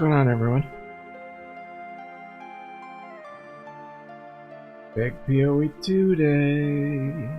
going on, everyone? Big POE today.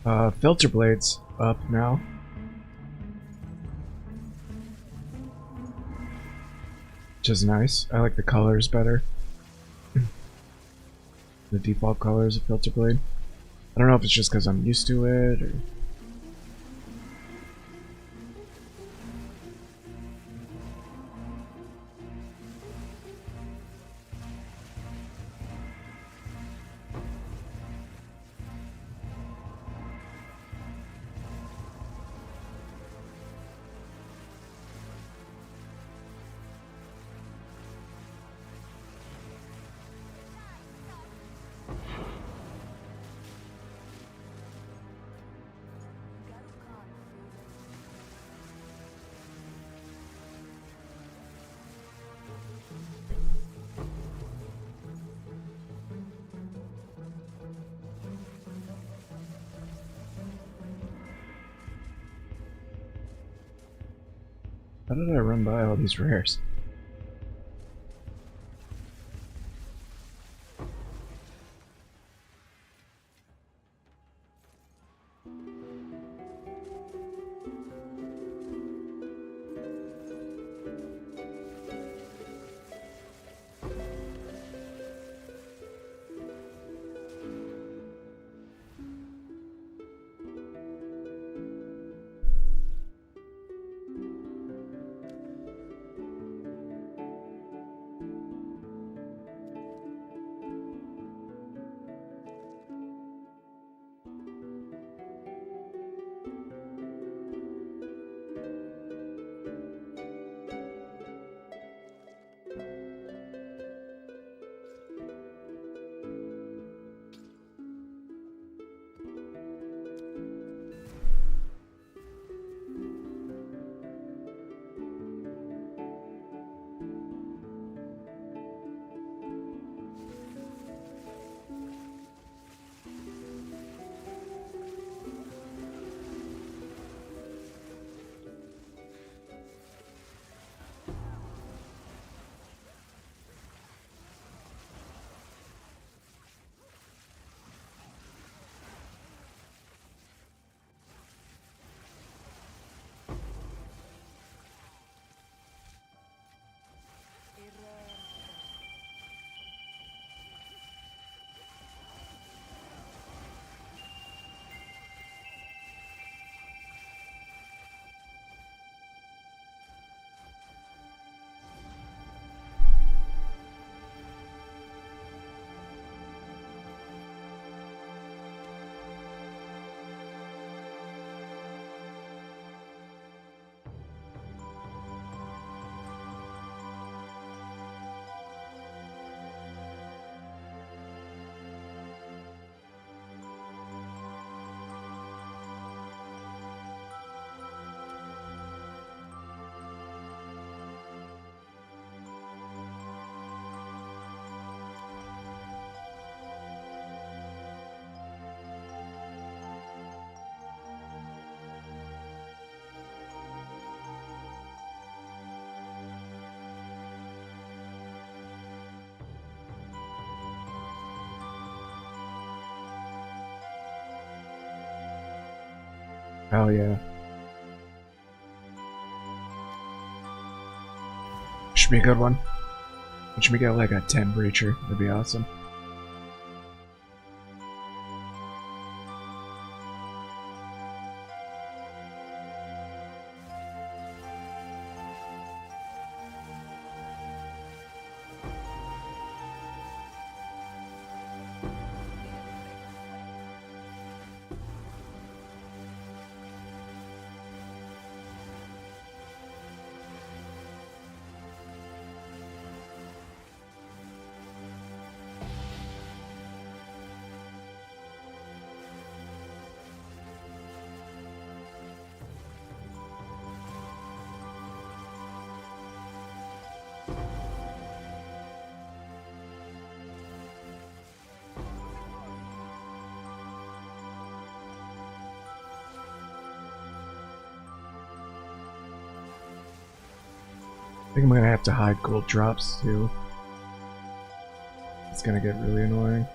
Uh, filter blades up now. Which is nice. I like the colors better. The default colors of filter blade. I don't know if it's just because I'm used to it or... How did I run by all these rares? Hell yeah. Should be a good one. Should we get like a 10 breacher? That'd be awesome. I think I'm gonna have to hide gold drops too. It's gonna get really annoying.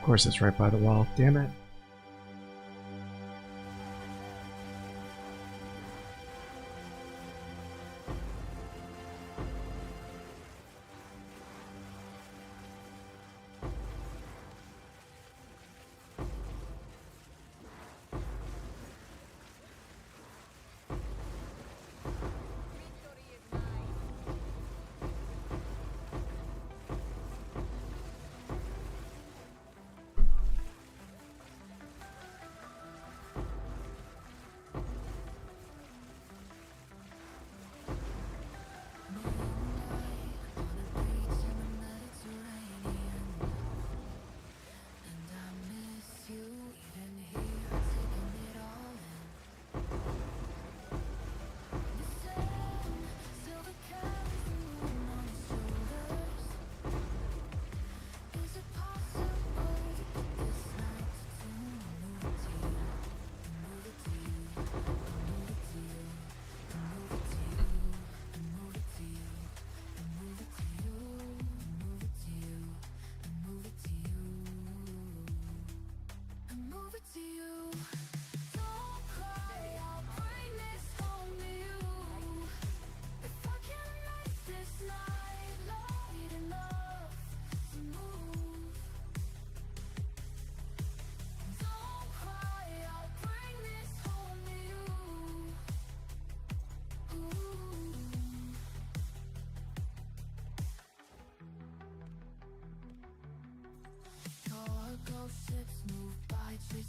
Of course, it's right by the wall. Damn it.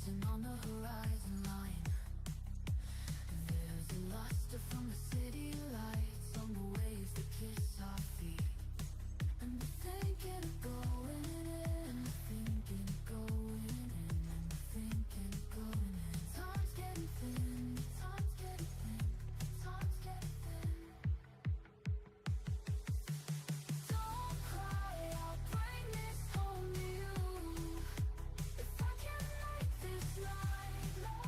dancing on the horizon line. There's a luster from the city lights on the waves that kiss our feet. And we're thinking of going in, thinking of going in, and we're thinking of going in. Time's getting thin, time's getting thin, time's getting thin. Don't cry, I'll bring this home to you. If I can make this night last.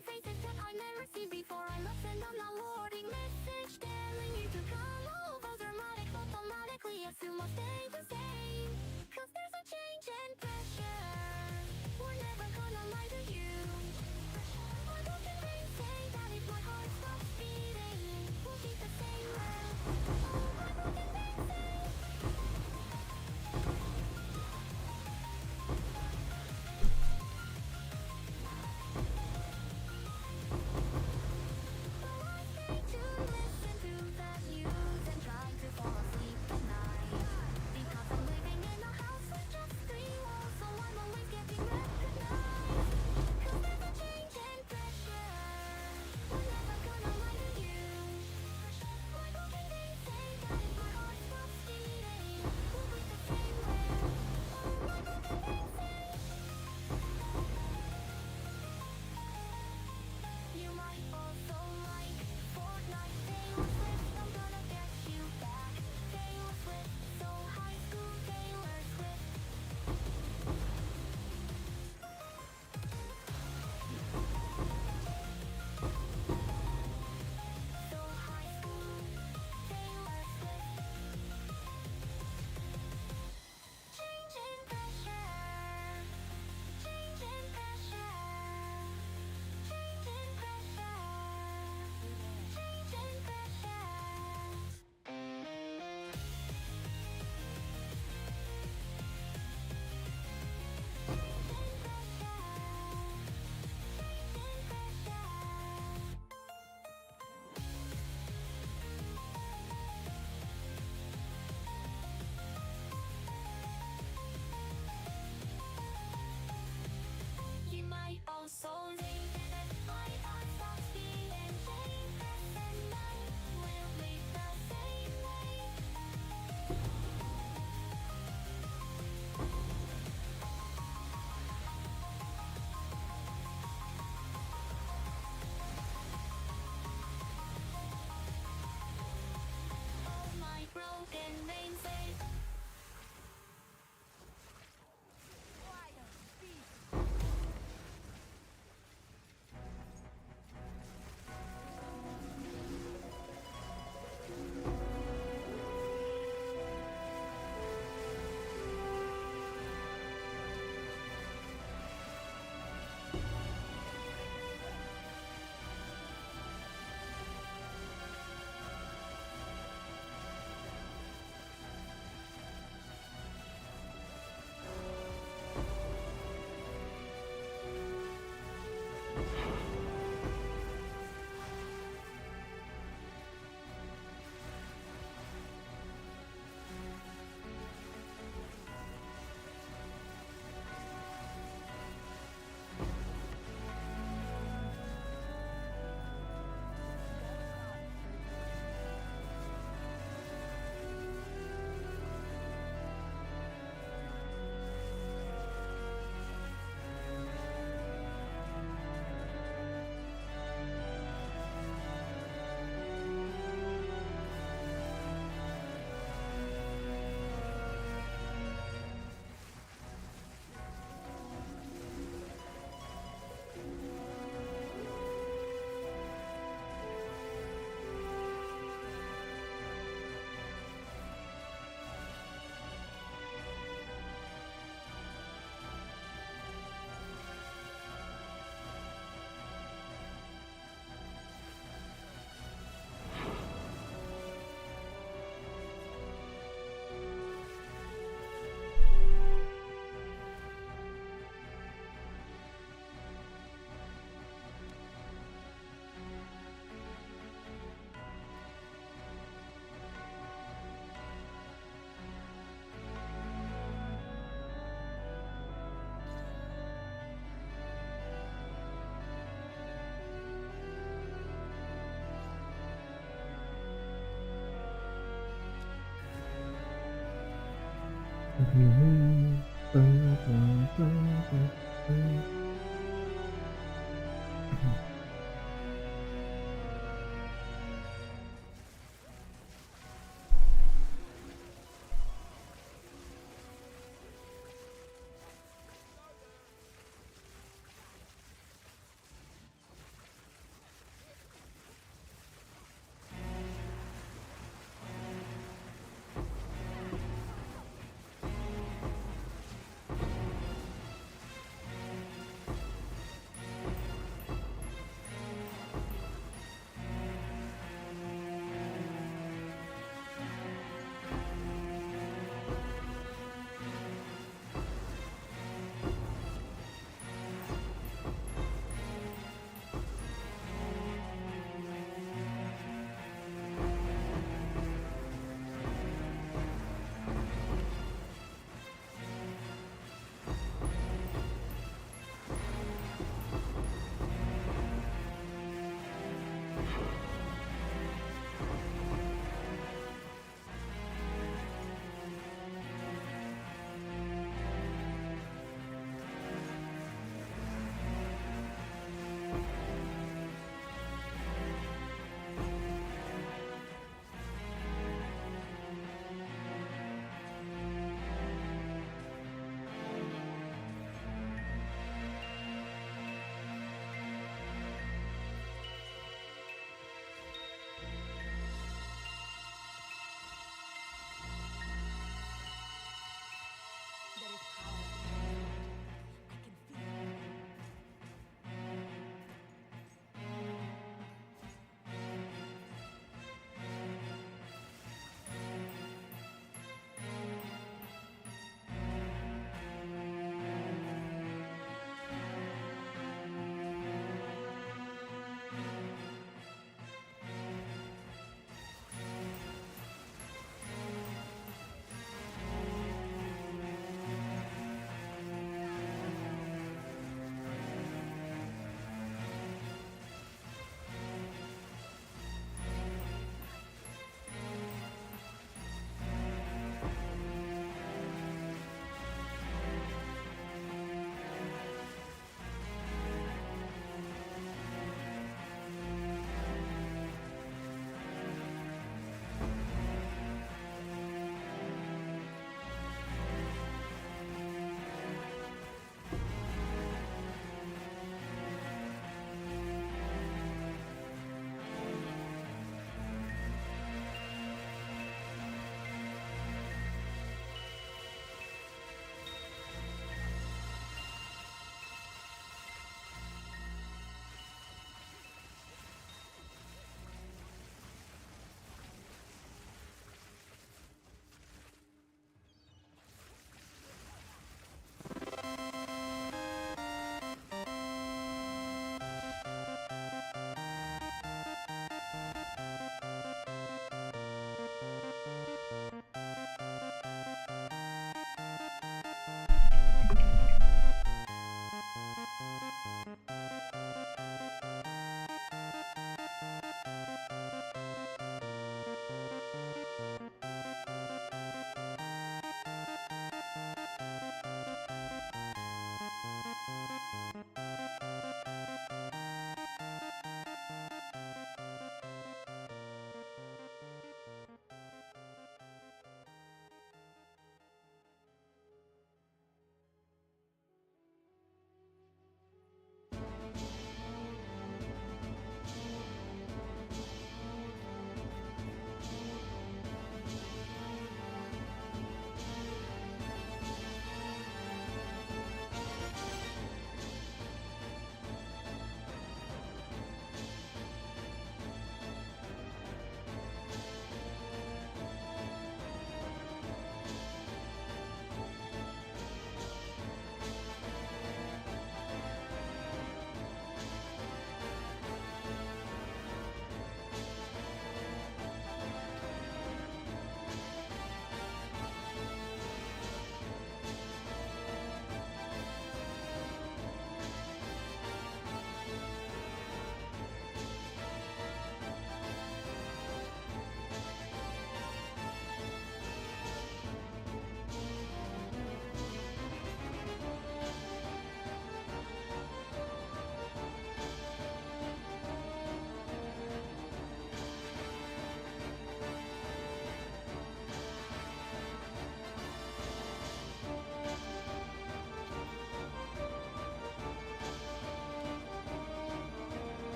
see faces that I never seen before. I must send on a warning message telling you to come over. Dramatic, automatically assume I'll stay the same. Cause there's a change in pressure. We're never gonna lie to you. Why don't you say that if my heart stops beating, we'll keep the same way? Oh, why don't you say? To listen to the news and try to fall asleep at night. Because I'm living in a house with just three walls, so I'm always getting recognized. Cause there's a change in pressure. We're never gonna lie to you. Why don't they say that if my heart stops beating, we'll breathe the same way? Oh, why don't they say? You might also like Fortnite, Taylor Swift, I'm gonna get you back. Taylor Swift, so high school Taylor Swift. So high school Taylor Swift. Change in pressure. Change in pressure. Change in pressure. Change in pressure. You might also think that my heart stops beating, changes and I will bleed the same way. Oh, my broken namesake.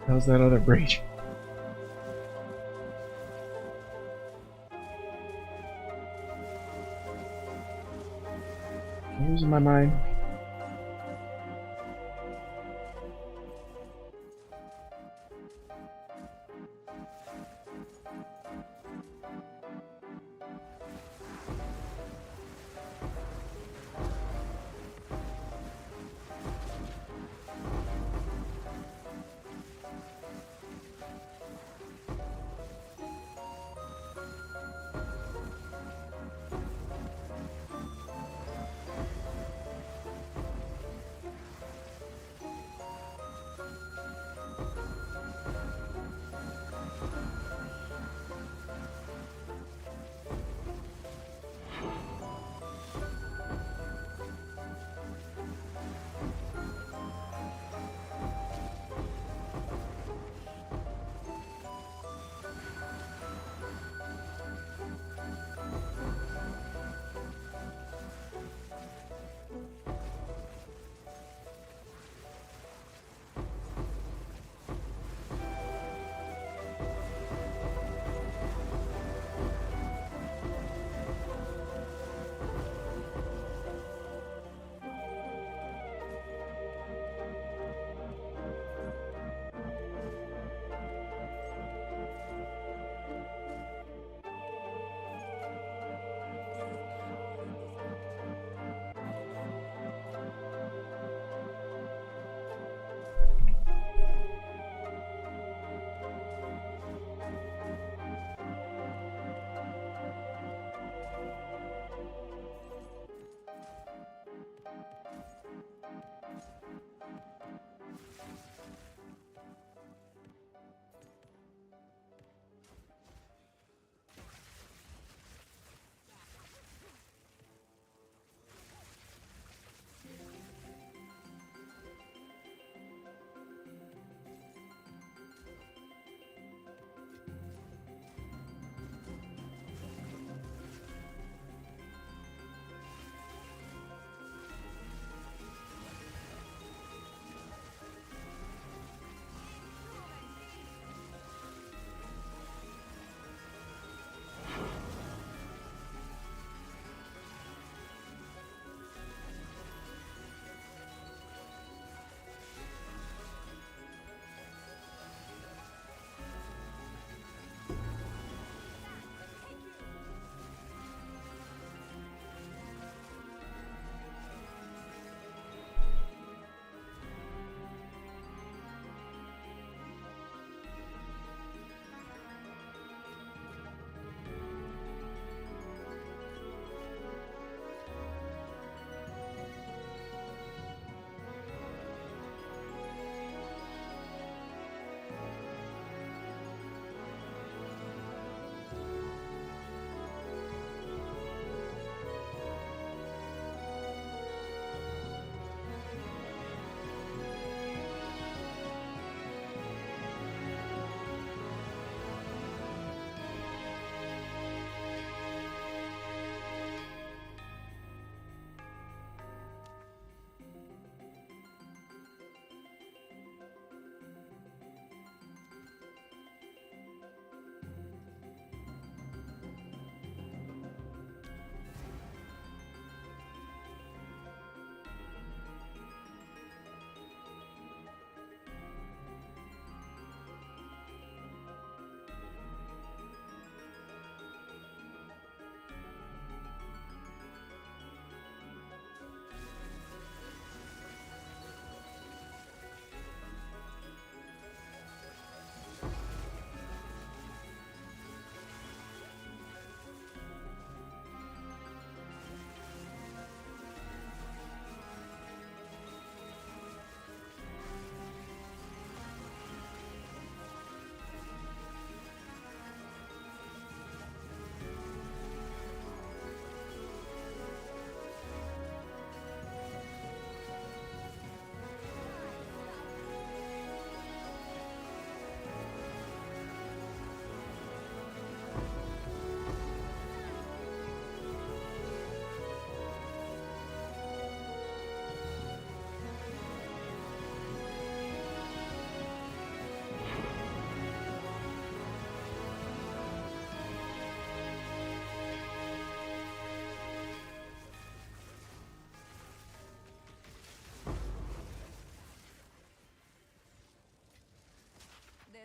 How's that other breach? I'm losing my mind.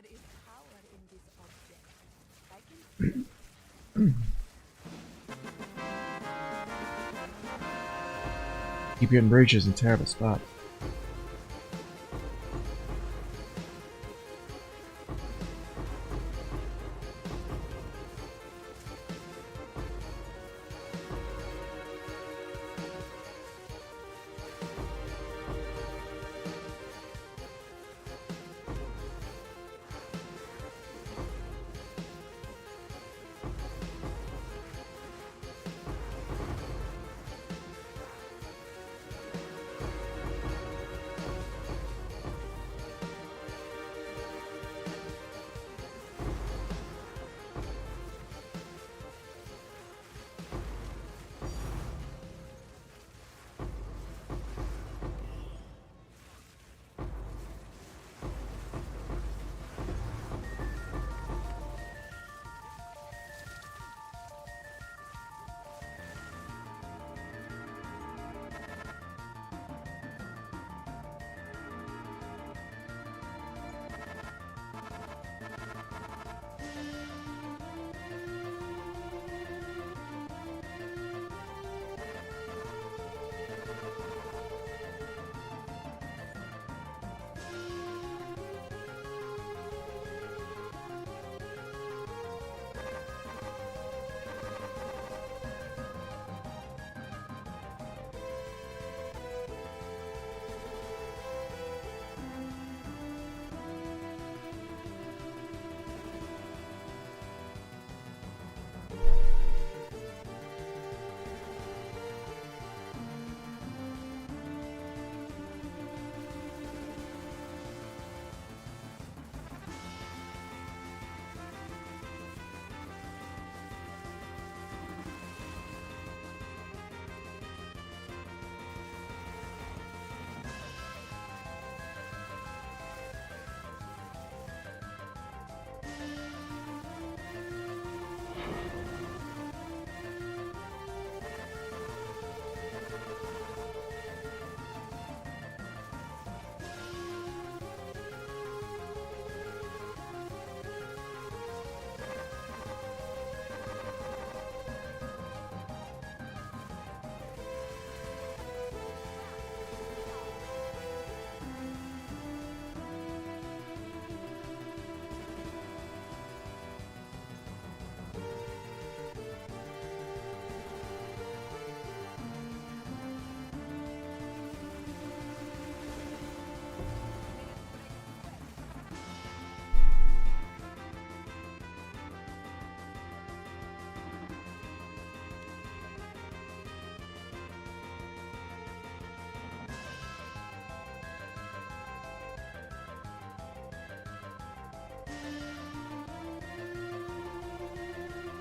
There is power in this object. I can Keep getting breaches in terrible spot.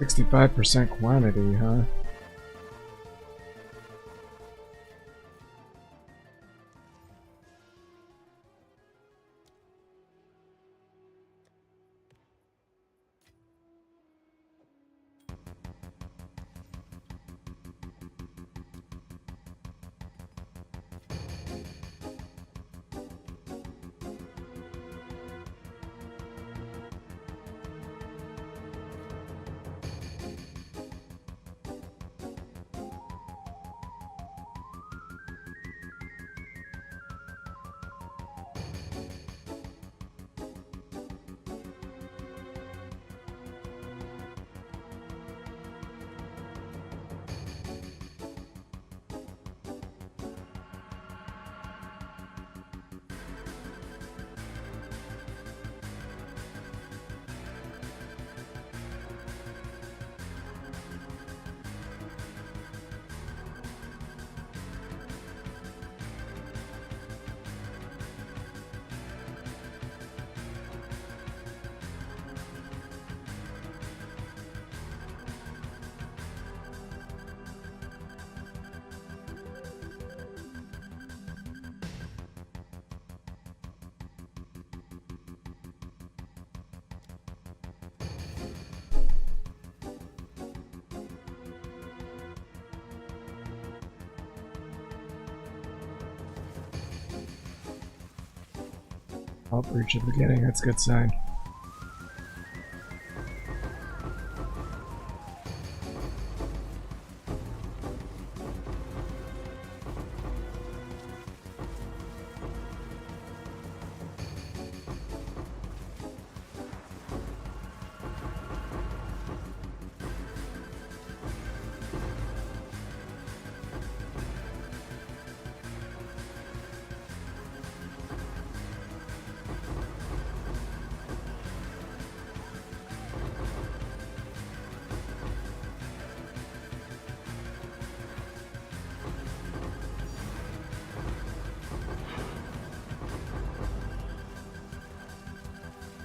%65% quantity, huh? Oh, breach at the beginning, that's a good sign.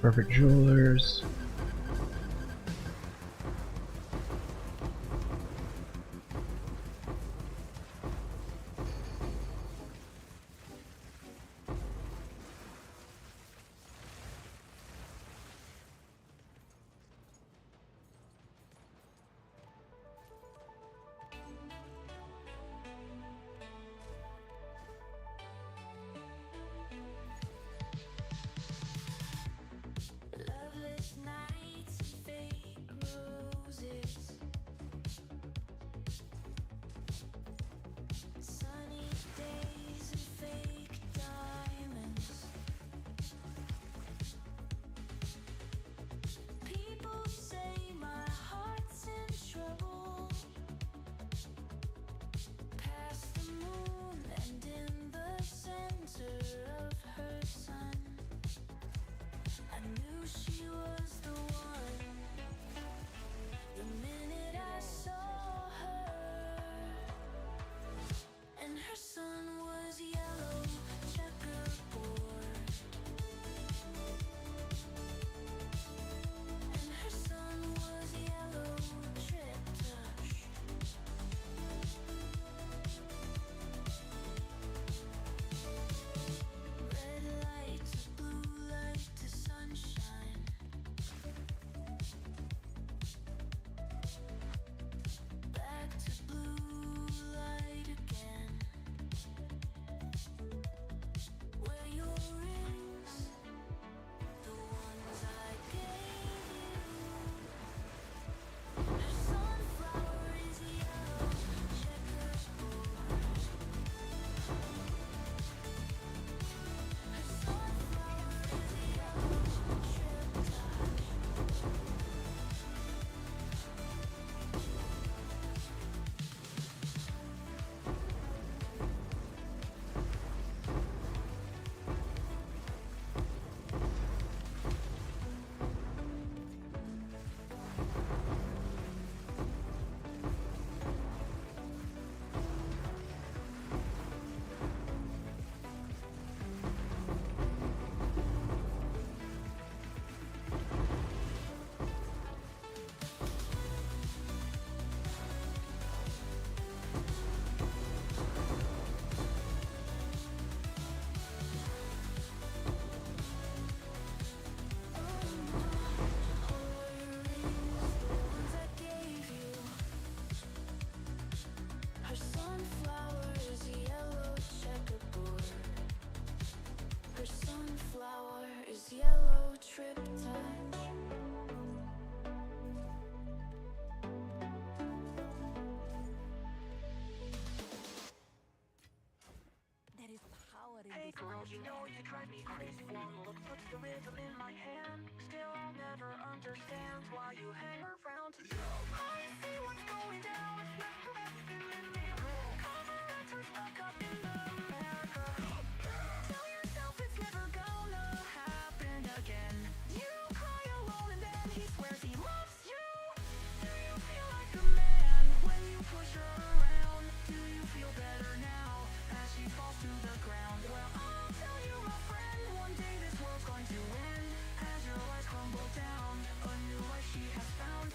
Perfect Jewelers. Loveless nights and fake roses, sunny days and fake diamonds. People say my heart's in trouble, past the moon and in the center of her sun. I knew she was the one the minute I saw her, and her sun was yellow checkerboard, and her sun was yellow trip-touch. Red light to blue light to sunshine, back to blue light again. Wear your rings, the ones I gave you. Her sunflower is yellow checkerboard. Her sunflower is yellow trip-touch. Her sunflower is yellow checkerboard. Her sunflower is yellow trip-touch. There is power in Hey this girl, mantra. you know you drive me crazy. Look, put the rhythm in my hand. Still, I'll never understand why you hang around. I see what's going down. Never feeling me. Cover letters stuck up in America. Tell yourself it's never gonna happen again. You cry alone and then he swears he loves you. Do you feel like a man when you push her around? Do you feel better now as she falls to the ground? Well, I'll tell you, my friend, one day this world's going to end as your lies crumble down. A new life she has found.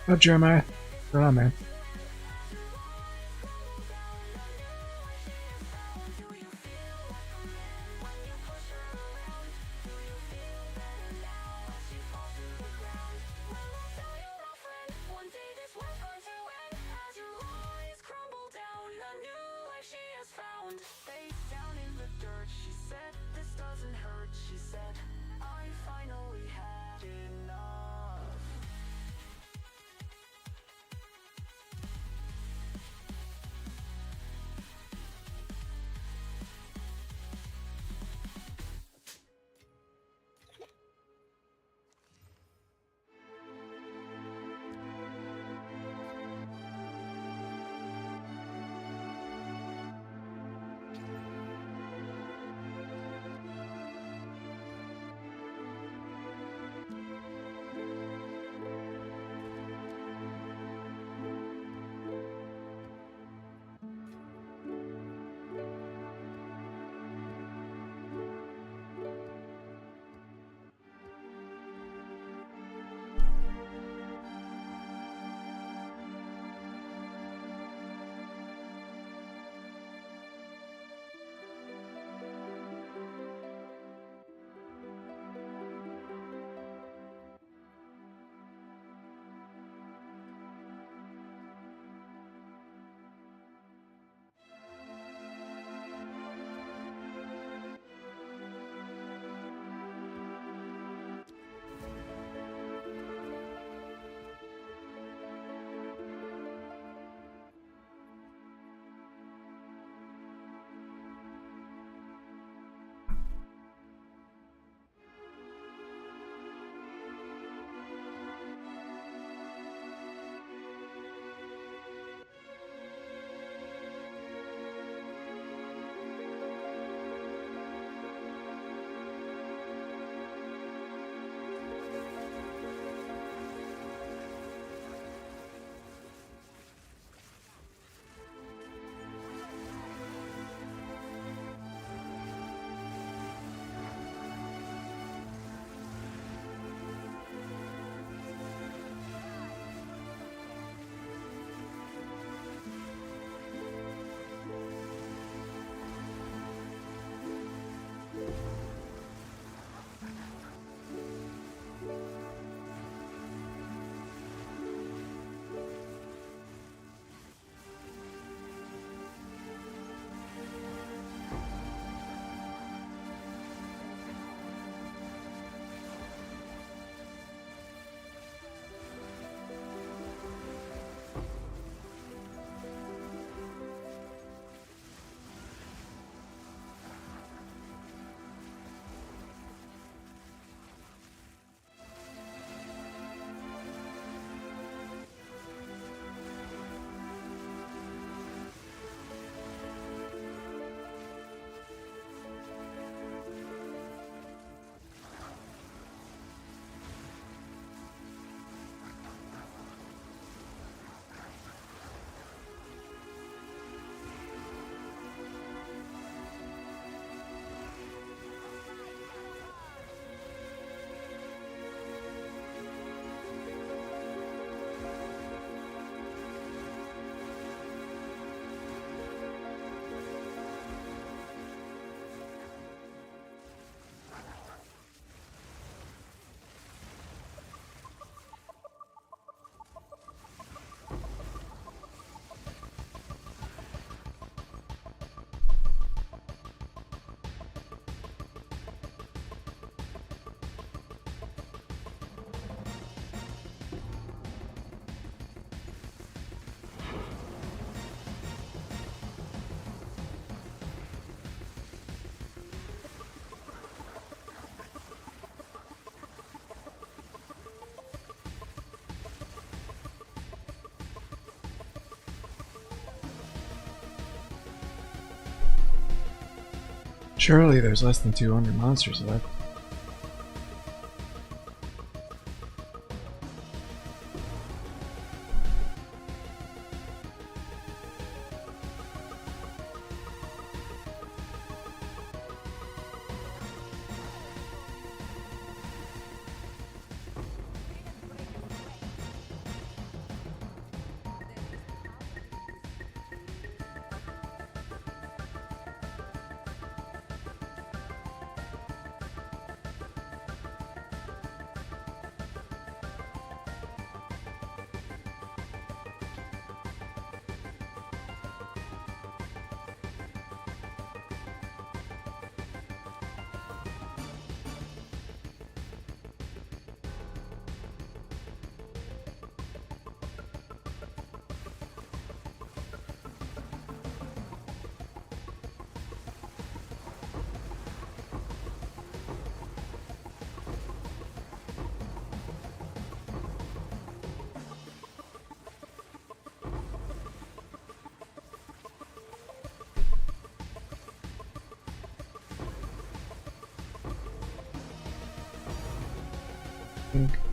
Oh, Jeremiah. What's going on, man? One day this world's going to end as your lies crumble down. A new life she has found. Face down in the dirt, she said, this doesn't hurt. She said, I finally had enough. Surely there's less than 200 monsters left. think.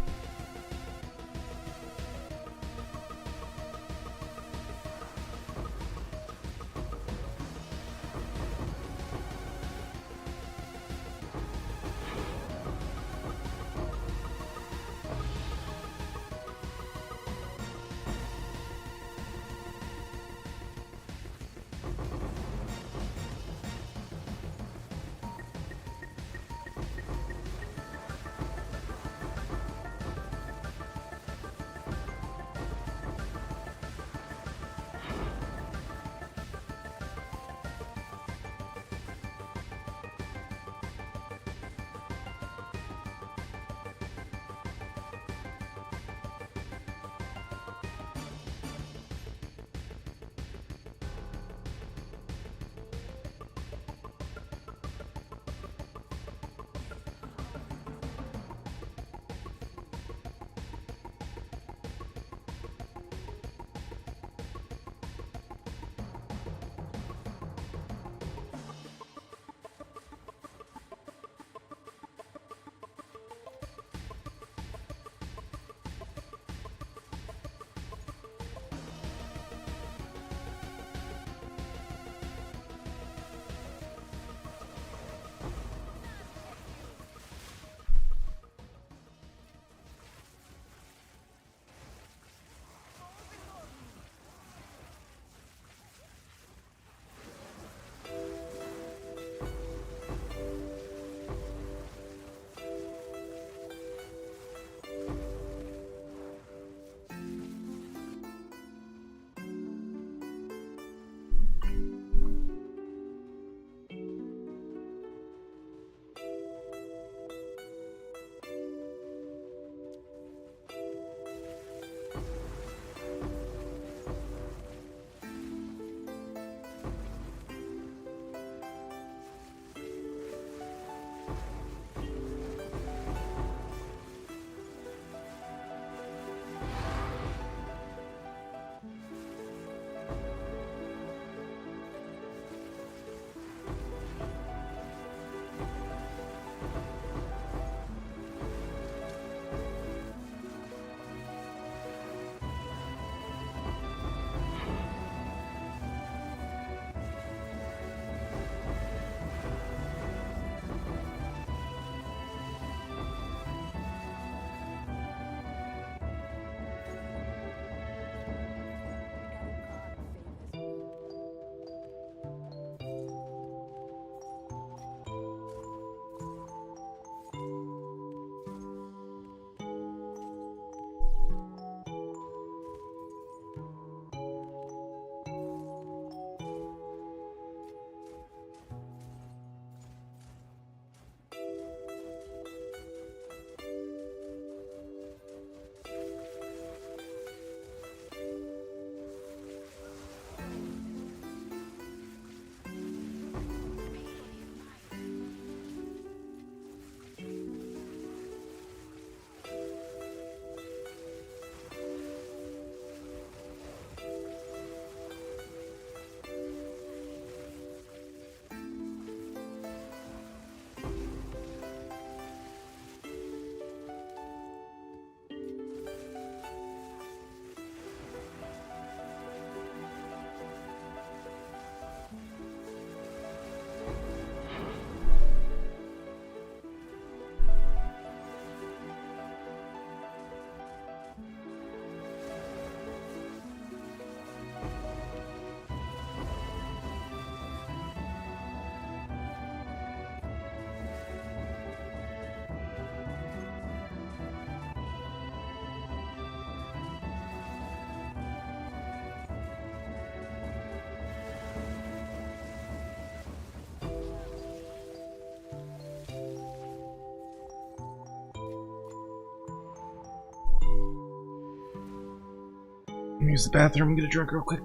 Use the bathroom and get a drink real quick.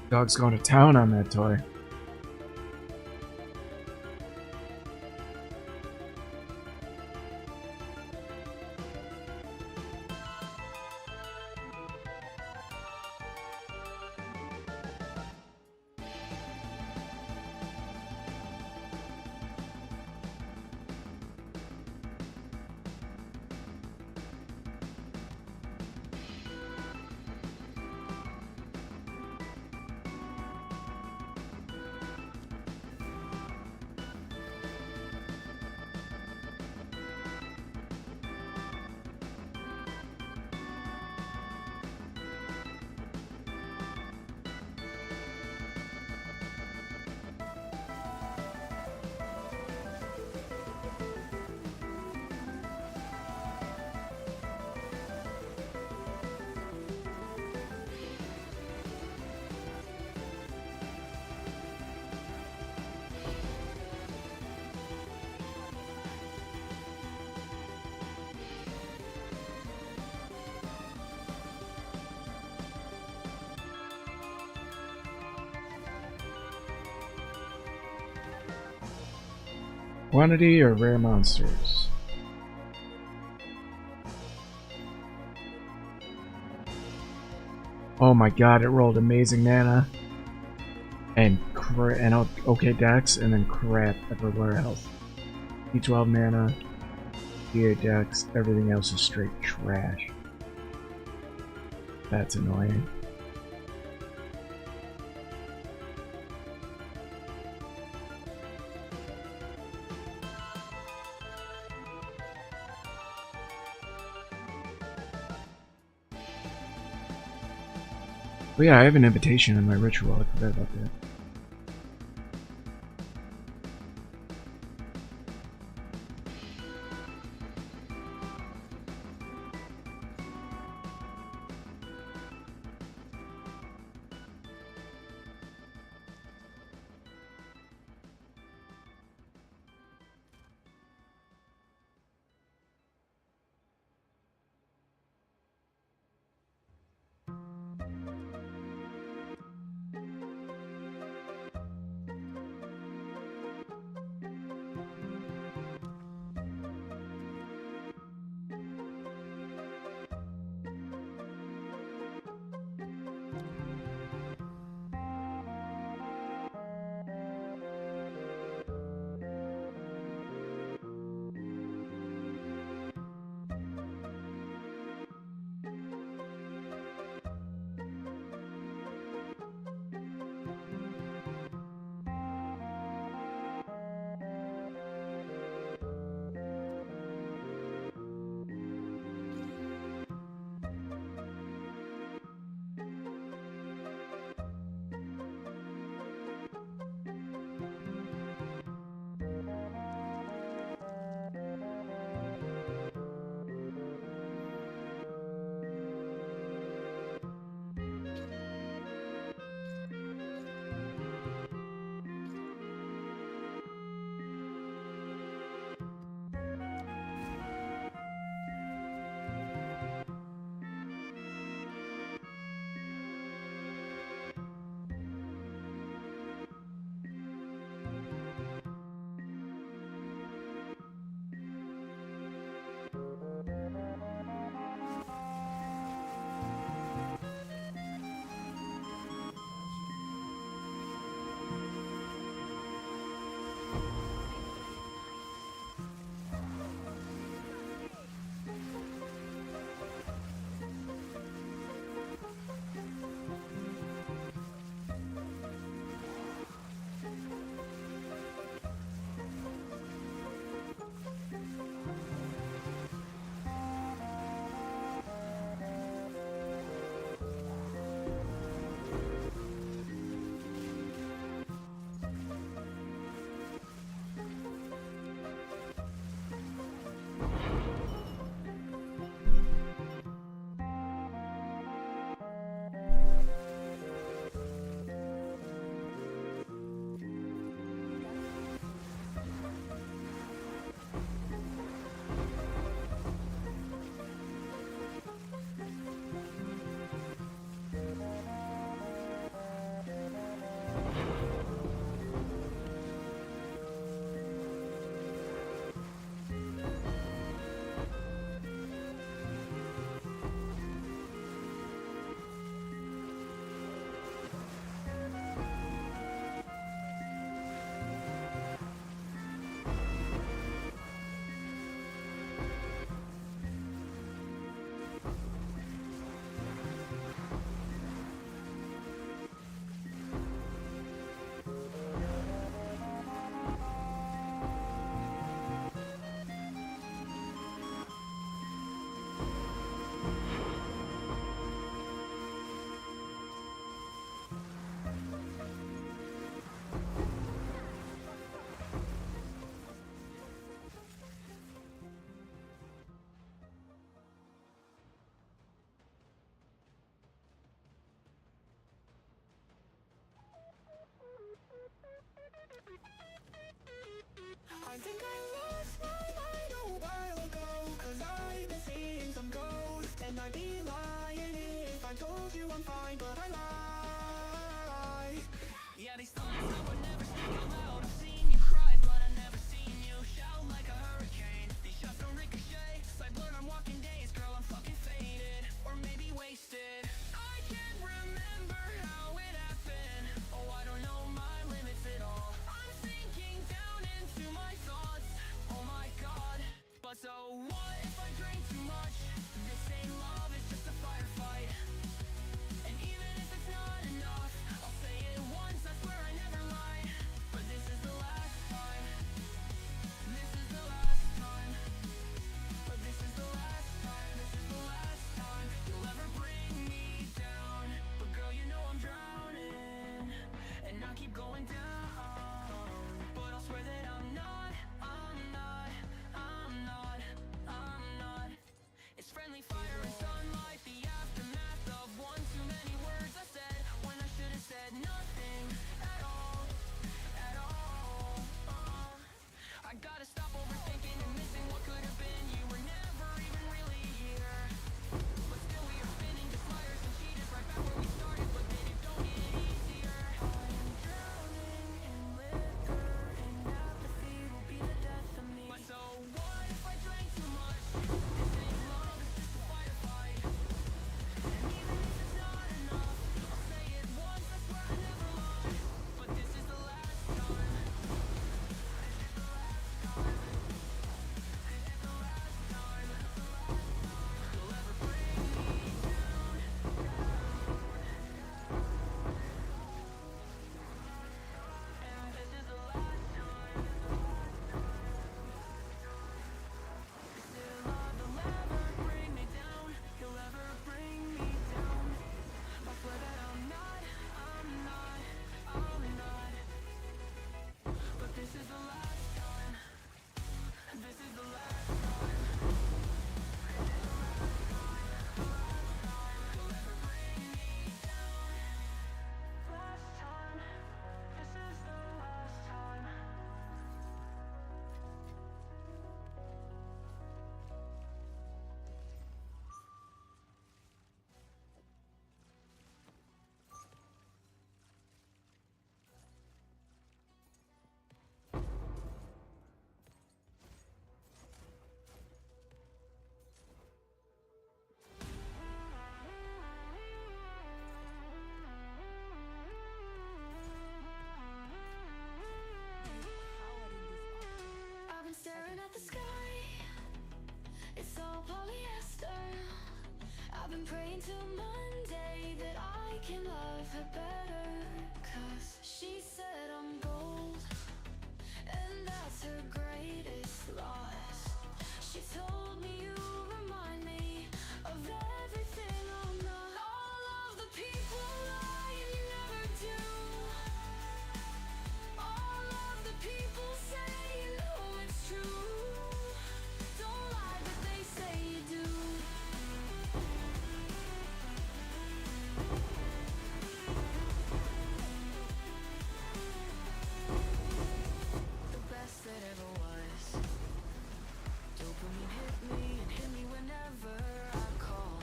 Dog's going to town on that toy. Quantity or rare monsters? Oh my god, it rolled amazing mana. And okay decks, and then crap everywhere else. D12 mana, D8 decks, everything else is straight trash. That's annoying. Oh yeah, I have an invitation in my ritual. I forgot about that. you I'm fine, but I lie. Yeah, these thoughts I would never speak out loud. I've seen you cry, but I've never seen you shout like a hurricane. These shots don't ricochet, like blood on walking days. Girl, I'm fucking faded, or maybe wasted. I can't remember how it happened. Oh, I don't know my limits at all. I'm sinking down into my thoughts. Oh my god. But so what if I drink too much? This ain't love, it's just a firefight. And even if it's not enough, I'll say it once, I swear I never lied. But this is the last time. This is the last time. But this is the last time. This is the last time you'll ever bring me down. But girl, you know I'm drowning, and I keep going down. But I'll swear that I'm not. It's friendly fire and sunlight, the aftermath of one too many words I said when I should have said nothing at all, at all. I gotta stop overthinking and missing what could have been. You were never even really here, but still we are spinning just liars and cheaters right back where we started. But then it don't get easier. I'm drowning in liquor and apathy will be the death of me. But so what if I drank too much? This ain't love, it's just a firefight. And even if it's not enough, I'll say it once, I swear I never lied. But this is the last time. This is the last time. This is the last time. You'll ever bring me down. And this is the last time. Still love will ever bring me down. You'll ever bring me down. I swear that I'm not. But this is the last time. This is the last time. You'll ever bring me down. Last time. This is the last time. I've been staring at the sky. It's all polyester. I've been praying to Monday that I can love her better. 'Cause she said I'm gold, and that's her greatest loss. She told me you remind me of everything I'm not. All of the people lie and you never do. All of the people say you know it's true. Don't lie, but they say you do. The best that ever was. Dopamine hit me and hit me whenever I call.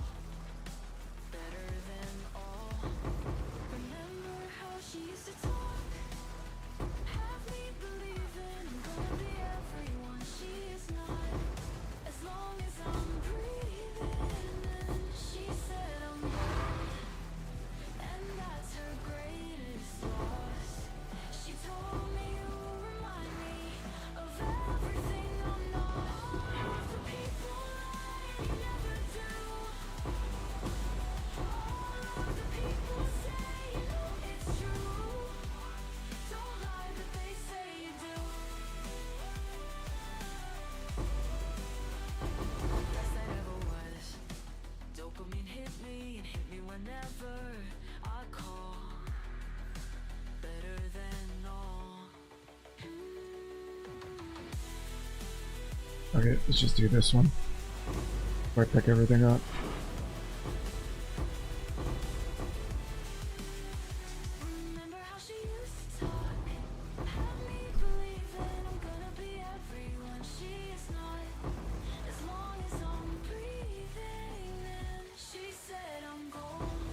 Better than all. Remember how she used to talk? Have me believing I'm gonna be everyone she is not. As long as I'm breathing. And she said I'm gold, and that's her greatest loss. She told me you remind me of everything I'm not. All of the people lie and you never do. All of the people say you know it's true. Don't lie, but they say you do. Best that ever was. Dopamine hit me and hit me whenever I call. Better than all. Okay, let's just do this one. Before I pick everything up. Remember how she used to talk? Have me believing I'm gonna be everyone she is not. As long as I'm breathing. And she said I'm gold,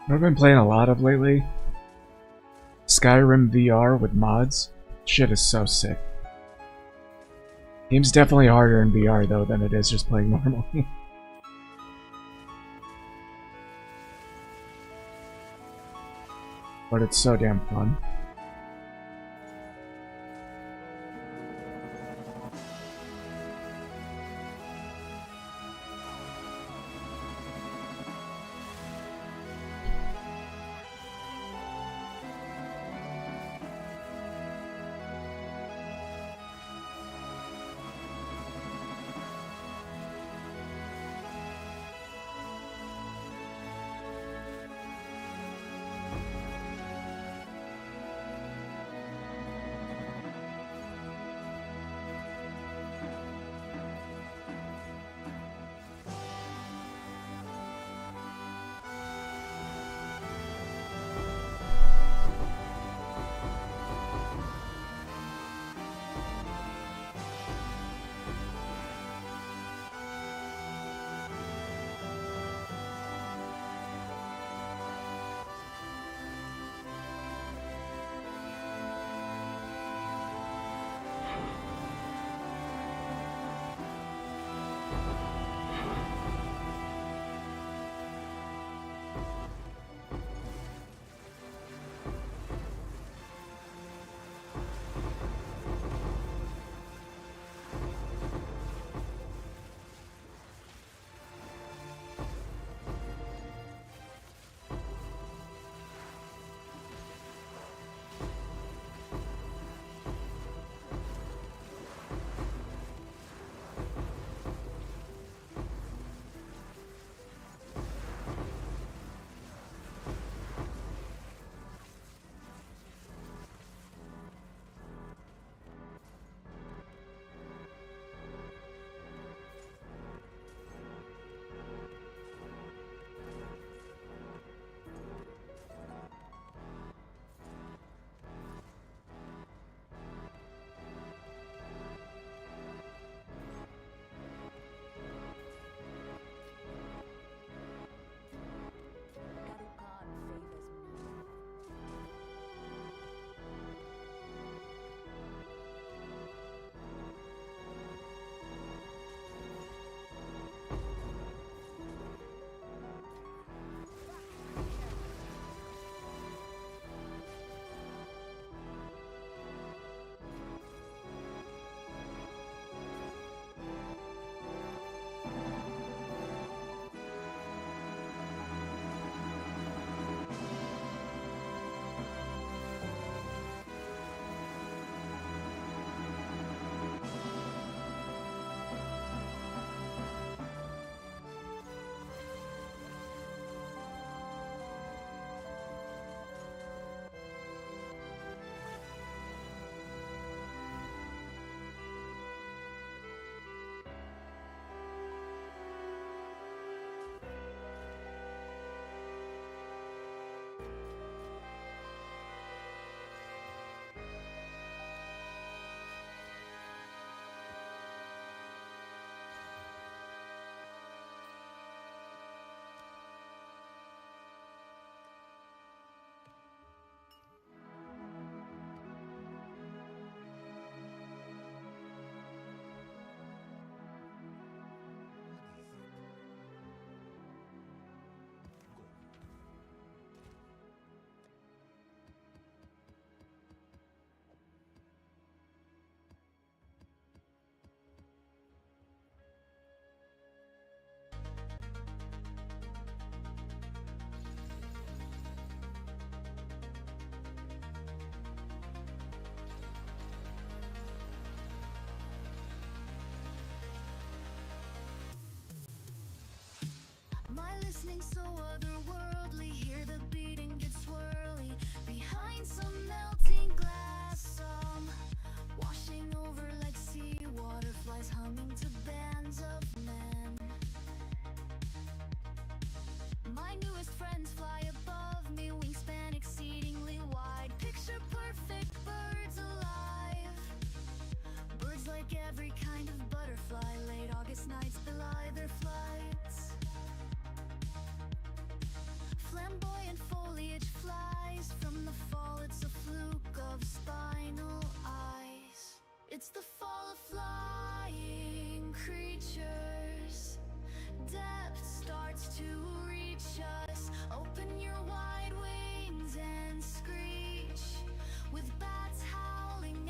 What I've been playing a lot of lately? Skyrim VR with mods. Shit is so sick. Game's definitely harder in VR though than it is just playing normally. But it's so damn fun. My listening so otherworldly, hear the beating get swirly behind some melting glass, washing over like sea water, flies humming to bands of men. My newest friends fly above me, wingspan exceedingly wide, picture perfect birds alive. Birds like every kind of butterfly, late August nights belie their flights. Flamboyant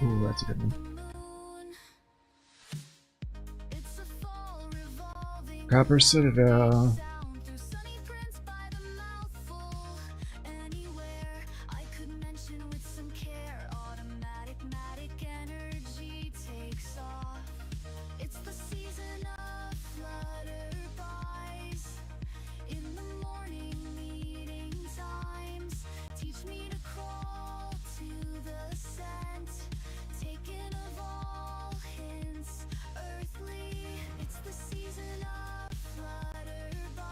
Ooh, that's a good one. It's a fall revolving Copper Citadel. sound through sunny prints by the mouthful. Anywhere I could mention with some care, automatic energy takes off. It's the season of flutterbys. In the morning meeting times, teach me to crawl to the scent, taken of all hints earthly. It's the season of flutterbys.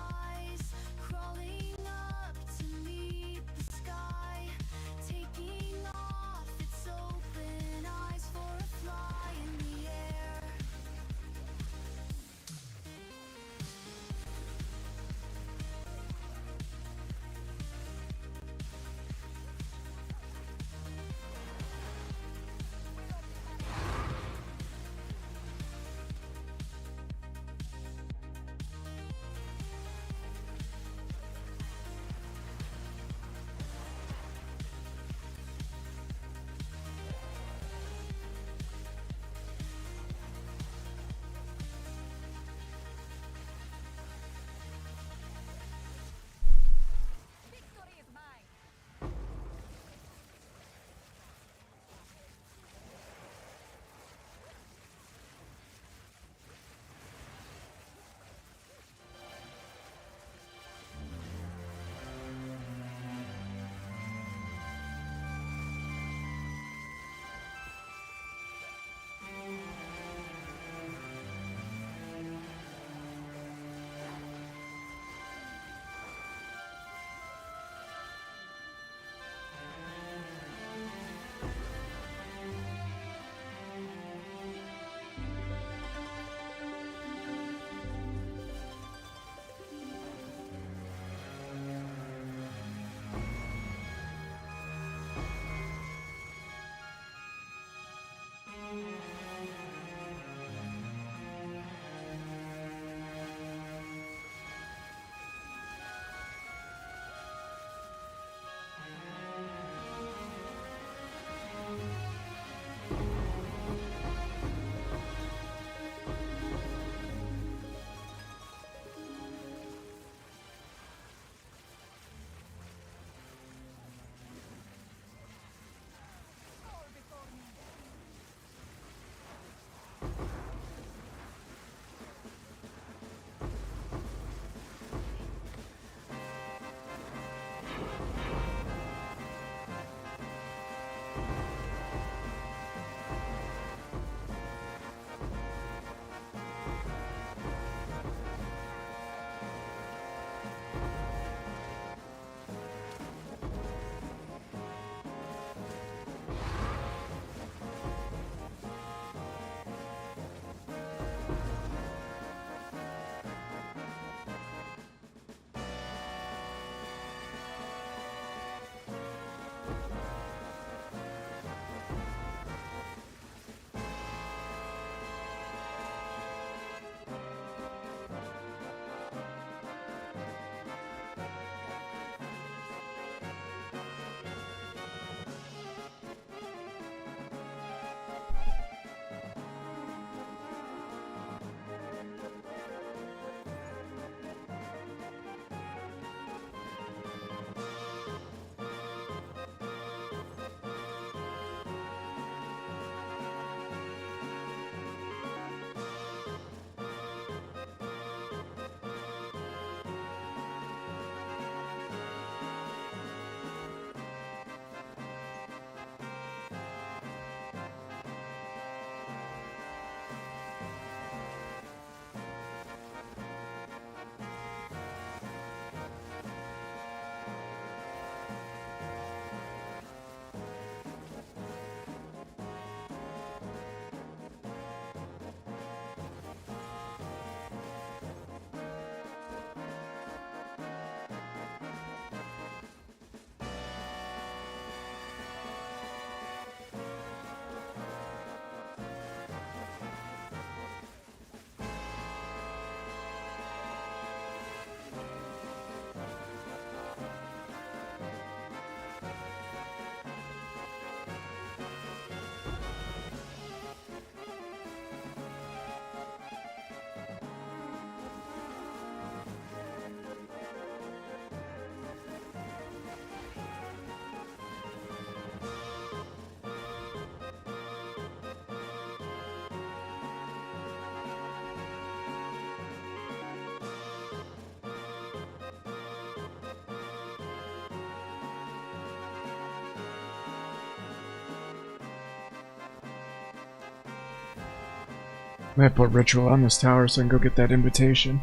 I'm gonna put ritual on this tower so I can go get that invitation.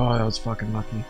Oh, that was fucking lucky.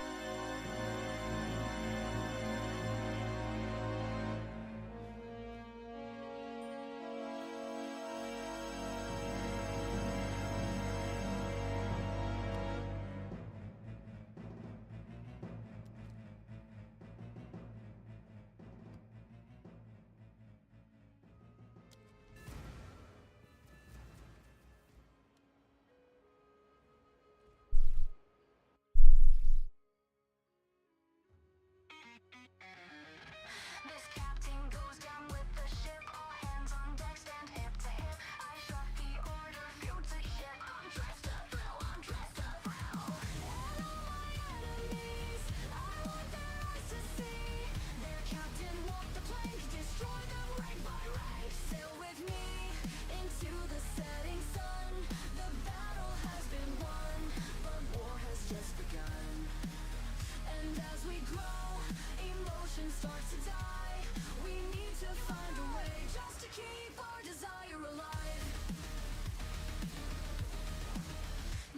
This captain goes down with the ship. All hands on deck, stand hip to hip. I struck the order, fuel to ship. I'm dressed to thrill, I'm dressed to thrill. And all my enemies, I want their eyes to see. Their captain walked the plank, destroy them rank by rank. Sail with me into the setting sun. The battle has been won, but war has just begun. And as we grow, emotions start to die. We need to find a way just to keep our desire alive.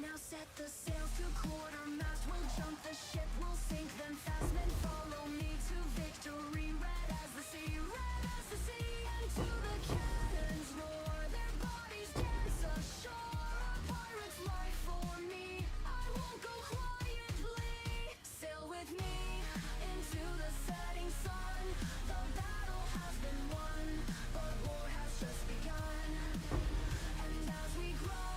Now set the sails to quartermast. We'll jump the ship, we'll sink them fast. Men follow me to victory. Red as the sea, red as the sea. And to the cannons roar, their bodies dance ashore. A pirate's life for me, I won't go quietly. Sail with me into the setting sun. The battle has been won, but war has just begun. And as we grow,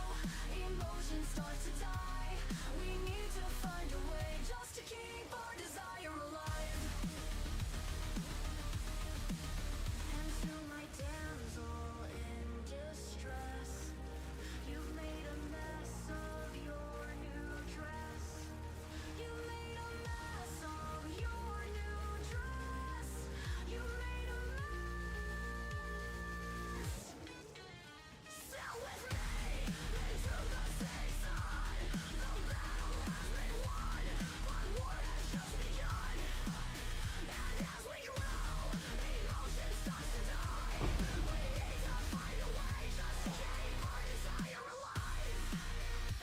emotions start to die. We need to find a way just to keep our desire alive. And to my damsel in distress, you've made a mess of your new dress. You made a mess of your new dress. You made a mess. Sail with me into the setting sun. The battle has been won, but war has just begun. And as we grow, emotion starts to die. We need to find a way just to keep our desire alive.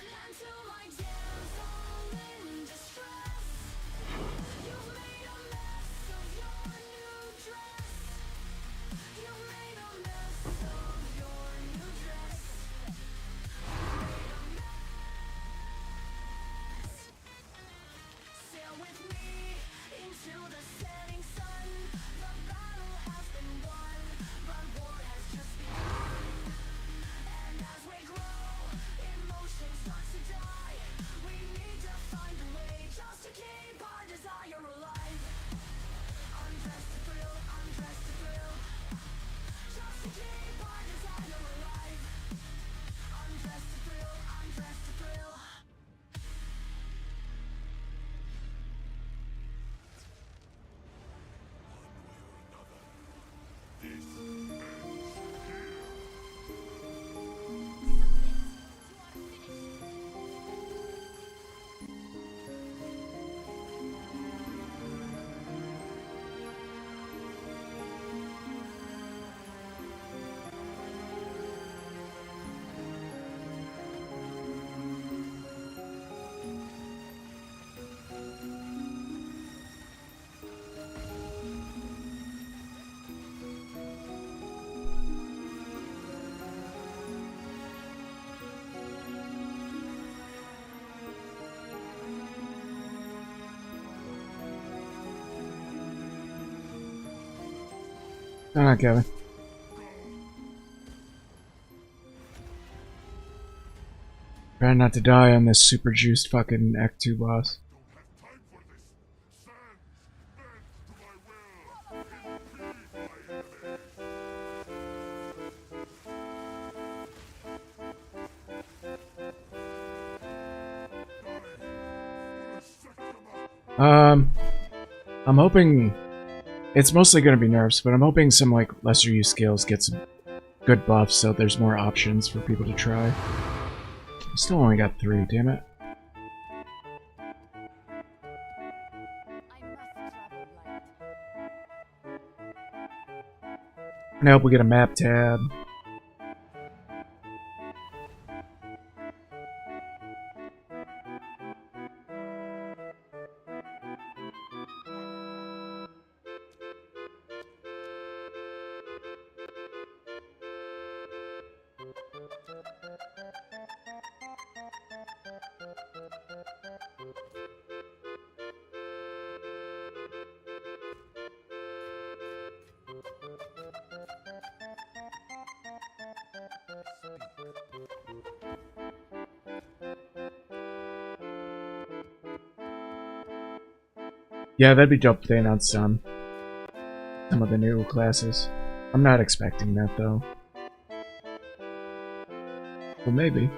And to my damsel in distress, you've made a mess of your new dress. You made a mess of your new dress. Sail with me into the setting sun. The battle has been won, but war has just begun. And as we grow, emotion starts to die. We need to find a way just to keep our desire alive. I'm dressed to thrill, I'm dressed to thrill. Just to keep our desire alive. I'm dressed to thrill, I'm dressed to thrill. No, not Kevin. Trying not to die on this super juiced fucking Act 2 boss. I'm hoping it's mostly going to be nerfs, but I'm hoping some like lesser used skills get some good buffs so there's more options for people to try. I still only got 3, damn it. And I hope we get a map tab. Yeah, that'd be dope if they announced some of the new classes. I'm not expecting that though. Well, maybe.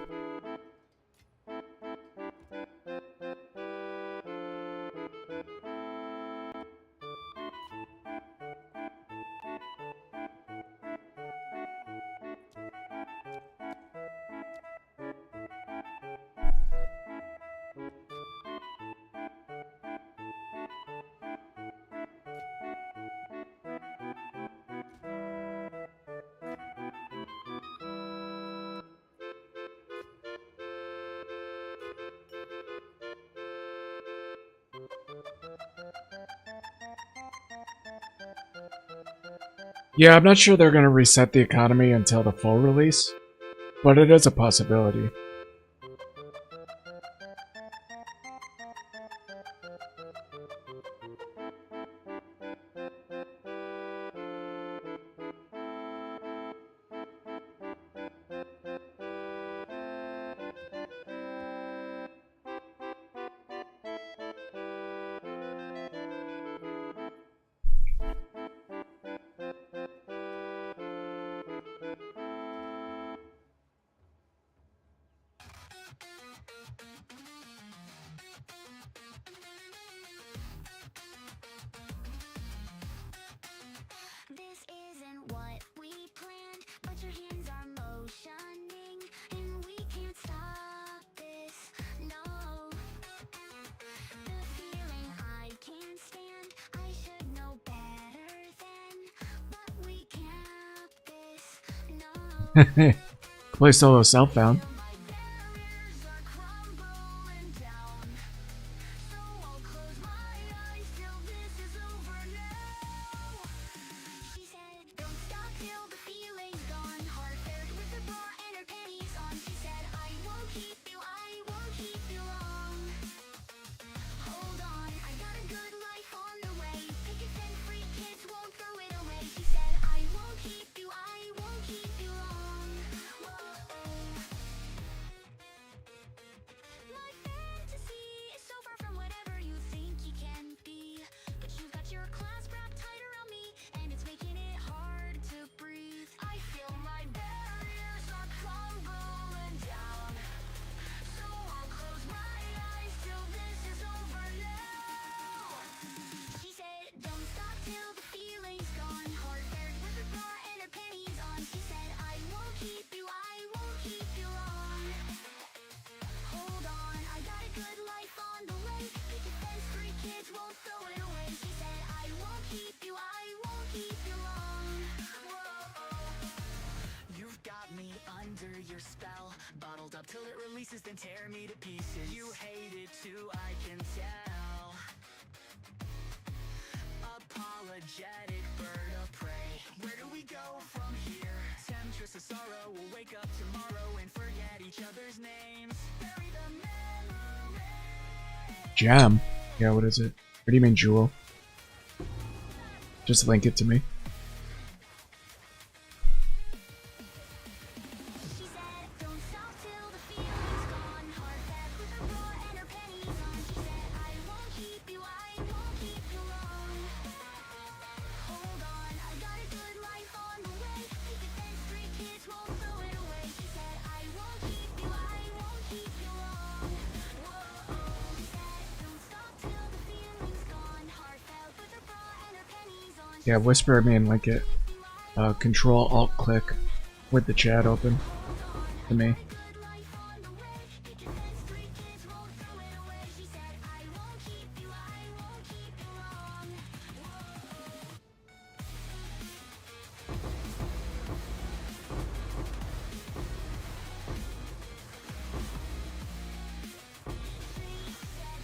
Yeah, I'm not sure they're gonna reset the economy until the full release, but it is a possibility. This isn't what we planned, but your hands are motioning, and we can't stop this. No, the feeling I can't stand. I should know better than, but we can't this. No. Play solo self-bound. My barriers are crumbling down, so I'll close my eyes till this is over now. She said, don't stop till the feeling's gone. Heart paired with her bra and her panties on. She said, I won't keep you long. Hold on, I got a good life on the way. Picket fence free kids won't throw it away. She said, I won't keep you long. Whoa. My fantasy is so far from whatever you think you can be, but you've got your clasp wrapped tight around me, and it's making it hard to breathe. I feel my barriers are crumbling down, so I'll close my eyes till this is over now. She said, don't stop till the feeling's gone. Heart paired with her bra and her panties on. She said, I won't keep you long. Hold on, I got a good life on the way. Picket fence free kids won't throw it away. She said, I won't keep you long. Whoa. You've got me under your spell, bottled up till it releases, then tear me to pieces. You hate it too, I can tell. Apologetic bird of prey. Where do we go from here? Temptress of sorrow, we'll wake up tomorrow and forget each other's names. Bury the memory. Jam? Yeah, what is it? What do you mean, Jewel? Just link it to me. She said, don't stop till the feeling's gone. Heart paired with her bra and her panties on. She said, I won't keep you long. Hold on, I got a good life on the way. Picket fence free kids won't throw it away. She said, I won't keep you long. Whoa. She said, don't stop till the feeling's gone. Heart paired with her bra and her panties on. Yeah, whisper me and link it. Control Alt click with the chat open to me. Good life on the way. Picket fence free kids won't throw it away. She said, I won't keep you long.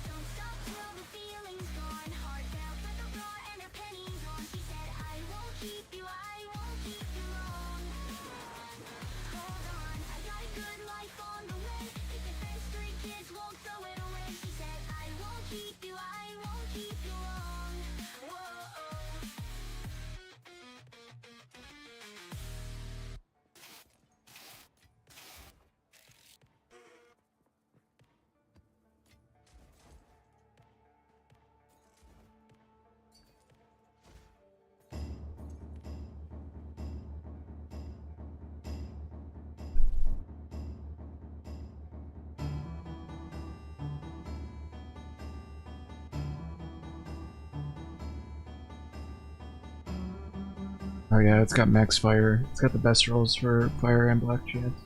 Don't stop till the feeling's gone. Heart paired with her bra and her panties on. She said, I won't keep you long. Hold on, I got a good Oh yeah, it's got max fire. It's got the best rolls for fire and black chance.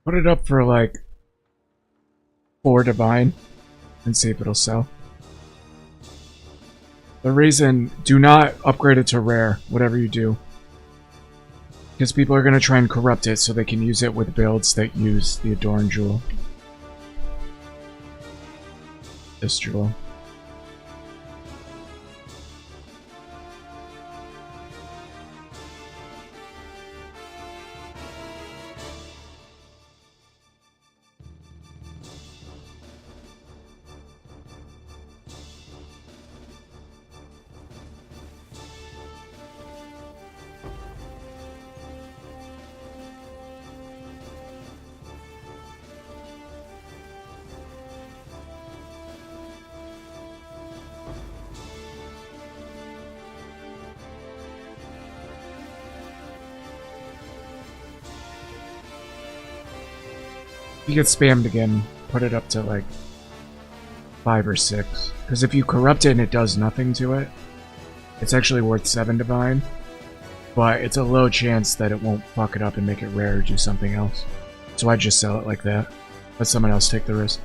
Put it up for like 4 divine and see if it'll sell. The reason, do not upgrade it to rare, whatever you do. Because people are going to try and corrupt it so they can use it with builds that use the Adorn Jewel. This jewel. If you get spammed again, put it up to like 5 or 6. Because if you corrupt it and it does nothing to it, it's actually worth 7 divine. But it's a low chance that it won't fuck it up and make it rare or do something else. So I just sell it like that. Let someone else take the risk.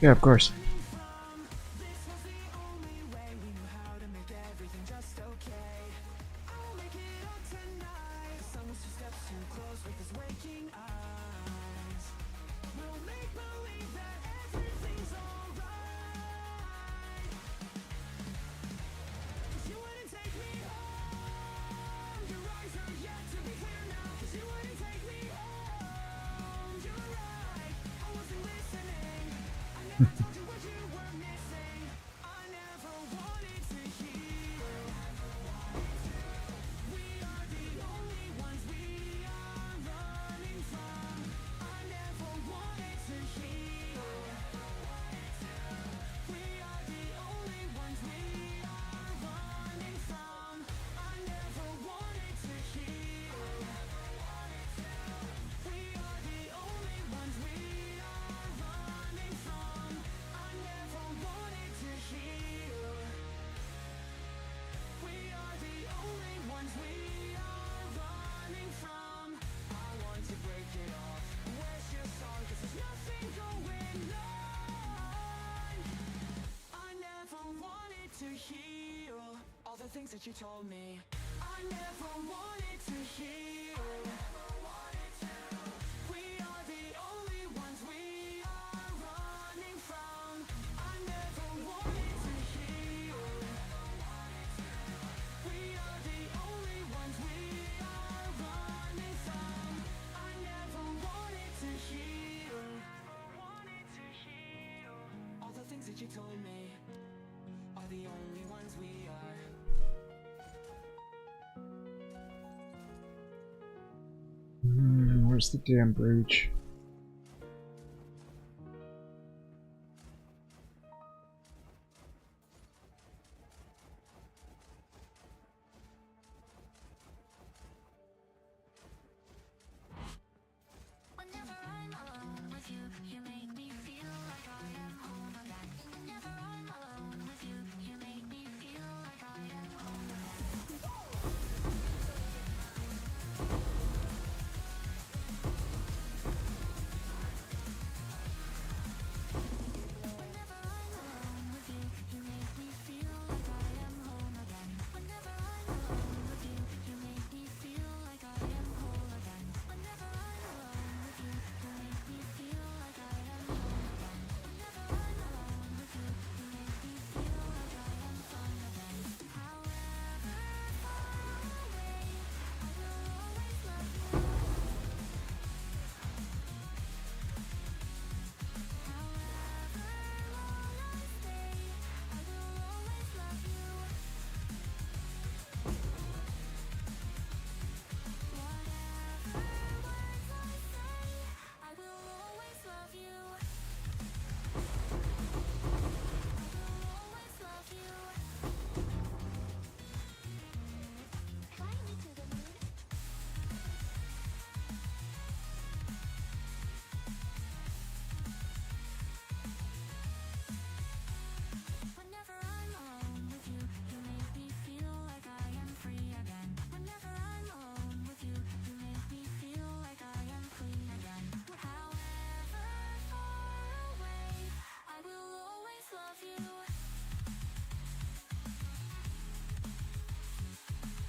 Yeah, of course. things that you told me, I never wanted to hear. We are the only ones we are running from. I never wanted to hear. We are the only ones we are running from. I never wanted to hear. All the things that you told me are the only ones we are. Where's the damn breach? Whenever I'm alone with you, you make me feel like I am home again. Whenever I'm alone with you, you make me feel like I am home again. Whenever I'm alone with you, you make me feel like I am home again. Whenever I'm alone with you, you make me feel like I am whole again. Whenever I'm alone with you, you make me feel like I am home again. Whenever I'm alone with you, you make me feel like I am fun again. However far away, I will always love you. However long I stay, I will always love you. Whatever words I say, I will always love you. I will always love you. Fly me to the moon. Whenever I'm alone with you, you make me feel like I am free again. Whenever I'm alone with you, you make me feel like I am clean again. However far away, I will always love you.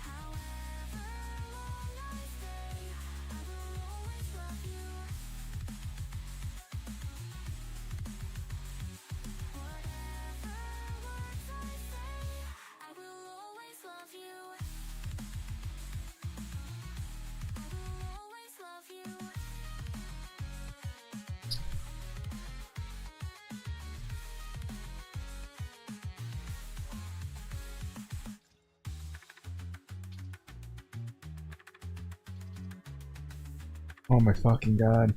However long I stay, I will always love you. Whatever words I say, I will always love you. I will always love you. Oh my fucking god.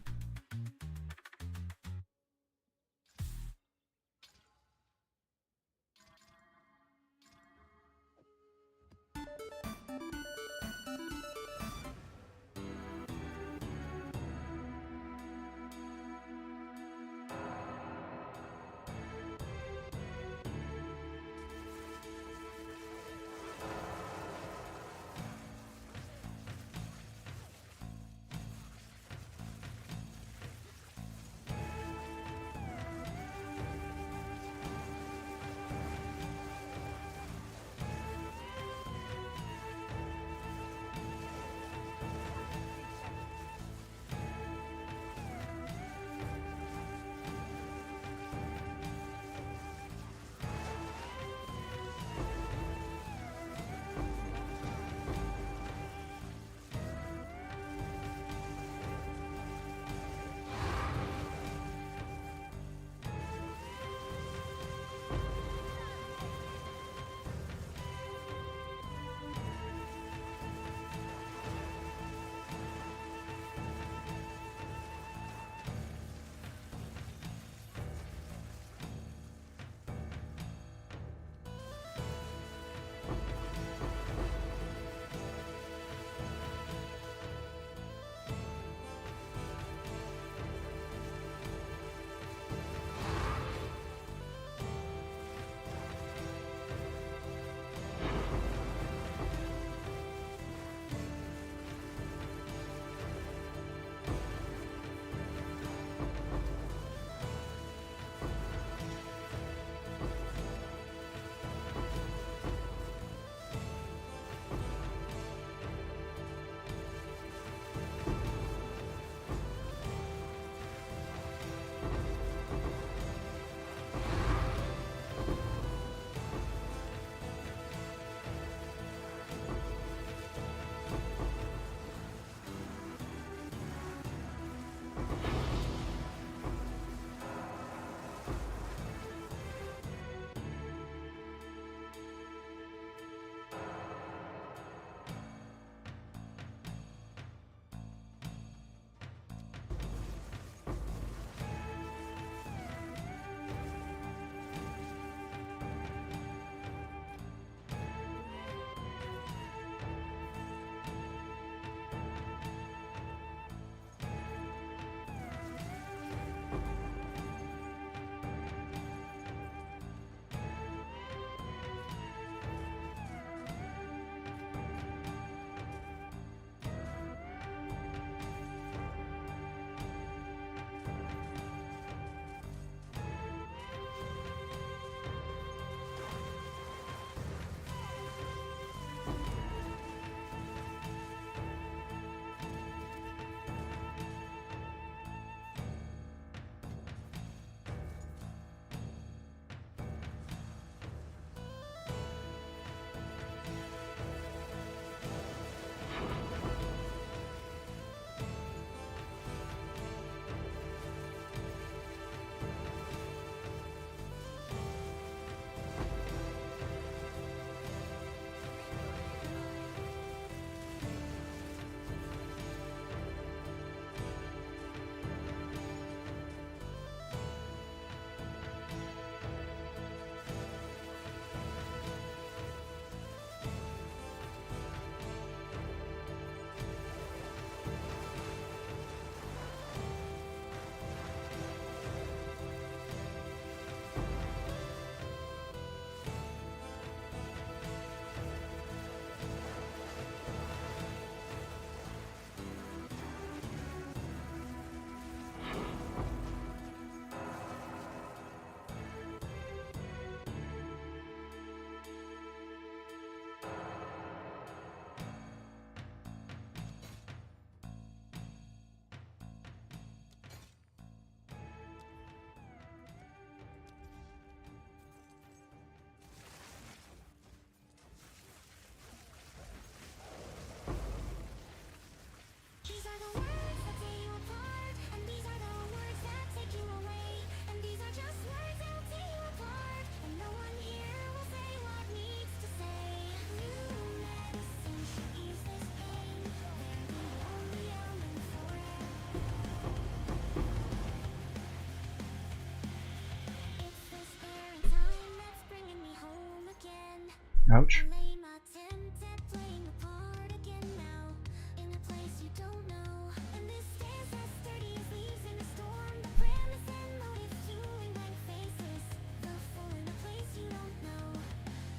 Ouch. Lame attempt at playing a part again now, in a place you don't know. And this stands as sturdy as leaves in a storm. The premise and motive fueling blank faces. The fool in a place you don't know,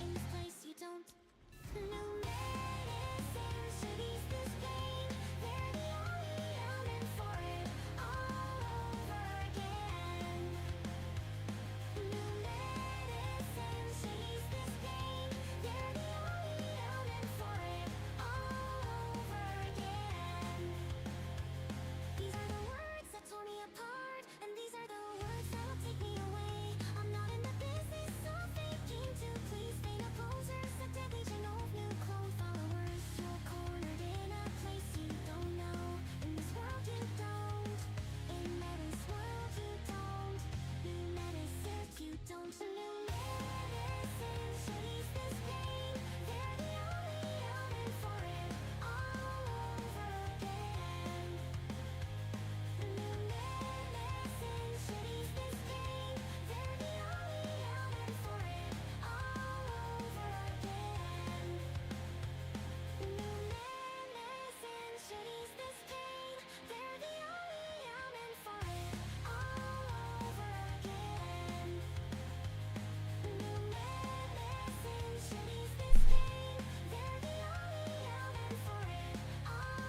in this place you don't. New medicine should ease this pain. They're the only element for it all over again. New medicine should ease this pain. They're the only element for it all over again. These are the words that tore me apart, and these are the words that'll take me away. I'm not in the business of faking to please fake posers, a dead legion of new clone followers. You're cornered in a place you don't know, in this world you don't, in this world you don't. New medicine you don't. New medicine should ease this pain. They're the only element for it all over again. New medicine should ease this pain. They're the only element for it all over again. New medicine should ease this pain. They're the only element for it all over again. New medicine should ease this pain. They're the only element for it all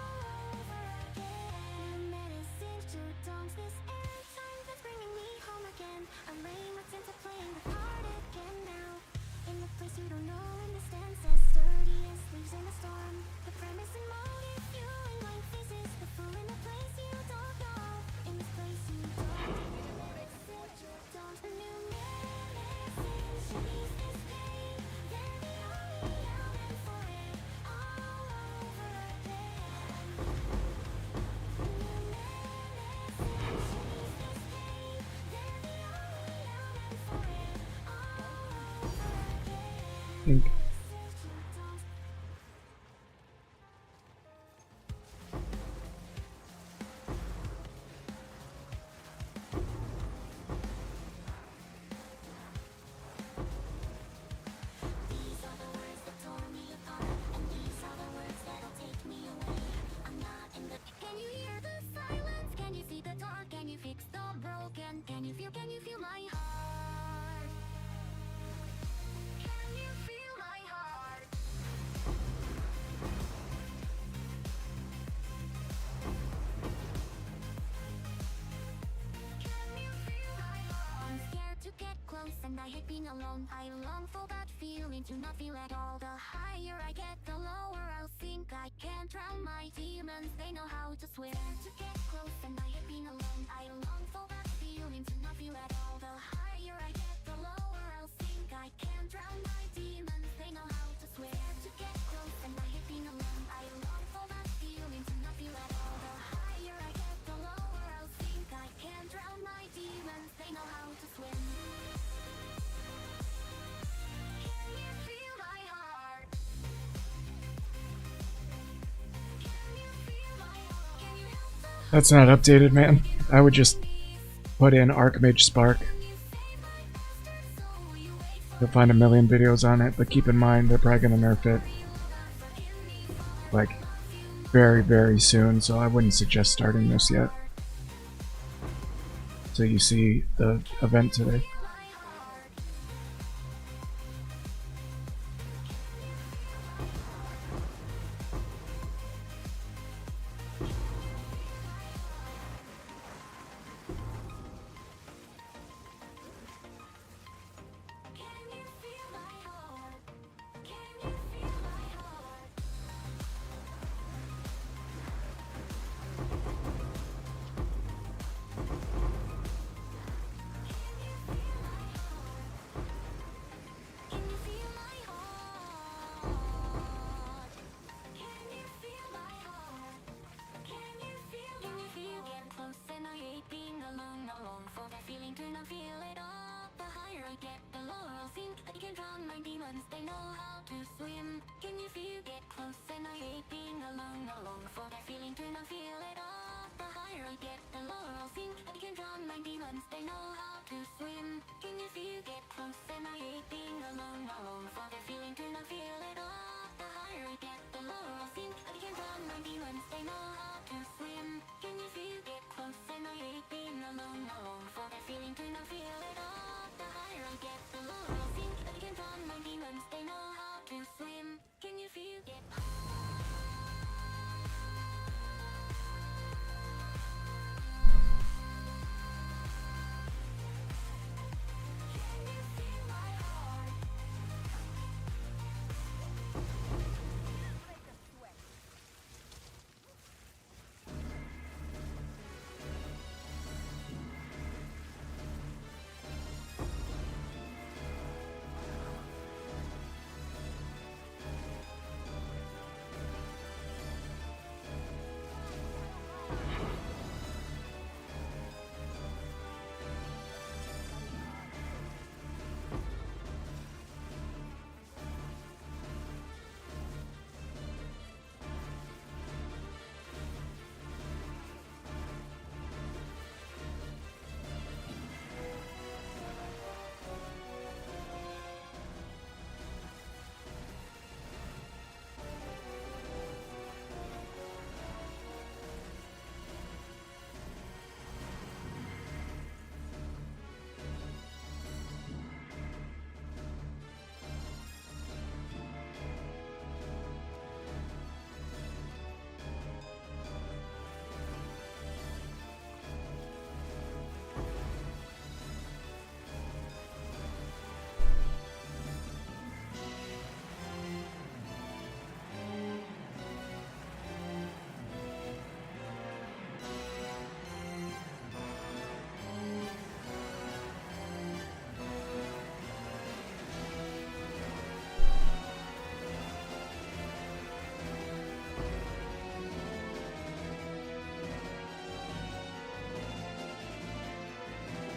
over again. New medicine sure dawns this airtime that's bringing me home again. I'm laying attempt to playing the part again now, in the place you don't know, in the stance as sturdy as leaves in a storm. The premise and motive fueling blank faces. The fool in a place you don't know, in this place you don't. New medicine sure dawns. New medicine should ease this pain. They're the only element for it all over again. New medicine should ease this pain. They're the only element for it all over again. Think. These are the words that tore me apart, and these are the words that'll take me away. I'm not in the. Can you hear the silence? Can you see the dark? Can you fix the broken? Can you feel my heart? Can you feel my heart? Can you feel my heart? I'm scared to get close and I hate being alone. I long for that feeling to not feel at all. The higher I get, the lower I'll sink. I can't drown my demons, they know how to swim. To get close and I hate being alone. I long for that feeling to not feel at all. The higher I get, the lower I'll sink. I can't drown my demons, they know how to swim. To get close and I hate being alone. I long for that feeling to not feel at all. The higher I get, the lower I'll sink. I can't drown my demons, they know how to swim. Can you feel my heart? Can you feel my heart? Can you help the That's not updated, man. I would just put in Archmage Spark. You'll find a million videos on it, but keep in mind they're probably gonna nerf it like very, very soon, so I wouldn't suggest starting this yet. So you see the event today. Can you feel my heart? Can you feel my heart? Can you feel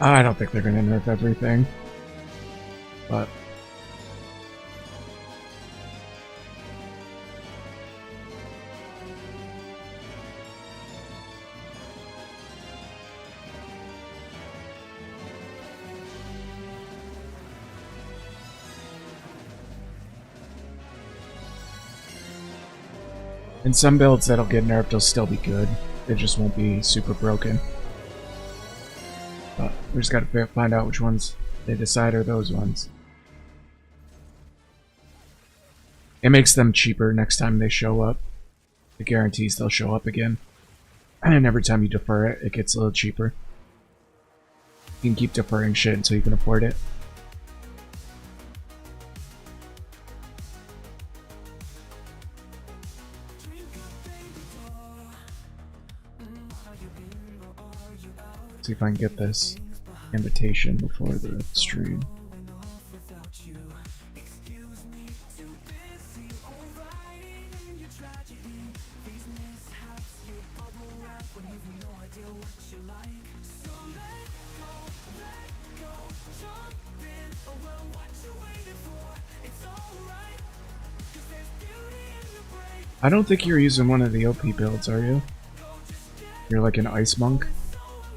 I don't think they're gonna nerf everything, but in some builds that'll get nerfed, they'll still be good. They just won't be super broken. But we just gotta find out which ones they decide are those ones. It makes them cheaper next time they show up. It guarantees they'll show up again. And every time you defer it, it gets a little cheaper. You can keep deferring shit until you can afford it. See if I can get this invitation before the stream. I don't think you're using one of the OP builds, are you? You're like an ice monk?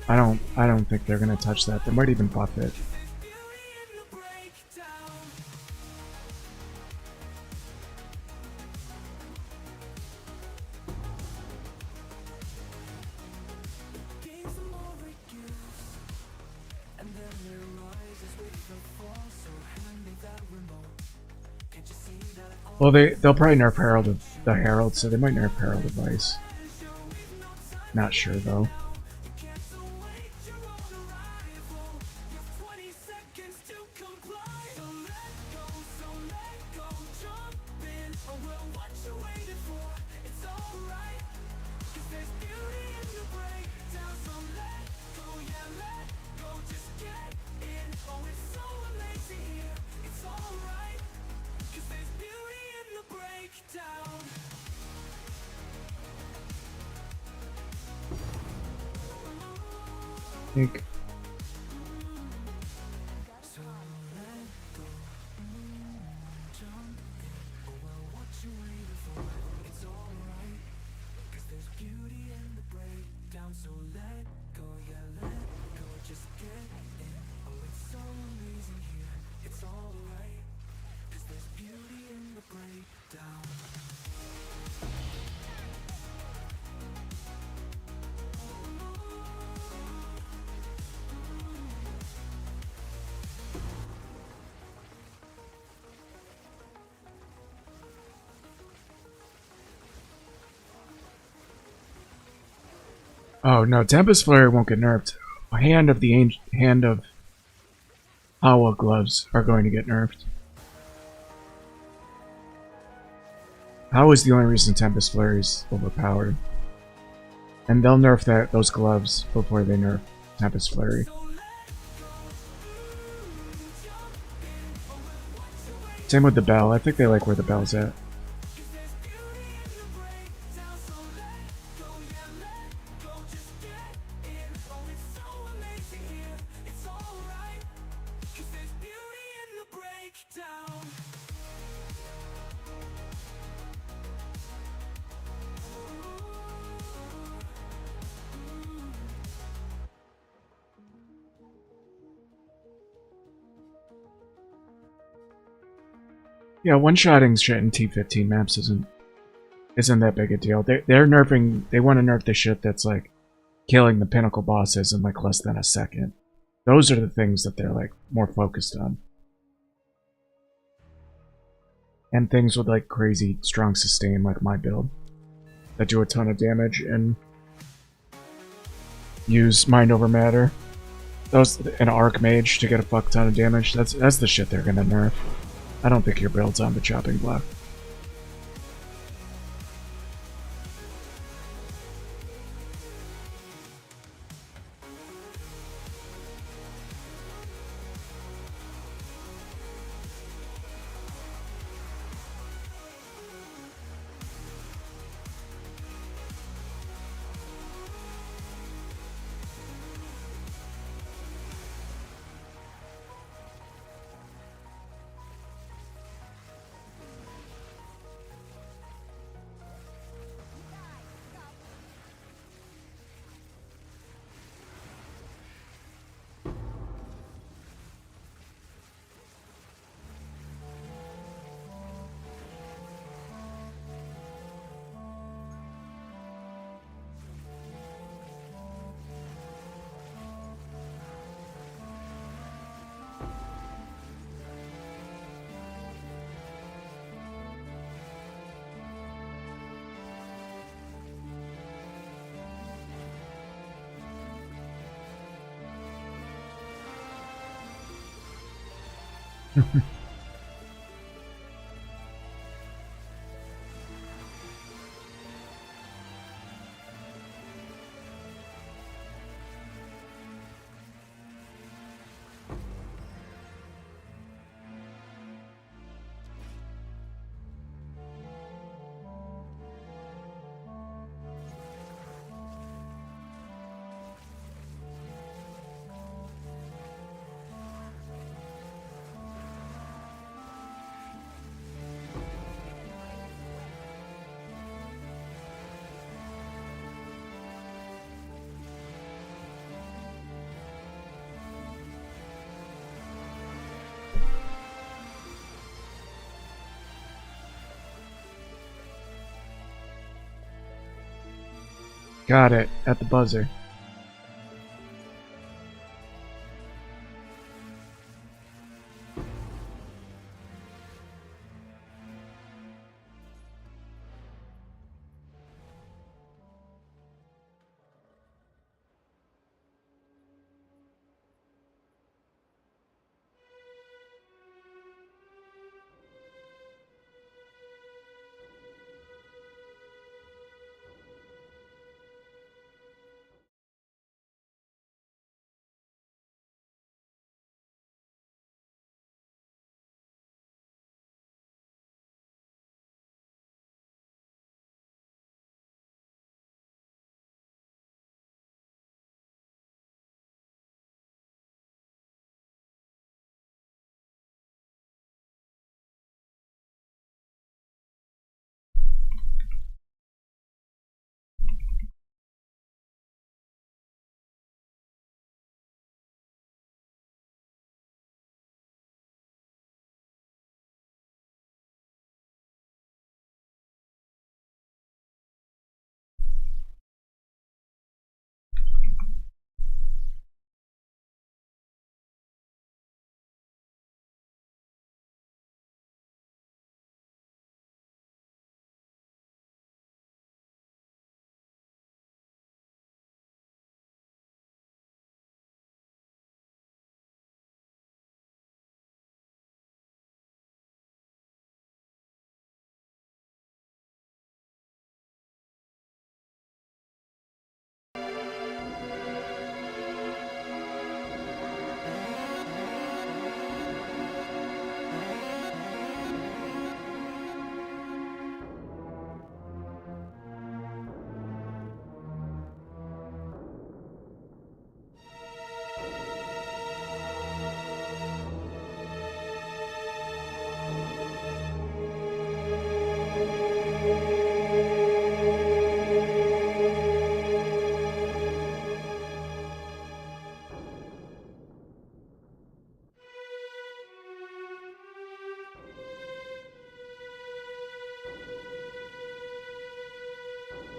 I don't think they're gonna touch that. They might even buff it. Well, they'll probably nerf Herald of the Herald, so they might nerf Herald of Ice. Not sure though. Think. Oh no, Tempest Flurry won't get nerfed. Hand of Hawa gloves are going to get nerfed. Hawa is the only reason Tempest Flurry is overpowered. And they'll nerf those gloves before they nerf Tempest Flurry. Same with the bell. I think they like where the bell's at. Yeah, one-shotting shit in T15 maps isn't that big a deal. They're nerfing. They want to nerf the shit that's like killing the pinnacle bosses in like less than a second. Those are the things that they're like more focused on. And things with like crazy strong sustain like my build that do a ton of damage and use mind over matter. Those an archmage to get a fuck ton of damage. That's the shit they're gonna nerf. I don't think your build's on the chopping block. Got it, at the buzzer.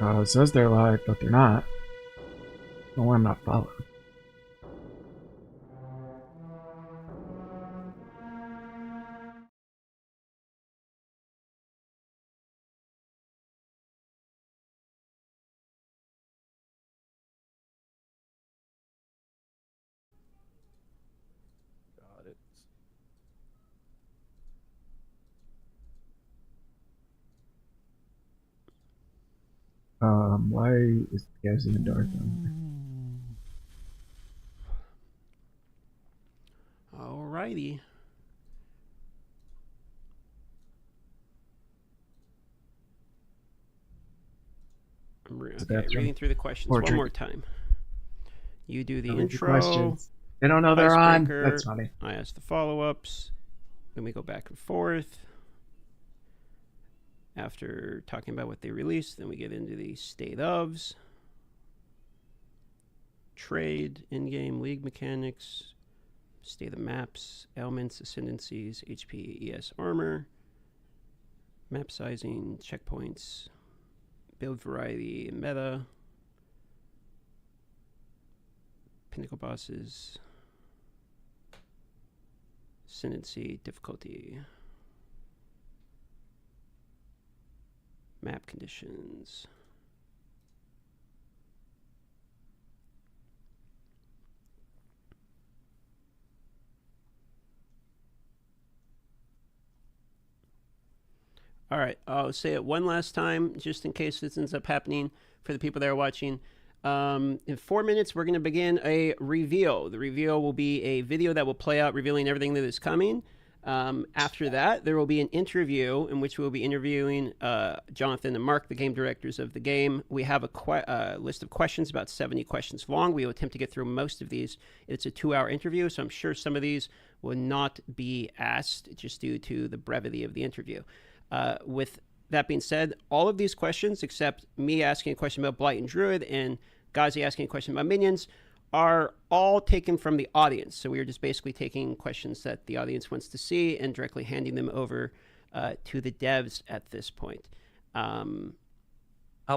It says they're live, but they're not. No, I'm not followed. Got it. Why is the gas in the dark Alrighty. Okay, reading through the questions one more time. You do the intro. Questions. They don't know they're on. That's funny. I ask the follow-ups. Then we go back and forth. After talking about what they released, then we get into the state ofs, trade, in-game league mechanics, state of maps, elements, ascendancies, HP, ES armor, map sizing, checkpoints, build variety and meta, pinnacle bosses, ascendancy, difficulty, map conditions. All right, I'll say it one last time, just in case this ends up happening for the people that are watching. In 4 minutes, we're going to begin a reveal. The reveal will be a video that will play out revealing everything that is coming. After that, there will be an interview in which we'll be interviewing Jonathan and Mark, the game directors of the game. We have a list of questions, about 70 questions long. We will attempt to get through most of these. It's a 2-hour interview, so I'm sure some of these will not be asked just due to the brevity of the interview. With that being said, all of these questions, except me asking a question about Blight and Druid and Ghazi asking a question about minions, are all taken from the audience. So we are just basically taking questions that the audience wants to see and directly handing them over to the devs at this point. I'll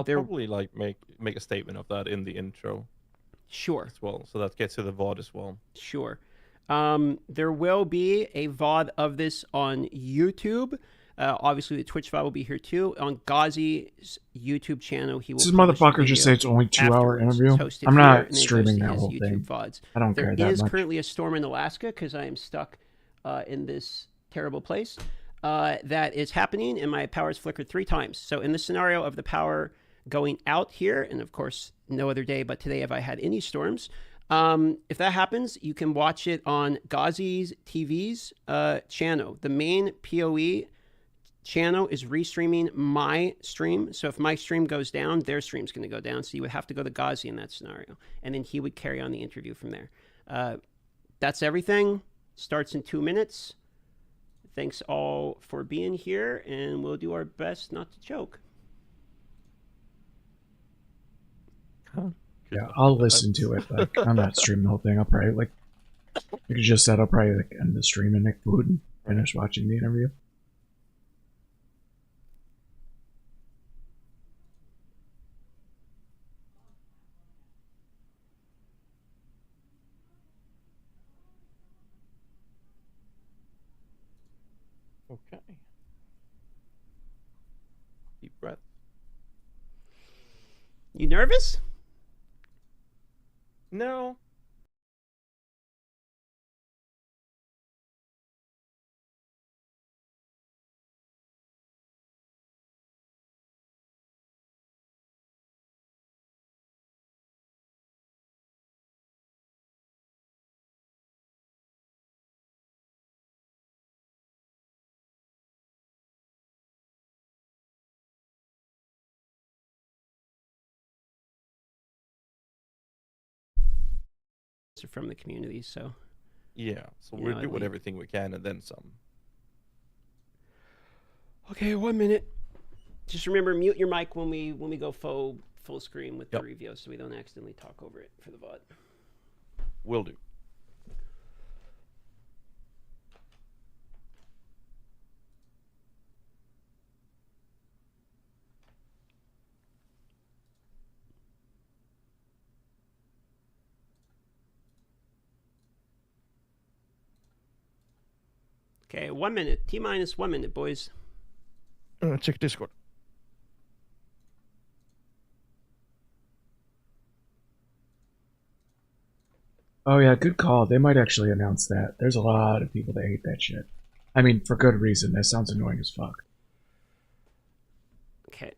probably like make a statement of that in the intro. Sure. As well, so that gets to the VOD as well. Sure. There will be a VOD of this on YouTube. Obviously, the Twitch VOD will be here too. On Ghazi's YouTube channel, he will. This motherfucker just say it's only 2-hour interview. I'm not streaming that whole thing. VODs. I don't care that much. There is currently a storm in Alaska because I am stuck in this terrible place that is happening, and my power is flickered 3 times. So in the scenario of the power going out here, and of course, no other day but today have I had any storms. If that happens, you can watch it on Ghazi's TV's channel. The main POE channel is restreaming my stream, so if my stream goes down, their stream's going to go down, so you would have to go to Ghazi in that scenario, and then he would carry on the interview from there. That's everything. Starts in 2 minutes. Thanks all for being here, and we'll do our best not to choke. Yeah, I'll listen to it. Like, I'm not streaming the whole thing. I'll probably like you could just said I'll probably like end the stream and make food and finish watching the interview. Okay. Deep breath. You nervous? No. From the community, so yeah, so we'll do everything we can and then some. Okay, 1 minute. Just remember, mute your mic when we go full screen with the review, so we don't accidentally talk over it for the VOD. Will do. Okay, 1 minute. T-minus 1 minute, boys. Check Discord. Oh yeah, good call. They might actually announce that. There's a lot of people that hate that shit. I mean, for good reason. That sounds annoying as fuck. Okay.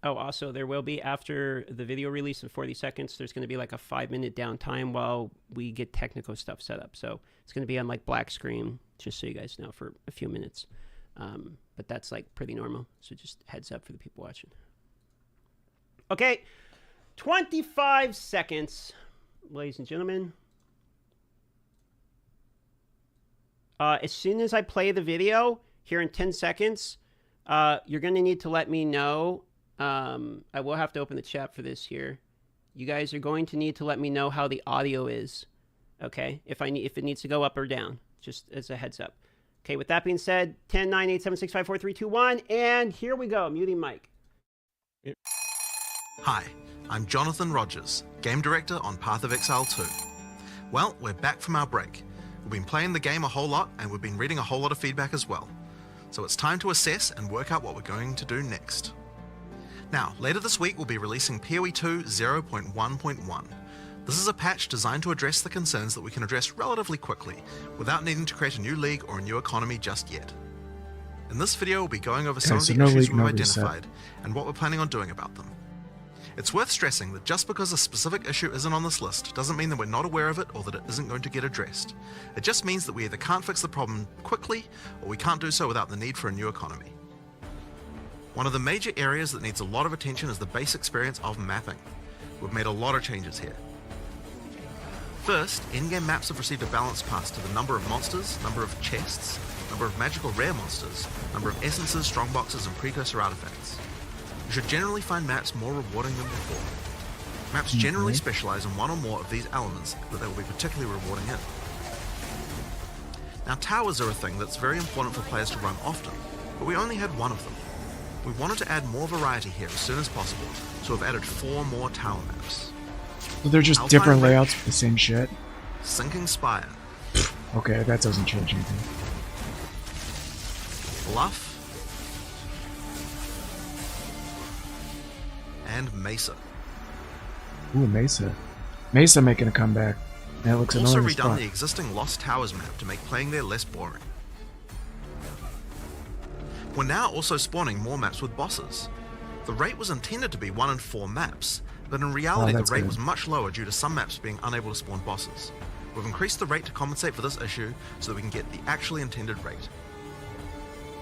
Oh, also, there will be, after the video release in 40 seconds, there's going to be like a 5-minute downtime while we get technical stuff set up. So it's going to be on like black screen, just so you guys know, for a few minutes. But that's like pretty normal. So just heads up for the people watching. Okay. 25 seconds, ladies and gentlemen. As soon as I play the video here in 10 seconds, you're going to need to let me know. I will have to open the chat for this here. You guys are going to need to let me know how the audio is. Okay? If it needs to go up or down, just as a heads up. Okay, with that being said, 10, 9, 8, 7, 6, 5, 4, 3, 2, 1, and here we go. Muting mic. Hi, I'm Jonathan Rogers, Game Director on Path of Exile 2. Well, we're back from our break. We've been playing the game a whole lot, and we've been reading a whole lot of feedback as well. So it's time to assess and work out what we're going to do next. Now, later this week we'll be releasing POE 2 0.1.1. This is a patch designed to address the concerns that we can address relatively quickly, without needing to create a new league or a new economy just yet. In this video, we'll be going over some of so the no issues league, we've no reset. identified and what we're planning on doing about them. It's worth stressing that just because a specific issue isn't on this list doesn't mean that we're not aware of it or that it isn't going to get addressed. It just means that we either can't fix the problem quickly or we can't do so without the need for a new economy. One of the major areas that needs a lot of attention is the base experience of mapping. We've made a lot of changes here. First, in-game maps have received a balance pass to the number of monsters, number of chests, number of magical rare monsters, number of essences, strongboxes, and precursor artifacts. You should generally find maps more rewarding than before. Maps generally specialize in one or more of these elements that they will be particularly rewarding in. Now, towers are a thing that's very important for players to run often, but we only had one of them. We wanted to add more variety here as soon as possible, so we've added 4 more tower maps. So they're just Alpine different Ridge. layouts for the same shit? Sinking Spire, Okay, that doesn't change anything. Bluff, and Mesa. Ooh, Mesa. Mesa making a comeback. That looks Also annoying as redone fuck. the existing Lost Towers map to make playing there less boring. We're now also spawning more maps with bosses. The rate was intended to be 1 in 4 maps, but in reality the that's rate good. was much lower due to some maps being unable to spawn bosses. We've increased the rate to compensate for this issue so that we can get the actually intended rate.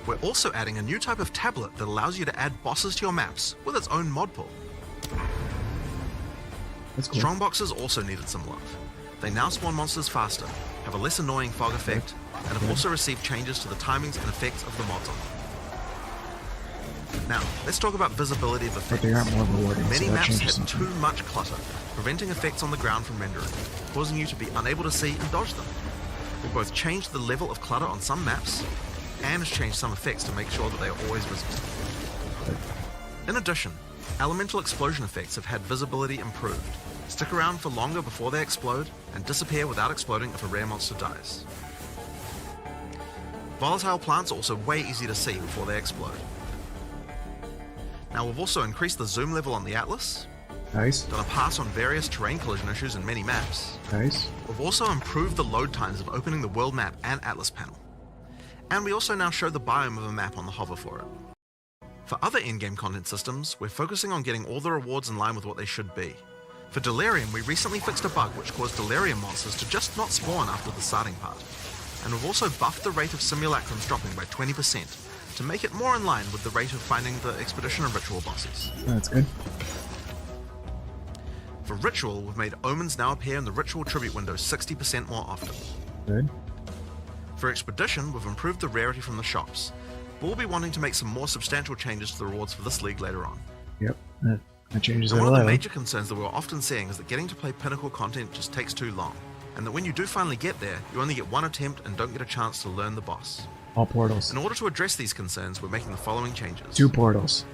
We're also adding a new type of tablet that allows you to add bosses to your maps with its own mod pool. That's cool. Strongboxes also needed some love. They now spawn monsters faster, have a less annoying fog effect, and have also received changes to the timings and effects of the mods on them. Now, let's talk about visibility of But effects. they aren't more rewarding, Many so that maps changes have something. too much clutter, preventing effects on the ground from rendering, causing you to be unable to see and dodge them. We've both changed the level of clutter on some maps and changed some effects to make sure that they are always visible. In addition, elemental explosion effects have had visibility improved. Stick around for longer before they explode, and disappear without exploding if a rare monster dies. Volatile plants are also way easy to see before they explode. Now we've also increased the zoom level on the Atlas, Nice. done a pass on various terrain collision issues in many maps. Nice. We've also improved the load times of opening the world map and Atlas panel. And we also now show the biome of a map on the hover for it. For other in-game content systems, we're focusing on getting all the rewards in line with what they should be. For Delirium, we recently fixed a bug which caused Delirium monsters to just not spawn after the starting part. And we've also buffed the rate of simulacrums dropping by 20% to make it more in line with the rate of finding the Expedition and Ritual bosses. That's good. For Ritual, we've made Omens now appear in the Ritual Tribute window 60% more often. Good. For Expedition, we've improved the rarity from the shops, but we'll be wanting to make some more substantial changes to the rewards for this league later on. Yep. That changes it And a one of the little. major concerns that we're often seeing is that getting to play Pinnacle content just takes too long, and that when you do finally get there, you only get one attempt and don't get a chance to learn the boss. All portals. In order to address these concerns, we're making the following changes. 2 portals.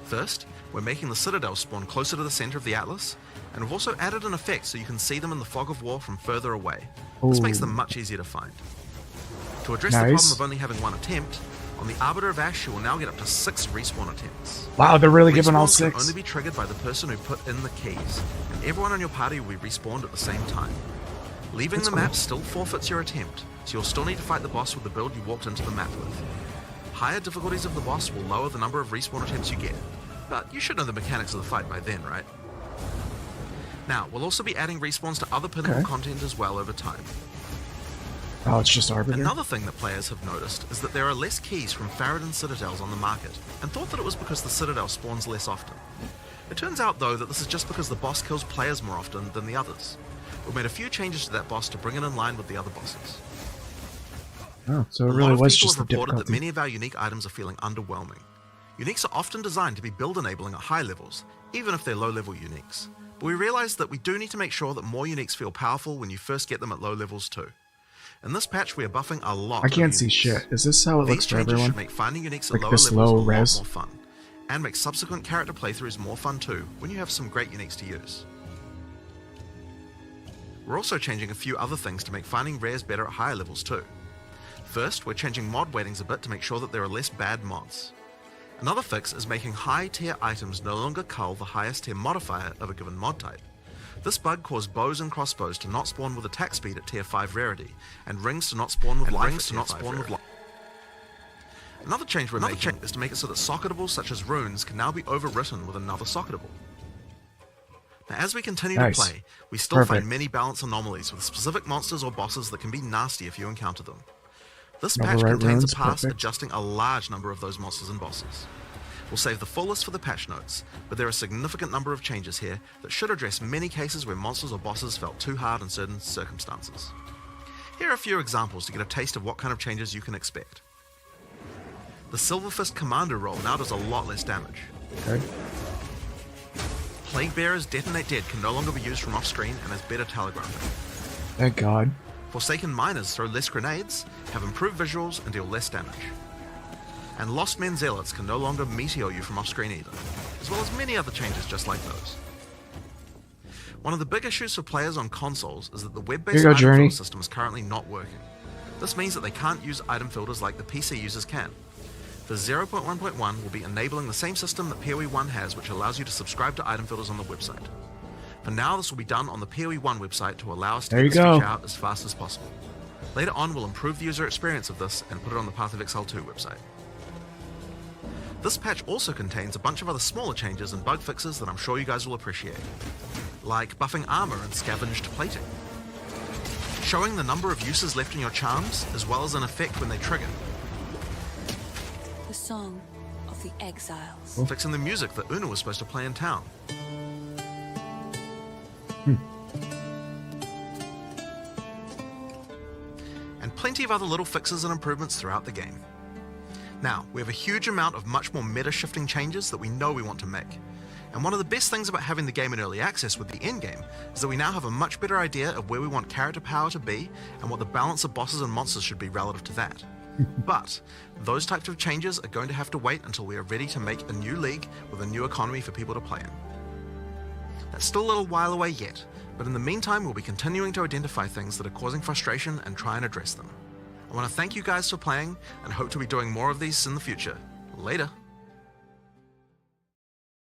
First, we're making the Citadel spawn closer to the center of the Atlas, and we've also added an effect so you can see them in the fog of war from further away. This makes them much easier to find. To address the Nice. problem of only having one attempt, on the Arbiter of Ash you will now get up to 6 respawn attempts. Wow, they're really giving all Respawns can 6. only be triggered by the person who put in the keys, and everyone on your party will be respawned at the same time. Leaving That's the cool. map still forfeits your attempt, so you'll still need to fight the boss with the build you walked into the map with. Higher difficulties of the boss will lower the number of respawn attempts you get, but you should know the mechanics of the fight by then, right? Now, we'll also be adding respawns to other Pinnacle Okay. content as well over time. Oh, it's just Arbiter? Another thing that players have noticed is that there are less keys from Faradin Citadels on the market, and thought that it was because the Citadel spawns less often. It turns out though that this is just because the boss kills players more often than the others. We've made a few changes to that boss to bring it in line with the other bosses. Oh, so it A lot really of was people just the have reported that difficulty. many of our unique items are feeling underwhelming. Uniques are often designed to be build enabling at high levels, even if they're low level uniques. But we realize that we do need to make sure that more uniques feel powerful when you first get them at low levels too. In this patch we are buffing a lot I of can't see uniques. shit. Is this how it These looks for changes everyone? should make finding uniques Like at lower this levels low a lot res? more fun, and make subsequent character playthroughs more fun too when you have some great uniques to use. We're also changing a few other things to make finding rares better at higher levels too. First, we're changing mod weightings a bit to make sure that there are less bad mods. Another fix is making high tier items no longer cull the highest tier modifier of a given mod type. This bug caused bows and crossbows to not spawn with attack speed at tier 5 rarity, and rings to not spawn with life at tier 5 rarity. Another change we're making is to make it so that socketables such as runes can now be overwritten with another socketable. Now, as we continue to play, we still find many balance anomalies with specific monsters or bosses that can be nasty if you encounter them. This patch contains a pass adjusting a large number of those monsters and bosses. We'll save the full list for the patch notes, but there are a significant number of changes here that should address many cases where monsters or bosses felt too hard in certain circumstances. Here are a few examples to get a taste of what kind of changes you can expect. The Silver Fist Commander roll now does a lot less damage. Okay. Plague Bearer's Detonate Dead can no longer be used from off-screen and has better telegraphing. Thank God. Forsaken Miners throw less grenades, have improved visuals, and deal less damage. And Lost Men Zealots can no longer meteor you from off-screen either, as well as many other changes just like those. One of the big issues for players on consoles is that the web-based item filter system is currently not working. This means that they can't use item filters like the PC users can. For 0.1.1, we'll be enabling the same system that POE 1 has, which allows you to subscribe to item filters on the website. For now, this will be done on the POE 1 website to allow us to get this feature out as fast as possible. Later on, we'll improve the user experience of this and put it on the Path of Exile 2 website. This patch also contains a bunch of other smaller changes and bug fixes that I'm sure you guys will appreciate, like buffing armor and scavenged plating, showing the number of uses left in your charms, as well as an effect when they trigger, The Song of the Exiles. fixing the music that Una was supposed to play in town, and plenty of other little fixes and improvements throughout the game. Now, we have a huge amount of much more meta-shifting changes that we know we want to make. And one of the best things about having the game in early access with the endgame is that we now have a much better idea of where we want character power to be and what the balance of bosses and monsters should be relative to that. But those types of changes are going to have to wait until we are ready to make a new league with a new economy for people to play in. That's still a little while away yet, but in the meantime we'll be continuing to identify things that are causing frustration and try and address them. I want to thank you guys for playing and hope to be doing more of these in the future. Later.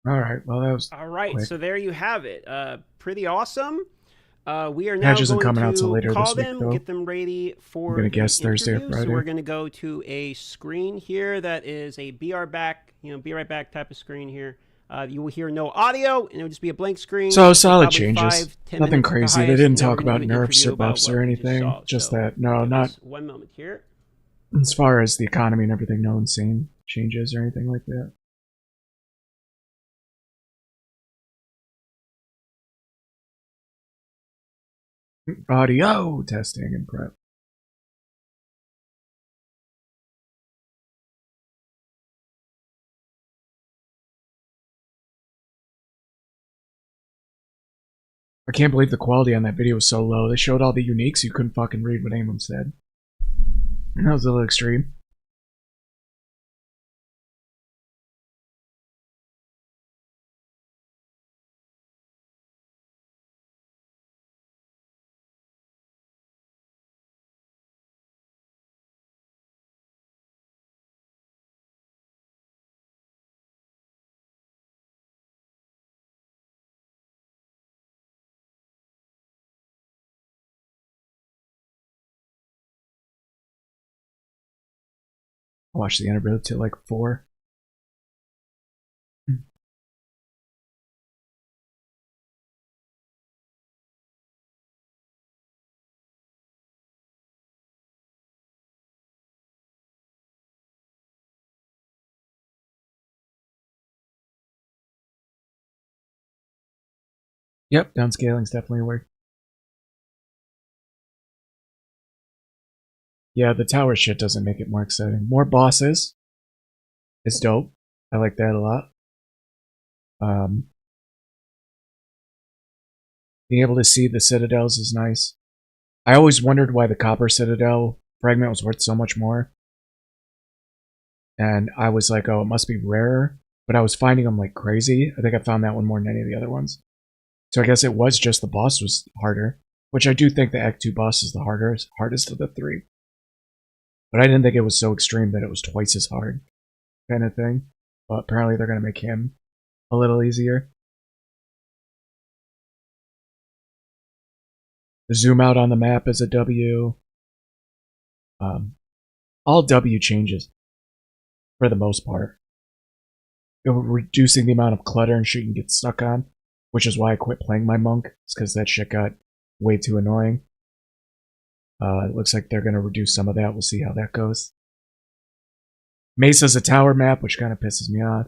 Alright, well that was quick. So there you have it. Pretty awesome. We are now going coming out till to later call this them, week, get them ready for I'm gonna guess Thursday or Friday. So we're going to go to a screen here that is a be right back type of screen here. You will hear no audio, and it will just be a blank screen. So solid changes. 5-10 Nothing minutes at the crazy. They highest, didn't and then talk we're gonna about do an nerfs interview or about buffs what or we just anything. saw. Just So that. No, give not us 1 moment here. as far as the economy and everything. No insane changes or anything like that. Audio testing and prep. I can't believe the quality on that video was so low. They showed all the uniques, you couldn't fucking read what anyone said. That was a little extreme. I watched the interview till like 4. Yep, downscaling's definitely a word. Yeah, the tower shit doesn't make it more exciting. More bosses. It's dope. I like that a lot. Being able to see the citadels is nice. I always wondered why the copper citadel fragment was worth so much more. And I was like, oh, it must be rarer. But I was finding them like crazy. I think I found that one more than any of the other ones. So I guess it was just the boss was harder. Which I do think the Act 2 boss is the hardest of the 3. But I didn't think it was so extreme that it was twice as hard. Kind of thing. But apparently they're going to make him a little easier. The zoom out on the map is a W. All W changes. for the most part. Reducing the amount of clutter and shit you can get stuck on, which is why I quit playing my monk. It's because that shit got way too annoying. It looks like they're going to reduce some of that. We'll see how that goes. Mesa's a tower map, which kind of pisses me off.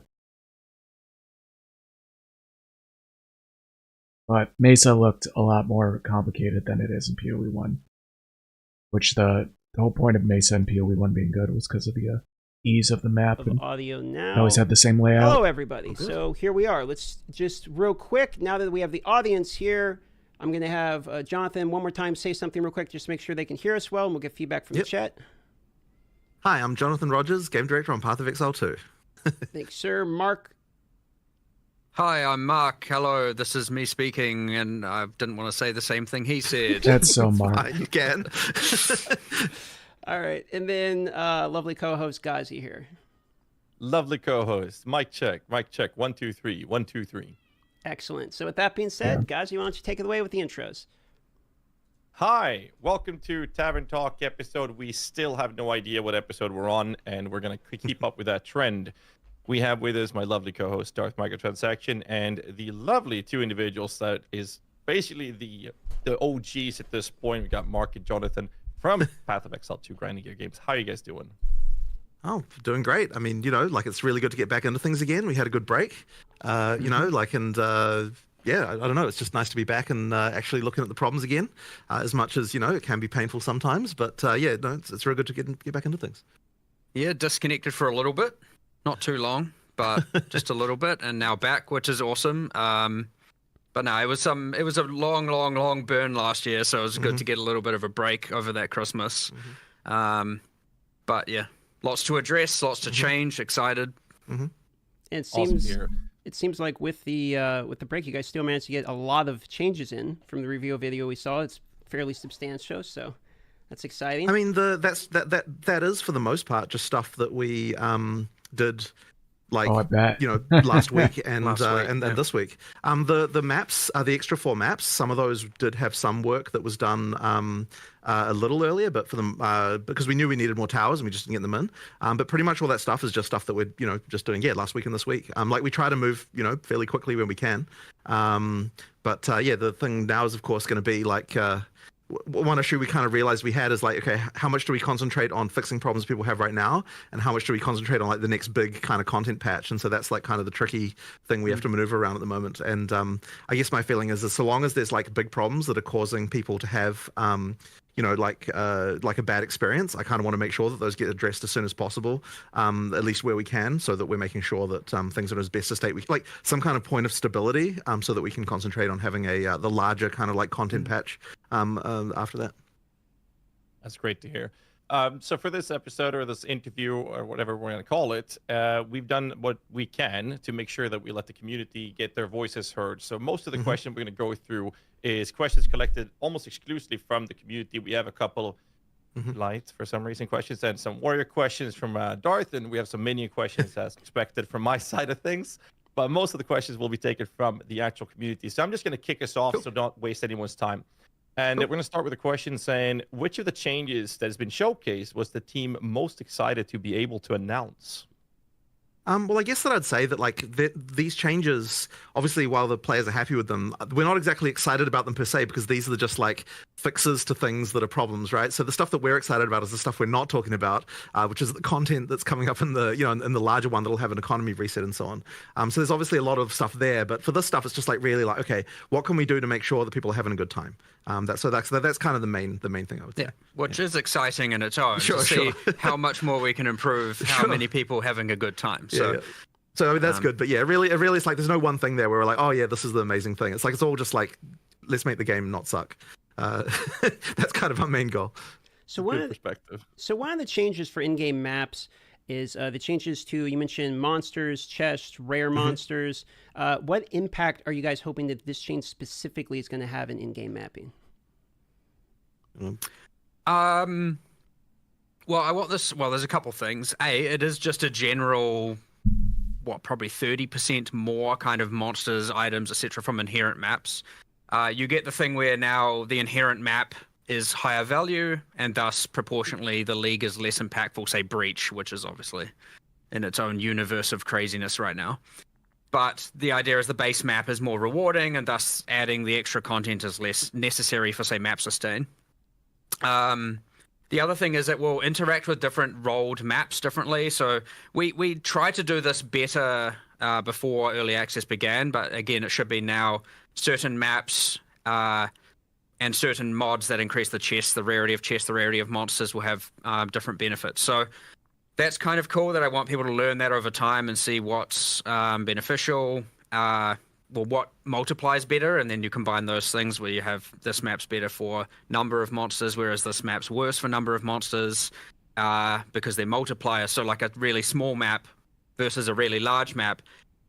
But Mesa looked a lot more complicated than it is in POE 1. Which the whole point of Mesa and POE 1 being good was because of the ease of the map. Of and audio now. I always had the same layout. Hello, everybody. So here we are. Let's just real quick, now that we have the audience here, I'm going to have Jonathan one more time say something real quick just to make sure they can hear us well, and we'll get feedback from the chat. Hi, I'm Jonathan Rogers, Game Director on Path of Exile 2. Thanks, sir. Mark. Hi, I'm Mark. Hello, this is me speaking, and I didn't want to say the same thing he said. That's so Mark. You can. All right, and then lovely co-host Gazi here. Lovely co-host. Mic check. 1 2 3. 1 2 3. Excellent. So with that being said, Gazi, why don't you take it away with the intros? Hi, welcome to Tavern Talk episode. We still have no idea what episode we're on, and we're going to keep up with that trend. We have with us my lovely co-host, Darth Microtransaction, and the lovely two individuals that is basically the OGs at this point. We got Mark and Jonathan from Path of Exile 2 Grinding Gear Games. How are you guys doing? Oh, doing great. I mean, like it's really good to get back into things again. We had a good break, yeah, I don't know. It's just nice to be back and actually looking at the problems again. As much as it can be painful sometimes, but it's really good to get back into things. Yeah, disconnected for a little bit, not too long, but just a little bit, and now back, which is awesome. But no, it was a long burn last year, so it was good to get a little bit of a break over that Christmas. But yeah, lots to address, lots to change. Excited. It seems like with the break, you guys still managed to get a lot of changes in from the review video we saw. It's fairly substantial, so that's exciting. I mean, that is for the most part just stuff that we did. I bet. Last week and this week. The maps, the extra 4 maps, some of those did have some work that was done a little earlier, but for them because we knew we needed more towers and we just didn't get them in. But pretty much all that stuff is just stuff that we're just doing last week and this week. We try to move fairly quickly when we can. But the thing now is of course going to be one issue we kind of realized we had is okay, how much do we concentrate on fixing problems people have right now, and how much do we concentrate on the next big kind of content patch? And so that's kind of the tricky thing we have to maneuver around at the moment. And I guess my feeling is so long as there's big problems that are causing people to have a bad experience, I kind of want to make sure that those get addressed as soon as possible, at least where we can, so that we're making sure that things are in as best a state we some kind of point of stability, so that we can concentrate on having the larger kind of content patch after that. That's great to hear. So for this episode or this interview or whatever we're going to call it, we've done what we can to make sure that we let the community get their voices heard. So most of the questions we're going to go through is questions collected almost exclusively from the community. We have a couple light, for some reason, questions and some warrior questions from Darth, and we have some minion questions as expected from my side of things. But most of the questions will be taken from the actual community. So I'm just going to kick us off so don't waste anyone's time. And we're going to start with a question saying, which of the changes that has been showcased was the team most excited to be able to announce? Well, I guess that I'd say that these changes, obviously, while the players are happy with them, we're not exactly excited about them per se, because these are just fixes to things that are problems, right? So the stuff that we're excited about is the stuff we're not talking about, which is the content that's coming up in the in the larger one that'll have an economy reset and so on. So there's obviously a lot of stuff there, but for this stuff, it's just really okay, what can we do to make sure that people are having a good time? That's kind of the main thing I would say. Yeah, which is exciting in its own to see how much more we can improve, how many people having a good time. So. Yeah. So I mean that's good, but really it's there's no one thing there where we're oh yeah, this is the amazing thing. It's it's all just let's make the game not suck. That's kind of our main goal. So one of the changes for in-game maps is the changes to, you mentioned monsters, chests, rare monsters. What impact are you guys hoping that this change specifically is going to have in in-game mapping? Well, I want this. Well, there's a couple things. It is just a general, probably 30% more kind of monsters, items, etc. from inherent maps. You get the thing where now the inherent map is higher value, and thus proportionately the league is less impactful. Say Breach, which is obviously in its own universe of craziness right now. But the idea is the base map is more rewarding, and thus adding the extra content is less necessary for, say, map sustain. The other thing is it will interact with different rolled maps differently. So we tried to do this better before early access began, but again, it should be now. Certain maps and certain mods that increase the chests, the rarity of chests, the rarity of monsters will have different benefits. So that's kind of cool that I want people to learn that over time and see what's beneficial, what multiplies better, and then you combine those things where you have this map's better for number of monsters, whereas this map's worse for number of monsters because they're multipliers. So like a really small map versus a really large map,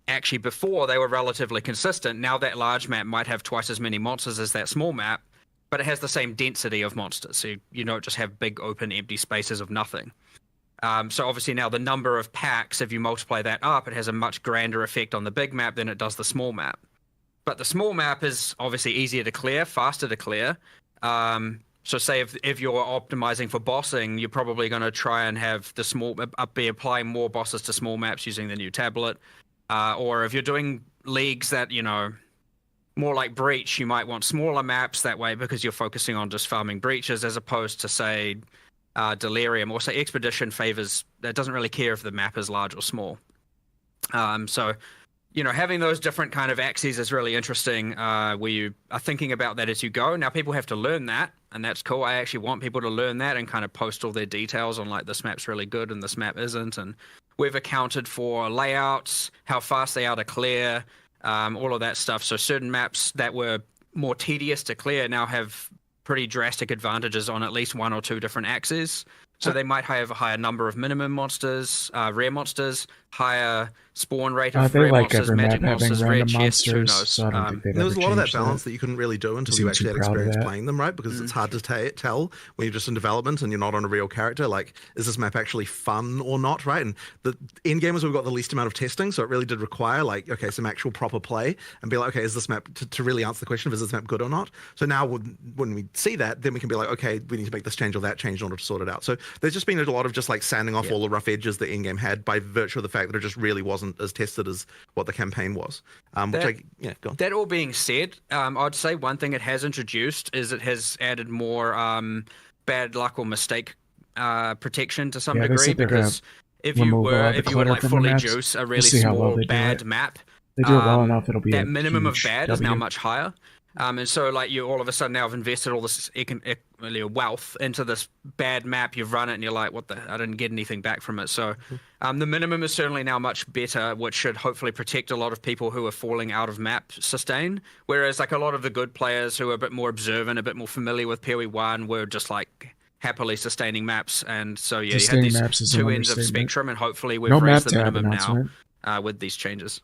actually before they were relatively consistent. Now that large map might have twice as many monsters as that small map, but it has the same density of monsters. So you don't just have big open empty spaces of nothing. So obviously now the number of packs, if you multiply that up, it has a much grander effect on the big map than it does the small map. But the small map is obviously easier to clear, faster to clear. So say if you're optimizing for bossing, you're probably going to try and have be applying more bosses to small maps using the new tablet. Or if you're doing leagues that, more like Breach, you might want smaller maps that way because you're focusing on just farming breaches as opposed to, say, Delirium, or say Expedition favors, that doesn't really care if the map is large or small. So, having those different kind of axes is really interesting where you are thinking about that as you go. Now, people have to learn that, and that's cool. I actually want people to learn that and kind of post all their details on, like, this map's really good and this map isn't. And we've accounted for layouts, how fast they are to clear, all of that stuff. So certain maps that were more tedious to clear now have pretty drastic advantages on at least one or two different axes. So they might have a higher number of minimum monsters, rare monsters, higher spawn rate of rare monsters, magic monsters, rare chests, who knows. So I don't think they'd There was a ever lot of that change balance that you couldn't really do until you actually had too proud of experience that. playing them, right? Because it's hard to tell when you're just in development and you're not on a real character. Like, is this map actually fun or not, right? And the end game is we've got the least amount of testing, so it really did require, like, okay, some actual proper play and be like, okay, is this map, to really answer the question of is this map good or not? So now when we see that, then we can be like, okay, we need to make this change or that change in order to sort it out. So there's just been a lot of just like sanding off all the rough edges that in-game had by virtue of the fact that it just really wasn't as tested as what the campaign was. Go on. That all being said, I'd say one thing it has introduced is it has added more bad luck or mistake protection to some Yeah, they degree, said they're gonna because if you remove a lot of the would clutter like from the fully maps. juice a We'll really see how well small they do bad it. map, They do it well enough, it'll be that a minimum of huge bad is now W. much higher. And so, like, you all of a sudden now have invested all this wealth into this bad map. You've run it, and you're like, "What the? I didn't get anything back from it." So, the minimum is certainly now much better, which should hopefully protect a lot of people who are falling out of map sustain. Whereas, like, a lot of the good players who are a bit more observant, a bit more familiar with POE 1, were just like happily sustaining maps. And so, yeah, Sustaining you had maps these is an two ends of understatement. spectrum, and hopefully we've No map raised the tab minimum announcement. now with these changes.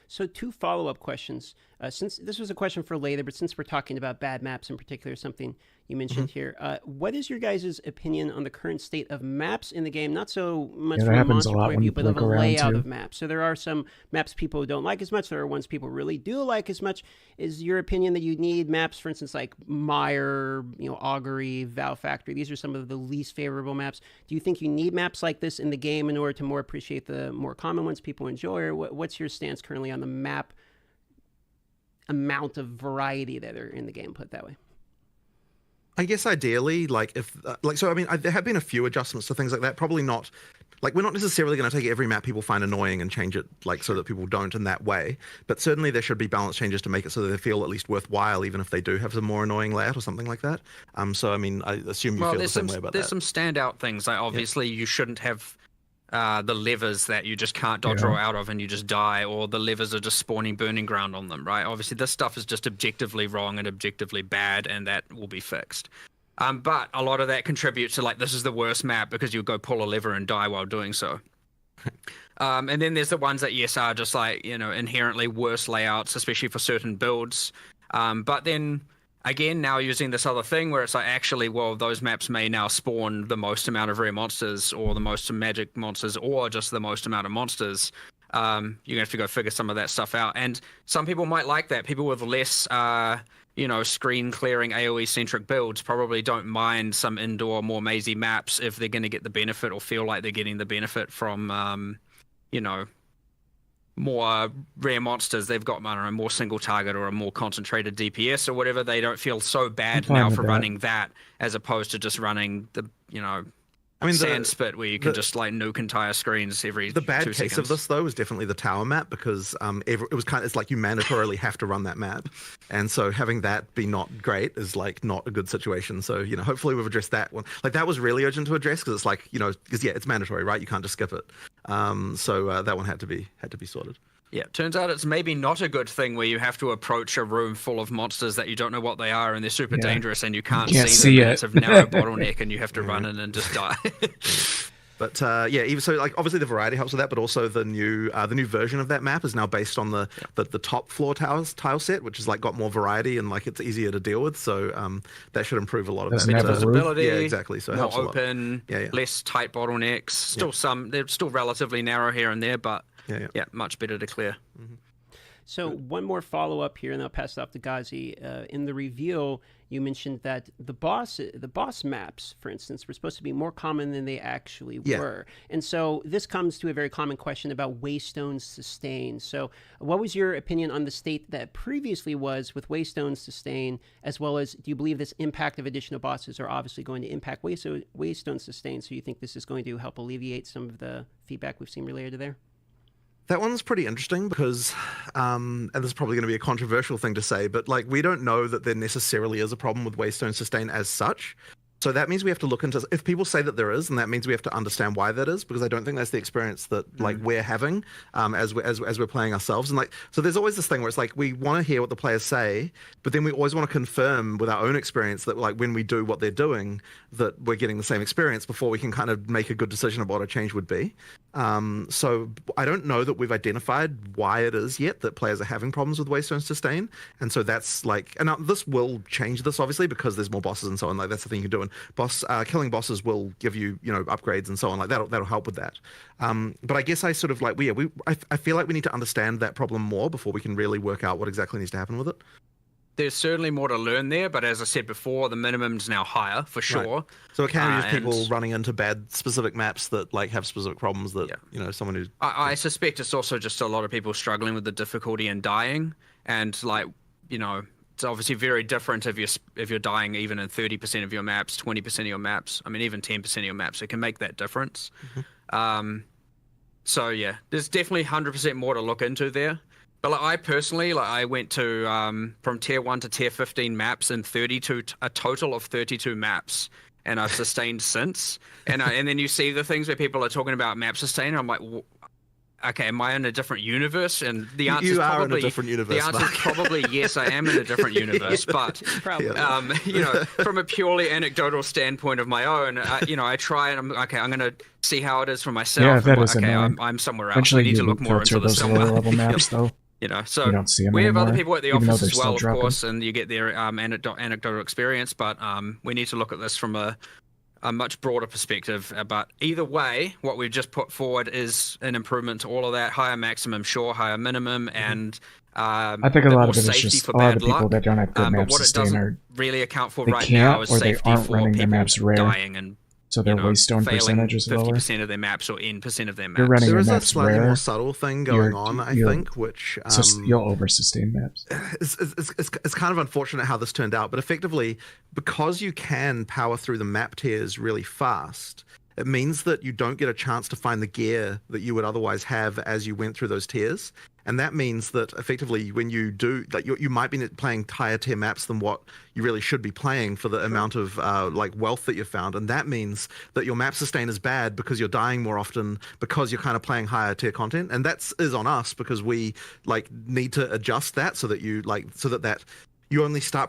So 2 follow-up questions. Since this was a question for later, but since we're talking about bad maps in particular, something you mentioned here, what is your guys' opinion on the current state of maps in the game? Not so much Yeah, that from a happens a monster lot point of when view, you but of a look around, layout too. of maps. So there are some maps people don't like as much. There are ones people really do like as much. Is your opinion that you need maps, for instance, like Mire, Augury, Vow Factory? These are some of the least favorable maps. Do you think you need maps like this in the game in order to more appreciate the more common ones people enjoy? Or what's your stance currently on the map amount of variety that are in the game, put it that way? I guess ideally, like if there have been a few adjustments to things like that. Probably not, like, we're not necessarily going to take every map people find annoying and change it like so that people don't in that way. But certainly there should be balance changes to make it so that they feel at least worthwhile, even if they do have some more annoying layout or something like that. So I mean, I assume you feel the same way about that. There's some standout things. Like, obviously, you shouldn't have the levers that you just can't dodge roll out of and you just die, or the levers are just spawning burning ground on them, right? Obviously, this stuff is just objectively wrong and objectively bad, and that will be fixed. But a lot of that contributes to, like, this is the worst map because you'll go pull a lever and die while doing so. And then there's the ones that, yes, are just like, inherently worse layouts, especially for certain builds. But then again, now using this other thing where it's like, actually, well, those maps may now spawn the most amount of rare monsters or the most magic monsters or just the most amount of monsters. You're gonna have to go figure some of that stuff out. And some people might like that. People with less, screen clearing AOE centric builds probably don't mind some indoor, more mazy maps if they're gonna get the benefit or feel like they're getting the benefit from, more rare monsters. They've got, I don't know, more single target or a more concentrated DPS or whatever. They don't feel so bad fine now with for that. running that as opposed to just running the, sand spit where you can just like nuke entire screens every The bad 2 case seconds. of this though is definitely the tower map, because it's like you mandatorily have to run that map, and so having that be not great is like not a good situation. So hopefully we've addressed that one. Like that was really urgent to address, because it's like because it's mandatory, right? You can't just skip it. So that one had to be sorted. Yeah, turns out it's maybe not a good thing where you have to approach a room full of monsters that you don't know what they are and they're super Yeah. dangerous and you can't, can't see see them. it. It's a narrow bottleneck and you have to run in and just die. But even so, like obviously the variety helps with that, but also the new version of that map is now based on the top floor tile set, which has like got more variety and like it's easier to deal with. So that should improve a lot of Doesn't that. have a roof? Visibility, Yeah, exactly. So it more helps a lot. open, Yeah. less tight bottlenecks. Still they're still relatively narrow here and there, but Yeah. much better to clear. So one more follow-up here, and I'll pass it off to Ghazi. In the reveal, you mentioned that the boss maps, for instance, were supposed to be more common than they actually were. And so this comes to a very common question about Waystone's sustain. So what was your opinion on the state that previously was with Waystone's sustain, as well as do you believe this impact of additional bosses are obviously going to impact Waystone's sustain? So you think this is going to help alleviate some of the feedback we've seen related to there? That one's pretty interesting because, and this is probably going to be a controversial thing to say, but like we don't know that there necessarily is a problem with Waystone Sustain as such. So that means we have to look into, if people say that there is, and that means we have to understand why that is, because I don't think that's the experience that like we're having as we're playing ourselves. And like, so there's always this thing where it's like we want to hear what the players say, but then we always want to confirm with our own experience that like when we do what they're doing, that we're getting the same experience before we can kind of make a good decision about what a change would be. So I don't know that we've identified why it is yet that players are having problems with Waystone Sustain. And so that's like, and this will change this obviously because there's more bosses and so on. Like that's the thing you can do. And killing bosses will give you, upgrades and so on. Like that'll help with that. But I guess I sort of like, I feel like we need to understand that problem more before we can really work out what exactly needs to happen with it. There's certainly more to learn there, but as I said before, the minimum's now higher for sure. Right. So it can be just and- people running into bad specific maps that like have specific problems that, someone who's... I suspect it's also just a lot of people struggling with the difficulty in dying, and like, it's obviously very different if you're dying even in 30% of your maps, 20% of your maps. I mean, even 10% of your maps. It can make that difference. So yeah, there's definitely 100% more to look into there. But like, I personally, I went to from tier 1 to tier 15 maps in a total of 32 maps, and I've sustained since. And then you see the things where people are talking about map sustain, and I'm like, okay, am I in a different universe? And the answer is probably in a different universe. the answer is probably yes, I am in a different universe. But Probably. from a purely anecdotal standpoint of my own, I try and I'm going to see how it is for myself. Yeah, and that I'm is like, okay, annoying. I'm somewhere else. Eventually, We need to you look more filter into this those lower somewhere. level maps, though. So You don't see 'em we have other anymore, people at the even though office they're as well, still of dropping. course, and you get their anecdotal experience. But we need to look at this from a much broader perspective. But either way, what we've just put forward is an improvement to all of that. Higher maximum, sure. Higher minimum, and I think a bit lot more of it is safety just for a lot of bad the people luck. that don't have good But map what it sustain doesn't are really account for they right can't, now is or they safety aren't for running their people maps rare, dying and so their waystone failing percentage is lower. 50% of their maps or N% of their maps. You're running There your is a maps slightly rare. more subtle thing going on, I think, which You'll over sustain maps. it's kind of unfortunate how this turned out, but effectively, because you can power through the map tiers really fast, it means that you don't get a chance to find the gear that you would otherwise have as you went through those tiers. And that means that effectively when you do, like you might be playing higher tier maps than what you really should be playing for the amount of wealth that you found. And that means that your map sustain is bad because you're dying more often because you're kind of playing higher tier content. And is on us because we need to adjust that so that you only start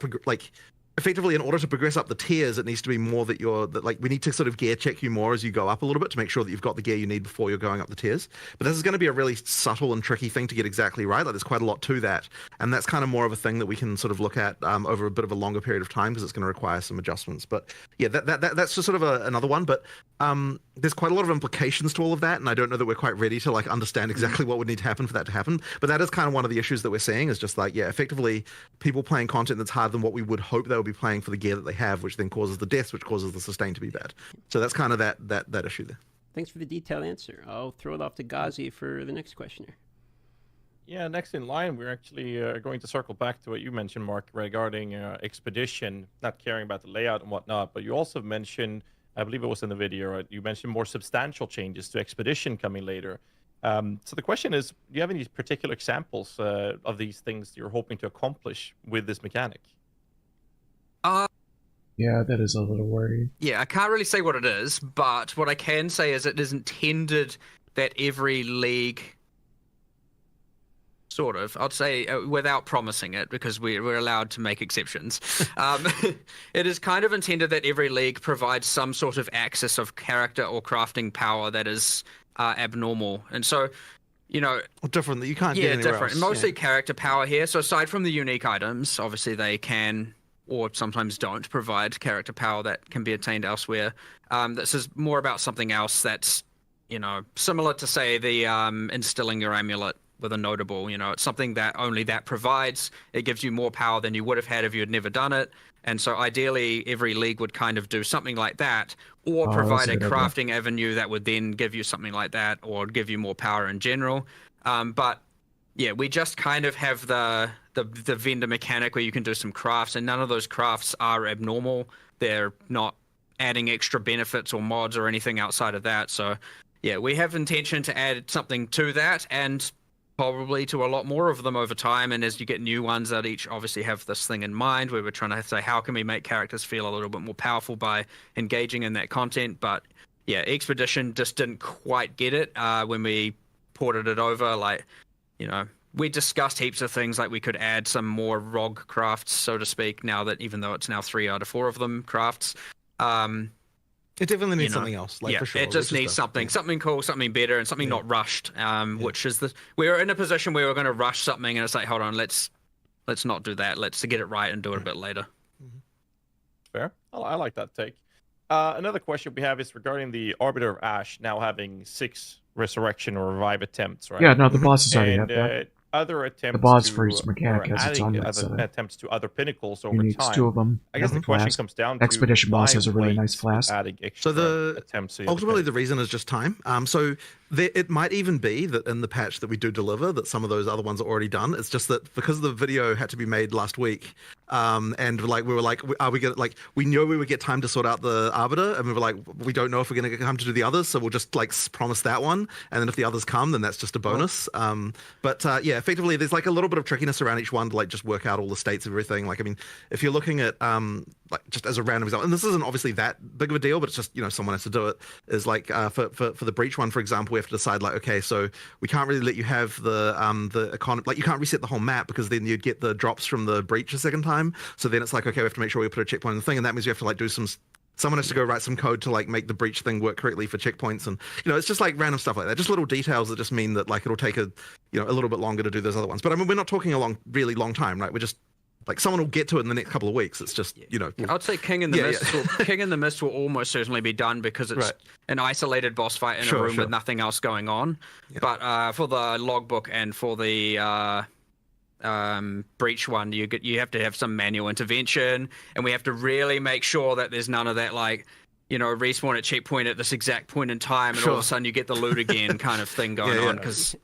effectively, in order to progress up the tiers, it needs to be more that we need to sort of gear check you more as you go up a little bit to make sure that you've got the gear you need before you're going up the tiers. But this is going to be a really subtle and tricky thing to get exactly right. Like, there's quite a lot to that, and that's kind of more of a thing that we can sort of look at over a bit of a longer period of time, because it's going to require some adjustments. But yeah, that's just sort of another one. But there's quite a lot of implications to all of that, and I don't know that we're quite ready to like understand exactly what would need to happen for that to happen. But that is kind of one of the issues that we're seeing, is just like, yeah, effectively people playing content that's harder than what we would hope they would be playing for the gear that they have, which then causes the deaths, which causes the sustain to be bad. So that's kind of that issue there. Thanks for the detailed answer. I'll throw it off to Ghazi for the next questioner. Yeah, next in line, we're actually going to circle back to what you mentioned, Mark, regarding Expedition, not caring about the layout and whatnot, but you also mentioned, I believe it was in the video, right? You mentioned more substantial changes to Expedition coming later. So the question is, do you have any particular examples of these things you're hoping to accomplish with this mechanic? Yeah, that is a little worrying. Yeah, I can't really say what it is, but what I can say is it is intended that every league, sort of, I'd say, without promising it, because we're allowed to make exceptions. It is kind of intended that every league provides some sort of access of character or crafting power that is abnormal. And so, you know... Different, that you can't get anywhere else. Mostly character power here. So aside from the unique items, obviously they can, or sometimes don't, provide character power that can be attained elsewhere. This is more about something else that's, you know, similar to, say, the instilling your amulet with a notable. You know, it's something that only that provides. It gives you more power than you would have had if you had never done it. And so ideally, every league would kind of do something like that, or provide a crafting avenue that would then give you something like that, or give you more power in general. But yeah, we just kind of have the vendor mechanic where you can do some crafts, and none of those crafts are abnormal. They're not adding extra benefits or mods or anything outside of that. So yeah, we have intention to add something to that, and probably to a lot more of them over time. And as you get new ones that each obviously have this thing in mind, where we're trying to say, how can we make characters feel a little bit more powerful by engaging in that content? But yeah, Expedition just didn't quite get it when we ported it over. Like, you know, we discussed heaps of things, like we could add some more ROG crafts, so to speak, now that, even though it's now 3 out of 4 of them crafts. It definitely needs something else, like, yeah, for sure. It just needs something cool, something better, and something not rushed. Which is we're in a position where we're going to rush something, and it's like, hold on, let's not do that. Let's get it right and do it a bit later. Fair. I like that take. Another question we have is regarding the Arbiter of Ash now having 6 resurrection or revive attempts, right? Yeah, no, the bosses already have that. Other attempts the boss to, for its mechanic has its own attempts to other pinnacles over uniques, time. 2 of them. I guess the question comes down to Expedition boss has a really nice flask. Adding extra attempts. Ultimately, the reason is just time. So it might even be that in the patch that we do deliver, that some of those other ones are already done. It's just that because the video had to be made last week, and like we were like, are we gonna, like, we knew we would get time to sort out the Arbiter, and we were like, we don't know if we're gonna get time to do the others, so we'll just like promise that one, and then if the others come, then that's just a bonus. But yeah, effectively, there's like a little bit of trickiness around each one to like just work out all the states of everything. Like, I mean, if you're looking at like, just as a random example, and this isn't obviously that big of a deal, but it's just, you know, someone has to do it, is like for the breach one, for example, we have to decide, like, okay, so we can't really let you have the economy, like, you can't reset the whole map, because then you'd get the drops from the breach a second time. So then it's like, okay, we have to make sure we put a checkpoint in the thing, and that means we have to like do someone has to go write some code to like make the breach thing work correctly for checkpoints, and, you know, it's just like random stuff like that, just little details that just mean that like it'll take a little bit longer to do those other ones. But I mean, we're not talking a really long time, right? We're just like, someone will get to it in the next couple of weeks. It's just, you know, I'd say King in the Mist. King in the Mist will almost certainly be done, because it's an isolated boss fight in a room with nothing else going on. But for the logbook and for the breach one, you have to have some manual intervention, and we have to really make sure that there's none of that, like, you know, respawn at checkpoint at this exact point in time, and all of a sudden you get the loot again kind of thing going on, because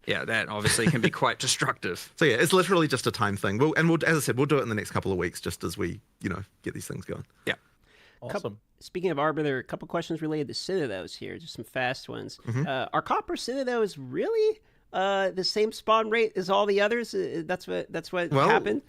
that obviously can be quite destructive. So yeah, it's literally just a time thing. We'll, as I said, we'll do it in the next couple of weeks, just as we, you know, get these things going. Yeah. Awesome. Speaking of Arbiter, a couple questions related to Citadels here, just some fast ones. Are Copper Citadels really the same spawn rate as all the others? That's what happened?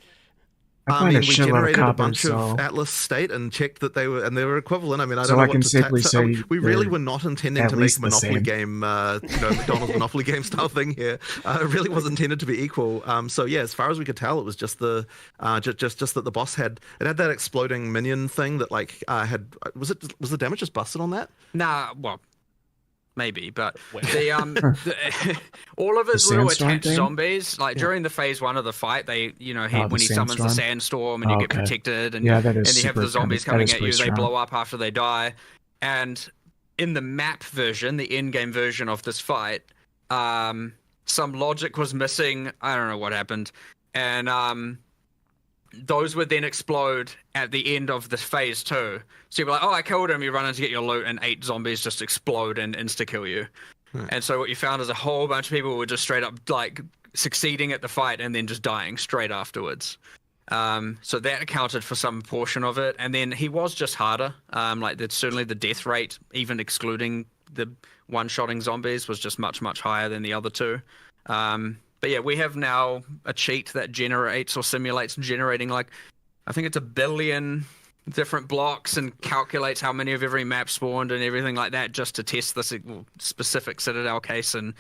I I find mean, a we shitload of generated a coppers, bunch so of Atlas state and checked that they were equivalent. I mean, I So don't know I what can to safely so say we really they're were not intending at to make least a the Monopoly same. game, McDonald's Monopoly game style thing here. It really was intended to be equal. So yeah, as far as we could tell, it was just the just that the boss had that exploding minion thing that like was the damage just busted on that? Nah, well, maybe, but all of his The little sandstorm attached thing? zombies, like during the phase 1 of the fight, they, Oh, when the he summons the sandstorm? sandstorm and you Oh, get okay. protected, and Yeah, that is and you have super the zombies kind of- coming that is at you, pretty they strong. blow up after they die, and in the map version, the in-game version of this fight, some logic was missing. I don't know what happened, and those would then explode at the end of this phase 2. So you'd be like, oh, I killed him. You run in to get your loot, and 8 zombies just explode and insta-kill you. And so what you found is a whole bunch of people were just straight up like succeeding at the fight and then just dying straight afterwards. So that accounted for some portion of it. And then he was just harder. Certainly the death rate, even excluding the one-shotting zombies, was just much, much higher than the other 2. But yeah, we have now a cheat that generates or simulates generating like, I think it's 1 billion different blocks and calculates how many of every map spawned and everything like that just to test this specific Citadel case. And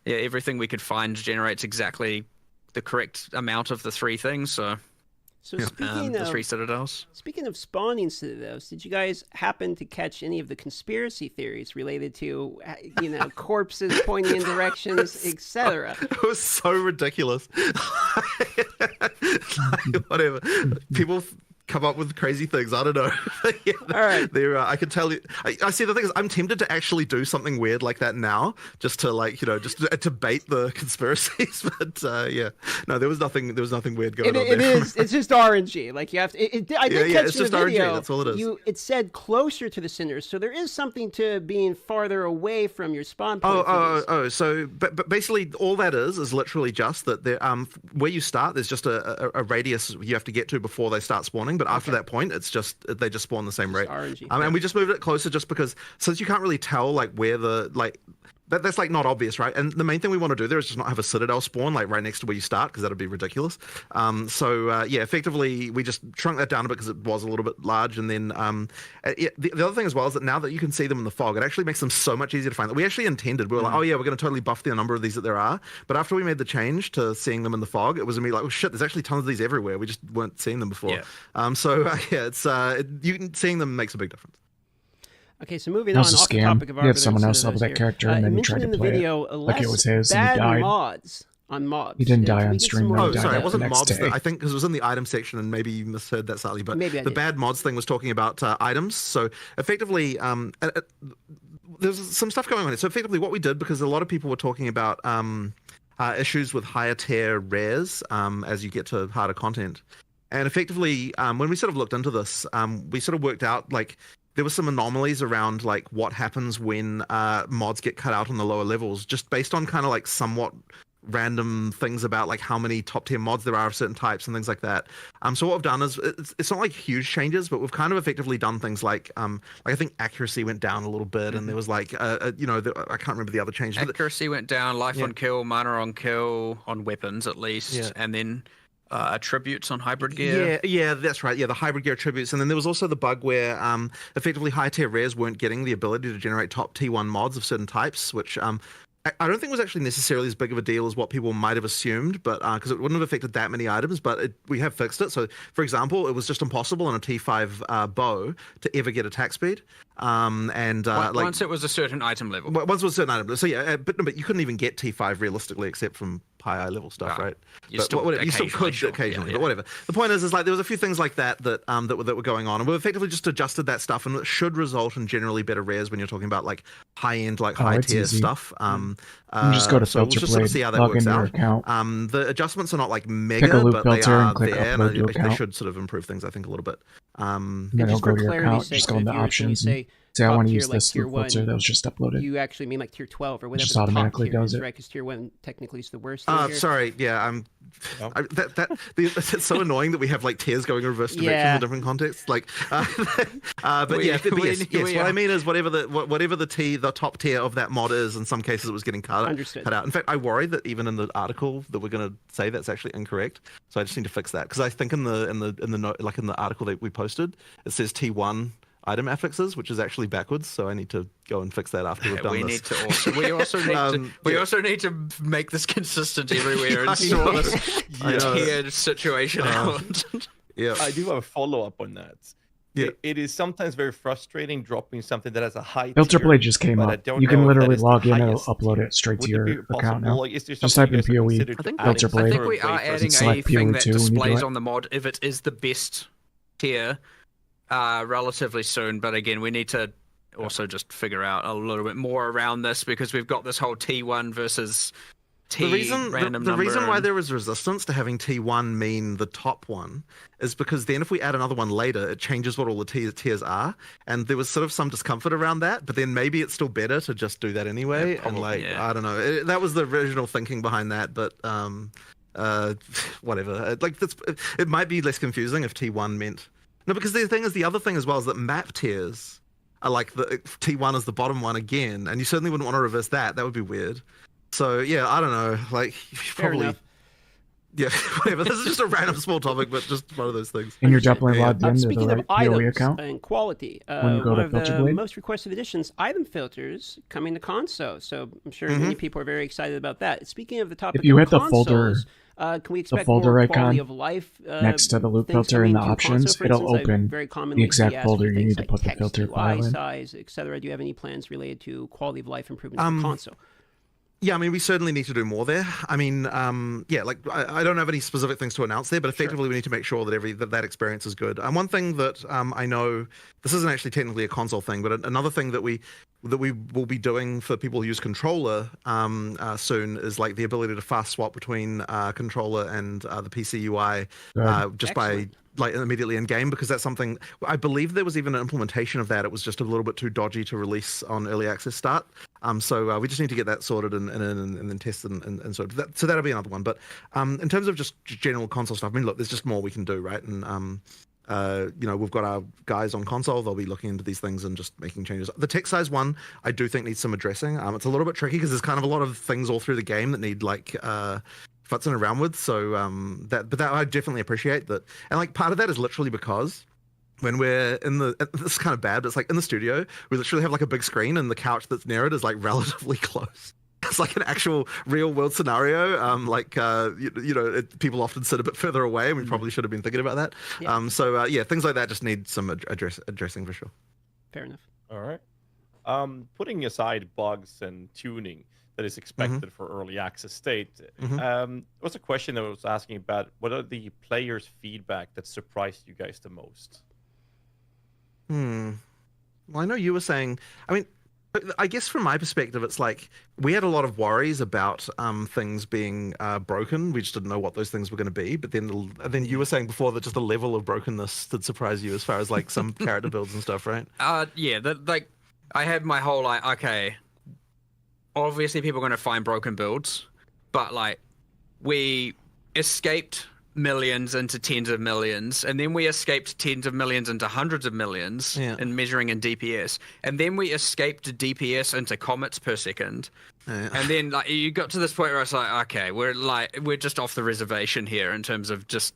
yeah, everything we could find generates exactly the correct amount of the 3 things. So speaking the of 3 Citadels. Speaking of spawning citadels, did you guys happen to catch any of the conspiracy theories related to, corpses pointing in directions, etc.? It was so ridiculous. Whatever. People come up with crazy things. I don't know. Yeah, All right. I can tell you. I see. The thing is, I'm tempted to actually do something weird like that now, just to just to bait the conspiracies. But yeah, no, there was nothing. There was nothing weird going on. It is. It's just RNG. Like you have to. I did catch it's in the just RNG, video. that's all it is. It said closer to the centers, so there is something to being farther away from your spawn point. So, but basically, all that is literally just that there, where you start, there's just a radius you have to get to before they start spawning. But after that point, it's just they just spawn the same rate. RNG. And we just moved it closer just because since you can't really tell like where the that's like not obvious, right? And the main thing we want to do there is just not have a citadel spawn like right next to where you start because that'd be ridiculous. Effectively we just shrunk that down a bit because it was a little bit large. And then the other thing as well is that now that you can see them in the fog, it actually makes them so much easier to find. We actually intended, we were like, oh yeah, we're going to totally buff the number of these that there are. But after we made the change to seeing them in the fog, it was immediately like, oh shit, there's actually tons of these everywhere. We just weren't seeing them before. Seeing them makes a big difference. Okay, so moving That on was a off the scam. topic of You had Arbiter someone and else level Citadels that here. character, and then you tried mentioned to in the play it video like it less was his, and he bad died. mods on mobs. He didn't die Can on we get some stream, more though. Oh, He died sorry, the it wasn't next mobs. day. I think because it was in the item section, and maybe you misheard that slightly. But Maybe I the did. bad mods thing was talking about items. So effectively, there's some stuff going on here. So effectively, what we did, because a lot of people were talking about issues with higher tier rares as you get to harder content, and effectively, when we sort of looked into this, we sort of worked out like there were some anomalies around like what happens when mods get cut out on the lower levels, just based on kind of like somewhat random things about like how many top tier mods there are of certain types and things like that. So what we've done is it's not like huge changes, but we've kind of effectively done things like I think accuracy went down a little bit, and there was like I can't remember the other changes. Accuracy went down, life on kill, mana on kill, on weapons at least, and then attributes on hybrid gear. Yeah, that's right. Yeah, the hybrid gear attributes. And then there was also the bug where effectively high tier rares weren't getting the ability to generate top T1 mods of certain types, which I don't think was actually necessarily as big of a deal as what people might have assumed, but because it wouldn't have affected that many items, but we have fixed it. So, for example, it was just impossible on a T5 bow to ever get attack speed. Once it was a certain item level. Once it was a certain item level. So yeah, but you couldn't even get T5 realistically except from high level stuff, right? You still could occasionally, but whatever. The point is like there was a few things like that that were going on, and we effectively just adjusted that stuff, and it should result in generally better rares when you're talking about like high end, like high tier stuff. You just go to so we'll filter just sort of blade, see how that log works into your out. account. The adjustments are not like Pick a mega, loop but they filter are and click there, upload to and they account. should sort of improve things, I think, a little bit. Then And it'll just for go to your clarity's account, sake just for go the into viewers, when you options, and say say I top want to tier, use like this tier loop filter one, that was just uploaded. you actually mean like tier 12 or whatever just the top automatically tier does is, it. right? Because tier 1 technically is the worst. Tier. Sorry, yeah, it's so annoying that we have like tiers going in reverse directions Yeah. in different contexts. Like, but We- yes, we what I are- mean is whatever the top tier of that mod is. In some cases, it was getting cut out. In fact, I worry that even in the article that we're going to say that's actually incorrect. So I just need to fix that because I think in the article that we posted, it says T1 item affixes, which is actually backwards. So I need to go and fix that after we've done We this. need to also. We also need to. We also need to make this consistent everywhere and I sort know. this I know. tiered situation out. Yeah. I do have a follow up on that. Yeah. It is sometimes very frustrating dropping something that has a high Filter tier, play just came but I up. don't You know can if that literally is the log in and highest upload tier. it straight to Would your it be account now. possible? Like, is there Just something type in you guys have POE, considered I think, filter adding play. I think for we are wait for adding Select a thing POE that 2 when you do displays it. on the mod if it is the best tier relatively soon. But again, we need to also just figure out a little bit more around this because we've got this whole T1 versus T The reason random the number reason why and- there is resistance to having T1 mean the top one is because then if we add another one later, it changes what all the tiers are, and there was sort of some discomfort around that. But then maybe it's still better to just do that anyway. Yeah, and like yeah. I don't know, that was the original thinking behind that. But whatever. It might be less confusing if T1 meant no, because the thing is the other thing as well is that map tiers are like the T1 is the bottom one again, and you certainly wouldn't want to reverse that. That would be weird. So yeah, I don't know. Like probably, enough. yeah, whatever. This is just a random small topic, but just one of those things. And you're definitely Yeah. logged into the Speaking right of POE items account. and quality, When you go one to of the Filter Blade? most requested additions, item filters, coming to console. So I'm sure many people are very excited about that. Speaking of the topic If you of hit the folder- consoles, can we expect folder more icon quality of life next to the loop things filter in coming the to console? options, For it'll instance, I open very the commonly exact see asked folder for you things need to like put the text, filter UI file in. size, etc. Do you have any plans related to quality of life improvements for console? Yeah, I mean, we certainly need to do more there. I mean, yeah, like I don't have any specific things to announce there, but effectively we need to make sure that that experience is good. And one thing that I know, this isn't actually technically a console thing, but another thing that we will be doing for people who use controller soon is like the ability to fast swap between controller and the PC UI just Excellent. by like immediately in game, because that's something I believe there was even an implementation of that. It was just a little bit too dodgy to release on early access start. So we just need to get that sorted and then test and sort of that. So that'll be another one. But in terms of just general console stuff, I mean, look, there's just more we can do, right? And you know, we've got our guys on console. They'll be looking into these things and just making changes. The text size one, I do think needs some addressing. It's a little bit tricky because there's kind of a lot of things all through the game that need like futzing around with. So that I definitely appreciate that. And like part of that is literally because when we're in the, this is kind of bad, but it's like in the studio, we literally have like a big screen and the couch that's near it is like relatively close. It's like an actual real world scenario. You know, people often sit a bit further away, and we probably should have been thinking about that. Yeah. So yeah, things like that just need some addressing for sure. Fair enough. All right. Putting aside bugs and tuning that is expected for early access state, was a question that I was asking about. What are the players' feedback that surprised you guys the most? Well, I know you were saying. I mean, I guess from my perspective, it's like we had a lot of worries about things being broken. We just didn't know what those things were going to be. But then you were saying before that just the level of brokenness did surprise you as far as like some character builds and stuff, right? Yeah, like I had my whole like, okay, obviously people are going to find broken builds, but like we escaped millions into tens of millions, and then we escaped tens of millions into hundreds of millions in measuring in DPS, and then we escaped DPS into comets per second. And then like you got to this point where it's like, okay, we're just off the reservation here in terms of just,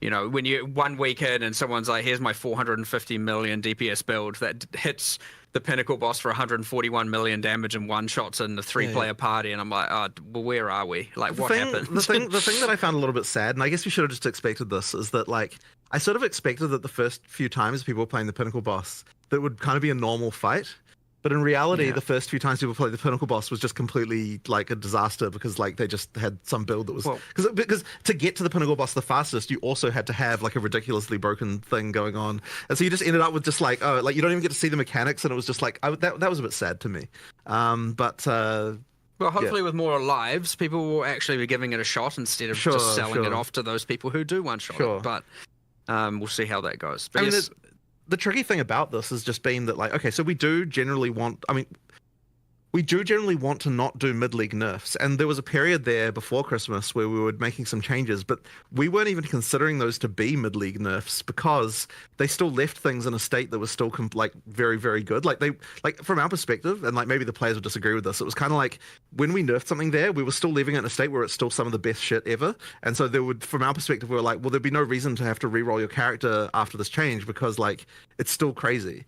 you know, when you 1 week in and someone's like, here's my 450 million DPS build that hits the pinnacle boss for 141 million damage and one shots in the 3-player party, and I'm like, well, where are we? Like, what happened? The thing that I found a little bit sad, and I guess we should have just expected this, is that like I sort of expected that the first few times people were playing the pinnacle boss, that would kind of be a normal fight. But in reality, the first few times people played the pinnacle boss was just completely like a disaster because like they just had some build that was because to get to the pinnacle boss the fastest, you also had to have like a ridiculously broken thing going on, and so you just ended up with just like like you don't even get to see the mechanics, and it was just like that was a bit sad to me. Well, hopefully with more lives, people will actually be giving it a shot instead of just selling it off to those people who do one shot it. But we'll see how that goes. But I mean, the tricky thing about this has just been that, like, okay, so we do generally want, I mean, we do generally want to not do mid-league nerfs, and there was a period there before Christmas where we were making some changes, but we weren't even considering those to be mid-league nerfs because they still left things in a state that was still like very, very good. Like from our perspective, and like maybe the players would disagree with this, it was kind of like when we nerfed something there, we were still leaving it in a state where it's still some of the best shit ever. And so there would, from our perspective, we were like, well, there'd be no reason to have to re-roll your character after this change because like it's still crazy.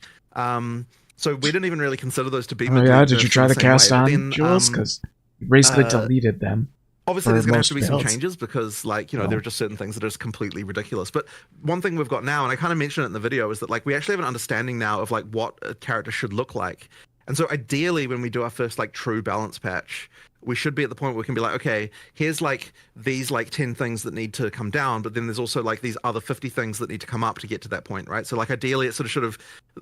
So we didn't even really consider those to be. Oh yeah, did you try the cast on, Jules? Because you basically deleted them. Obviously, there's going to have to be some changes because, like, you know, there are just certain things that are just completely ridiculous. But one thing we've got now, and I kind of mentioned it in the video, is that like we actually have an understanding now of like what a character should look like. And so ideally, when we do our first like true balance patch, we should be at the point where we can be like, okay, here's like these like 10 things that need to come down, but then there's also like these other 50 things that need to come up to get to that point, right? So like ideally it sort of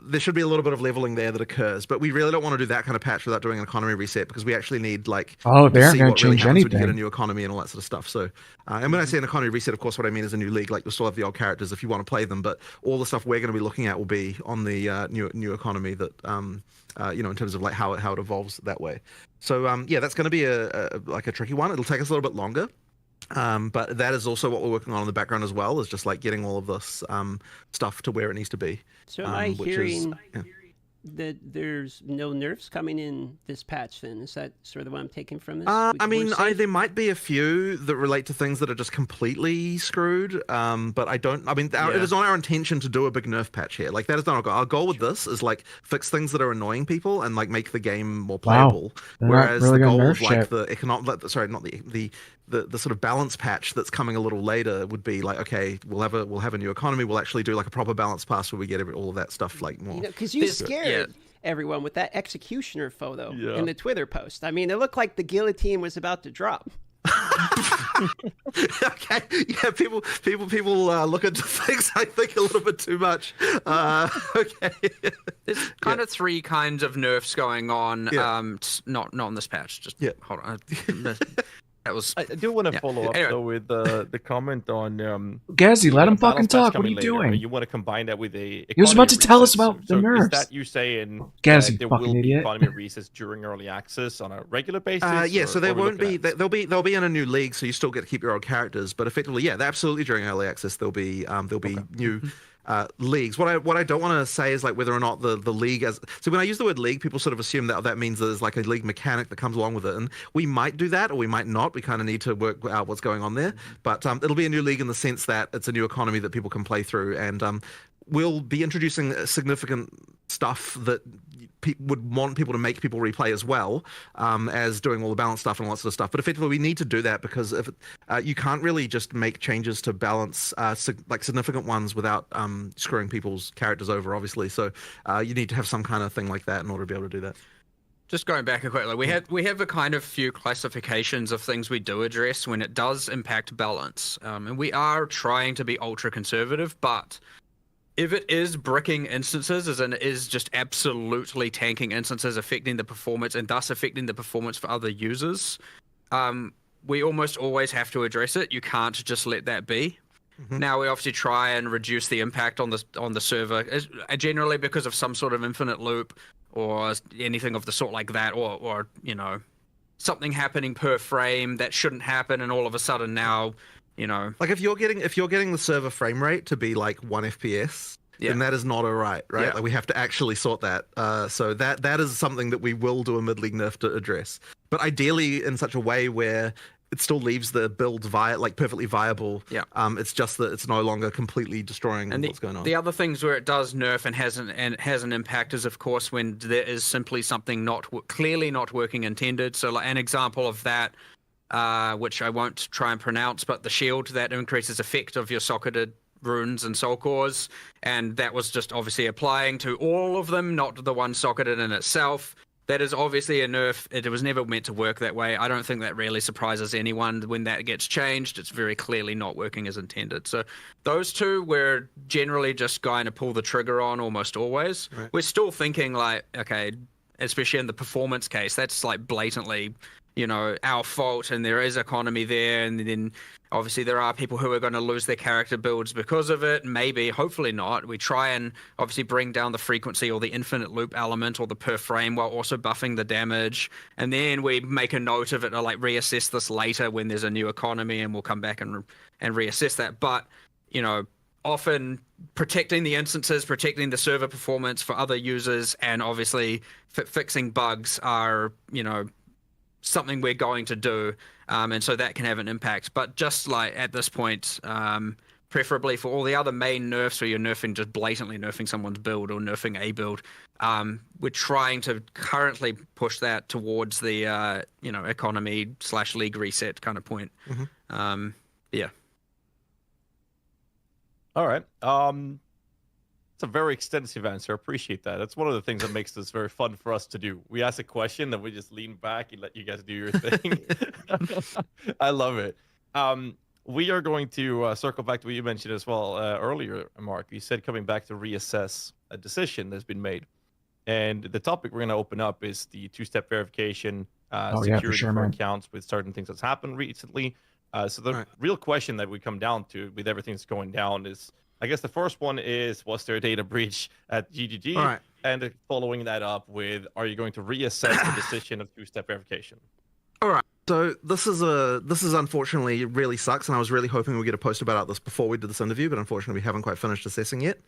there should be a little bit of leveling there that occurs, but we really don't want to do that kind of patch without doing an economy reset because we actually need like they aren't going to change when you anything. get a new economy and all that sort of stuff. So and when I say an economy reset, of course what I mean is a new league. Like you'll still have the old characters if you want to play them, but all the stuff we're going to be looking at will be on the new economy that you know, in terms of like how it evolves that way. So yeah, that's going to be a tricky one. It'll take us a little bit longer, but that is also what we're working on in the background as well. Is just like getting all of this stuff to where it needs to be. So am I hearing that there's no nerfs coming in this patch? Then is that sort of what I'm taking from this? I mean, there might be a few that relate to things that are just completely screwed. But I don't. I mean, it is not our intention to do a big nerf patch here. Like that is not our goal. Our goal with this is like fix things that are annoying people and like make the game more playable. Wow. Whereas really the goal of shit. like the economic, sorry, not the sort of balance patch that's coming a little later would be like, okay, we'll have a new economy. We'll actually do like a proper balance pass where we get all of that stuff like more. Because you scared everyone with that executioner photo in the Twitter post. I mean, it looked like the guillotine was about to drop. Okay, yeah, people look into things I think a little bit too much. Okay, there's kind of three kinds of nerfs going on. Not on this patch. Just hold on. That was. I do want to follow up though with the comment on. Gazzy, let him fucking talk. What are you doing? You want to combine that with a. He was about to tell us about the nerfs. Is that you saying Gazzy, there fucking will be idiot. economy resets during early access on a regular basis? Yeah, so there won't be. At? They'll be in a new league, so you still get to keep your old characters. But effectively, yeah, absolutely during early access there'll be new. Leagues. What I don't want to say is like whether or not the league as so when I use the word league, people sort of assume that means there's like a league mechanic that comes along with it, and we might do that or we might not. We kind of need to work out what's going on there, but it'll be a new league in the sense that it's a new economy that people can play through, and we'll be introducing significant stuff that would want people to make people replay as well as doing all the balance stuff and lots of stuff. But effectively, we need to do that because if you can't really just make changes to balance like significant ones without screwing people's characters over, obviously. So you need to have some kind of thing like that in order to be able to do that. Just going back quickly, we have a kind of few classifications of things we do address when it does impact balance, and we are trying to be ultra conservative, but if it is bricking instances, as in it is just absolutely tanking instances, affecting the performance and thus affecting the performance for other users, we almost always have to address it. You can't just let that be. Mm-hmm. Now we obviously try and reduce the impact on the server, generally because of some sort of infinite loop or anything of the sort like that, or you know, something happening per frame that shouldn't happen, and all of a sudden now. You know, like if you're getting the server frame rate to be like 1 FPS, then that is not alright, right? Yeah. Like we have to actually sort that. So that is something that we will do a mid-league nerf to address, but ideally in such a way where it still leaves the build perfectly viable. Yeah. It's just that it's no longer completely destroying what's going on. The other things where it does nerf and has an impact is, of course, when there is simply something clearly not working intended. So, like an example of that. Which I won't try and pronounce, but the shield that increases effect of your socketed runes and soul cores, and that was just obviously applying to all of them, not the one socketed in itself. That is obviously a nerf. It was never meant to work that way. I don't think that really surprises anyone when that gets changed. It's very clearly not working as intended. So those two we're generally just going to pull the trigger on almost always. Right. We're still thinking like, okay, especially in the performance case, that's like blatantly, you know, our fault, and there is economy there, and then Obviously, there are people who are going to lose their character builds because of it. Maybe, hopefully not. We try and obviously bring down the frequency or the infinite loop element or the per frame while also buffing the damage. And then we make a note of it to like reassess this later when there's a new economy, and we'll come back and reassess that. But, you know, often protecting the instances, protecting the server performance for other users, and obviously fixing bugs are, you know, something we're going to do, and so that can have an impact. But just like at this point, preferably for all the other main nerfs where you're nerfing, just blatantly nerfing someone's build or nerfing a build, we're trying to currently push that towards the you know, economy/league reset kind of point. Yeah. All right. It's a very extensive answer. I appreciate that. That's one of the things that makes this very fun for us to do. We ask a question, then we just lean back and let you guys do your thing. I love it. We are going to circle back to what you mentioned as well earlier, Mark. You said coming back to reassess a decision that's been made. And the topic we're going to open up is the two-step verification, security for accounts with certain things that's happened recently. So the real question that we come down to with everything that's going down is, I guess the first one is, was there a data breach at GGG? Right. And following that up with, are you going to reassess the decision of two-step verification? All right. So this is unfortunately really sucks, and I was really hoping we'd get a post about this before we did this interview, but unfortunately we haven't quite finished assessing yet.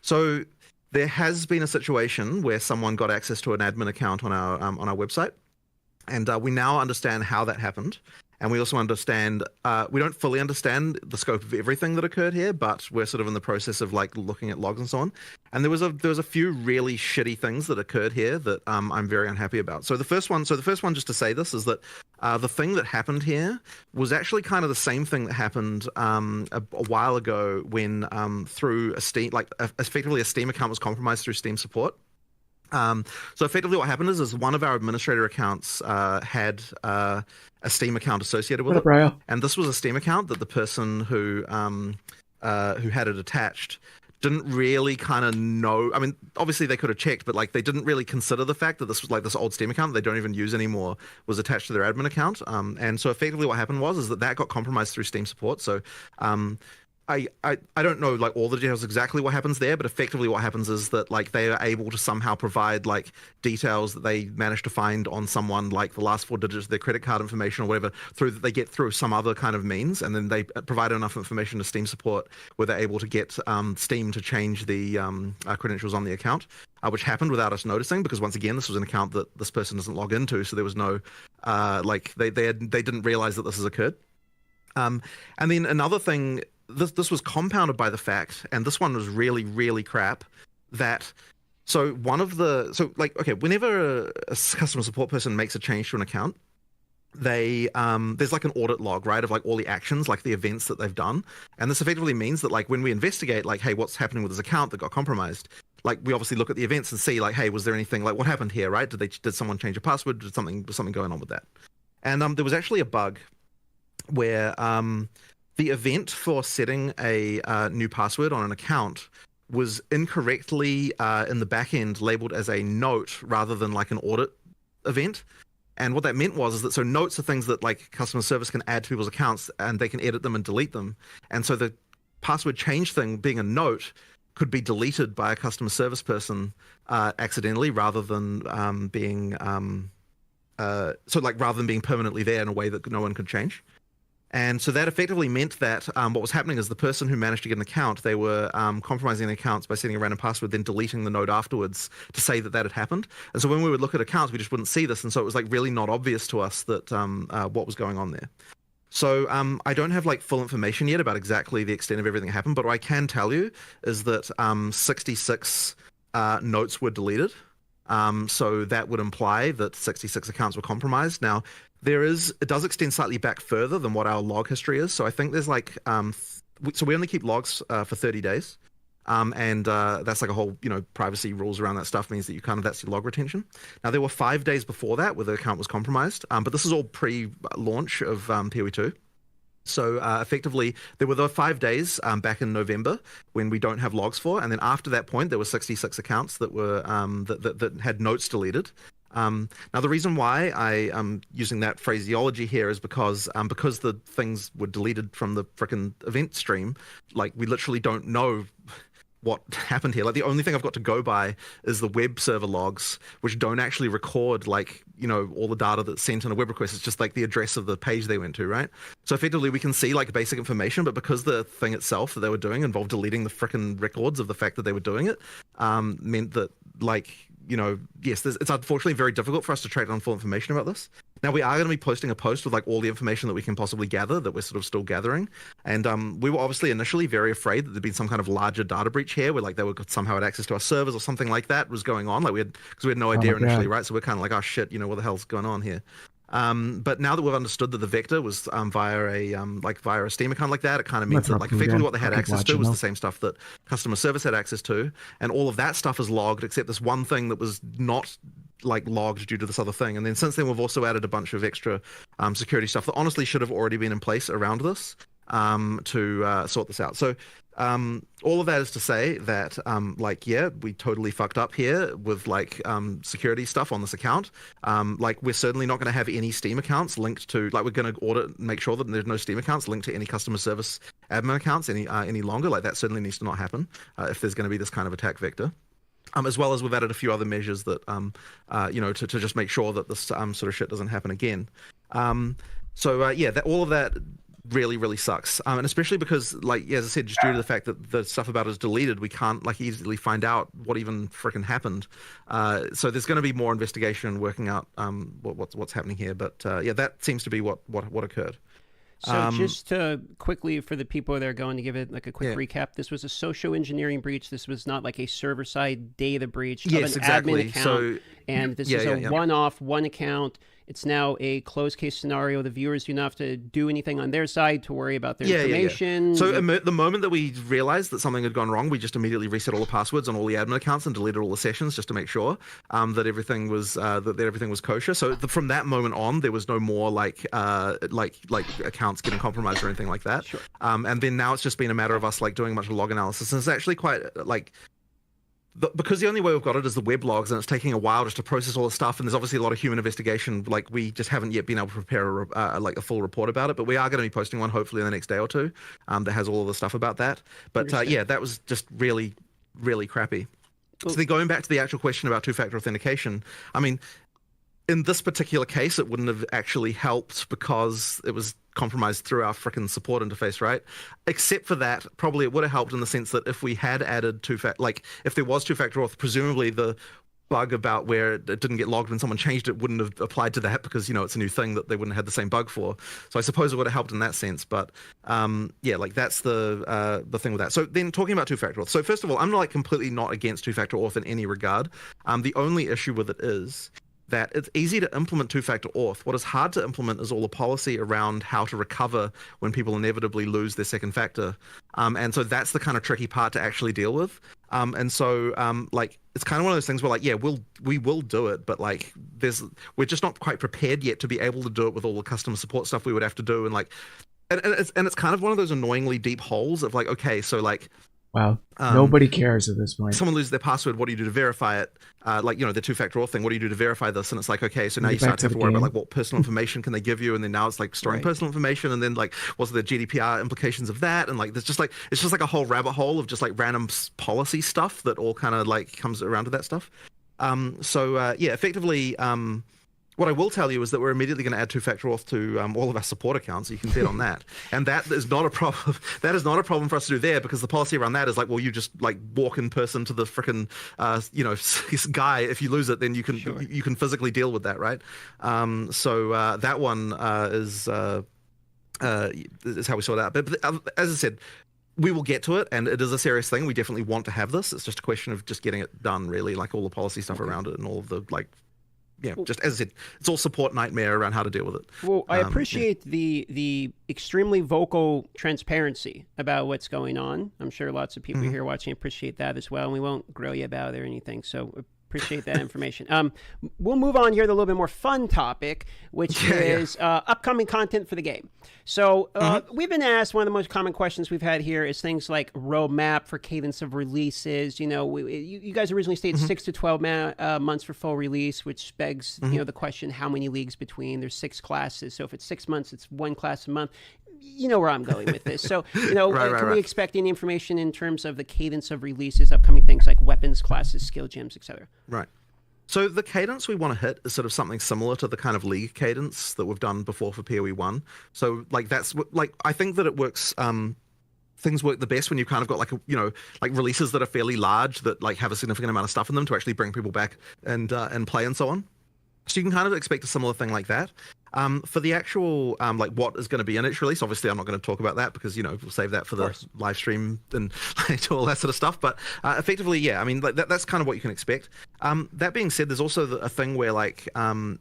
So there has been a situation where someone got access to an admin account on our website, and we now understand how that happened. And we also understand, we don't fully understand the scope of everything that occurred here, but we're sort of in the process of like looking at logs and so on. And there was a few really shitty things that occurred here that I'm very unhappy about. So the first one, just to say this, is that the thing that happened here was actually kind of the same thing that happened a while ago when through a Steam, effectively a Steam account was compromised through Steam support. So effectively what happened is one of our administrator accounts had a Steam account associated with it. And this was a Steam account that the person who had it attached didn't really kind of know. I mean, obviously they could have checked, but like they didn't really consider the fact that this was like this old Steam account they don't even use anymore was attached to their admin account. And so effectively what happened was that got compromised through Steam support. So I don't know like all the details exactly what happens there, but effectively what happens is that like they are able to somehow provide like details that they managed to find on someone, like the last 4 digits of their credit card information or whatever, through that they get through some other kind of means, and then they provide enough information to Steam support where they're able to get Steam to change the credentials on the account, which happened without us noticing, because once again this was an account that this person doesn't log into, so there was no like they didn't realize that this has occurred. And then another thing. This was compounded by the fact, and this one was really, really crap, that whenever a customer support person makes a change to an account, they there's like an audit log, right, of like all the actions, like the events that they've done. And this effectively means that like when we investigate like, hey, what's happening with this account that got compromised, like we obviously look at the events and see like, hey, was there anything, like what happened here, right? Did someone change a password? Did something going on with that? And there was actually a bug where the event for setting a new password on an account was incorrectly in the back end labeled as a note rather than like an audit event. And what that meant was that so notes are things that like customer service can add to people's accounts, and they can edit them and delete them. And so the password change thing being a note could be deleted by a customer service person accidentally, rather than being permanently there in a way that no one could change. And so that effectively meant that what was happening is the person who managed to get an account, they were compromising the accounts by setting a random password, then deleting the note afterwards to say that had happened. And so when we would look at accounts, we just wouldn't see this. And so it was like really not obvious to us that what was going on there. So I don't have like full information yet about exactly the extent of everything that happened, but what I can tell you is that 66 notes were deleted. So that would imply that 66 accounts were compromised. Now, it does extend slightly back further than what our log history is. So I think there's like, so we only keep logs for 30 days. And that's like a whole, privacy rules around that stuff means that that's your log retention. Now, there were 5 days before that where the account was compromised, but this is all pre-launch of POE 2. So effectively, there were the 5 days back in November when we don't have logs for, and then after that point, there were 66 accounts that were that had notes deleted. Now, the reason why I am using that phraseology here is because the things were deleted from the frickin' event stream, like we literally don't know what happened here. Like the only thing I've got to go by is the web server logs, which don't actually record like, you know, all the data that's sent in a web request. It's just like the address of the page they went to, right? So effectively we can see like basic information, but because the thing itself that they were doing involved deleting the frickin' records of the fact that they were doing it, meant that like, you know, yes, it's unfortunately very difficult for us to track down full information about this. Now, we are going to be posting a post with like all the information that we can possibly gather that we're sort of still gathering. And we were obviously initially very afraid that there'd been some kind of larger data breach here where like they would somehow had access to our servers or something like that was going on. Like because we had no idea initially, right? So we're kind of like, oh shit, you know, what the hell's going on here? But now that we've understood that the vector was via a Steam account like that, it kind of means that like effectively what they had access to was the same stuff that customer service had access to, and all of that stuff is logged except this one thing that was not like logged due to this other thing. And then since then we've also added a bunch of extra security stuff that honestly should have already been in place around this to sort this out. So all of that is to say that like, yeah, we totally fucked up here with like security stuff on this account. Like we're certainly not going to have any Steam accounts linked to, like we're going to audit, make sure that there's no Steam accounts linked to any customer service admin accounts any longer. Like that certainly needs to not happen if there's going to be this kind of attack vector. As well as we've added a few other measures that, you know, to just make sure that this sort of shit doesn't happen again. Yeah, all of that really, really sucks. And especially because, like, as I said, just due to the fact that the stuff about it is deleted, we can't, like, easily find out what even frickin' happened. So there's going to be more investigation working out what's happening here. But, yeah, that seems to be what occurred. So just to quickly, for the people that are going to give it like a quick recap, this was a social engineering breach. This was not like a server-side data breach of an admin account. And this is a one-off, one account. It's now a closed-case scenario. The viewers do not have to do anything on their side to worry about their information. So the moment that we realized that something had gone wrong, we just immediately reset all the passwords on all the admin accounts and deleted all the sessions just to make sure that everything was kosher. So from that moment on, there was no more like accounts getting compromised or anything like that. Sure. And then now it's just been a matter of us like doing a bunch of log analysis, and it's actually quite like. Because the only way we've got it is the web logs, and it's taking a while just to process all the stuff, and there's obviously a lot of human investigation. Like we just haven't yet been able to prepare a full report about it, but we are going to be posting one hopefully in the next day or two that has all of the stuff about that. But yeah, that was just really, really crappy. So then going back to the actual question about two-factor authentication, I mean, in this particular case, it wouldn't have actually helped because it was compromised through our frickin' support interface, right? Except for that, probably it would have helped in the sense that if we had added if there was two-factor auth, presumably the bug about where it didn't get logged when someone changed it wouldn't have applied to that because, you know, it's a new thing that they wouldn't have had the same bug for. So I suppose it would have helped in that sense. But yeah, like that's the thing with that. So then talking about two-factor auth. So first of all, I'm like completely not against two-factor auth in any regard. The only issue with it is that it's easy to implement two-factor auth. What is hard to implement is all the policy around how to recover when people inevitably lose their second factor. And so that's the kind of tricky part to actually deal with. And so like it's kind of one of those things where like, yeah, we will do it, but like we're just not quite prepared yet to be able to do it with all the customer support stuff we would have to do. And like, and it's kind of one of those annoyingly deep holes of like, okay, so like, wow, nobody cares at this point. Someone loses their password, what do you do to verify it? Like, you know, the two-factor auth thing, what do you do to verify this? And it's like, okay, so now you start to have to worry about like what personal information can they give you, and then now it's like storing personal information, and then like what's the GDPR implications of that? And like there's just like it's just like a whole rabbit hole of just like random policy stuff that all kind of like comes around to that stuff. Yeah, effectively, what I will tell you is that we're immediately going to add two-factor auth to all of our support accounts. So you can bet on that. And that is not a problem. That is not a problem for us to do there because the policy around that is like, well, you just like walk in person to the frickin' you know, guy. If you lose it, then you can you can physically deal with that, right? That one is how we sort it out. But as I said, we will get to it, and it is a serious thing. We definitely want to have this. It's just a question of just getting it done, really, like all the policy stuff around it and all of the like. Yeah, just as I said, it's all support nightmare around how to deal with it. Well, I appreciate the extremely vocal transparency about what's going on. I'm sure lots of people here watching appreciate that as well, and we won't grill you about it or anything. So Appreciate that information. We'll move on here to a little bit more fun topic, which is upcoming content for the game. So we've been asked, one of the most common questions we've had here is things like roadmap for cadence of releases. You know, you guys originally stated 6 to 12 months for full release, which begs you know the question, how many leagues between? There's 6 classes, so if it's 6 months, it's 1 class a month. You know where I'm going with this. So, you know, can we expect any information in terms of the cadence of releases, upcoming things like weapons classes, skill gems, etc.? Right. So the cadence we want to hit is sort of something similar to the kind of league cadence that we've done before for PoE 1. So like that's like I think that it works. Things work the best when you've kind of got like like releases that are fairly large that like have a significant amount of stuff in them to actually bring people back and play and so on. So you can kind of expect a similar thing like that. For the actual like what is going to be in each release, obviously I'm not going to talk about that because we'll save that for the live stream and all that sort of stuff. But effectively, yeah, I mean like that's kind of what you can expect. That being said, there's also a thing where like so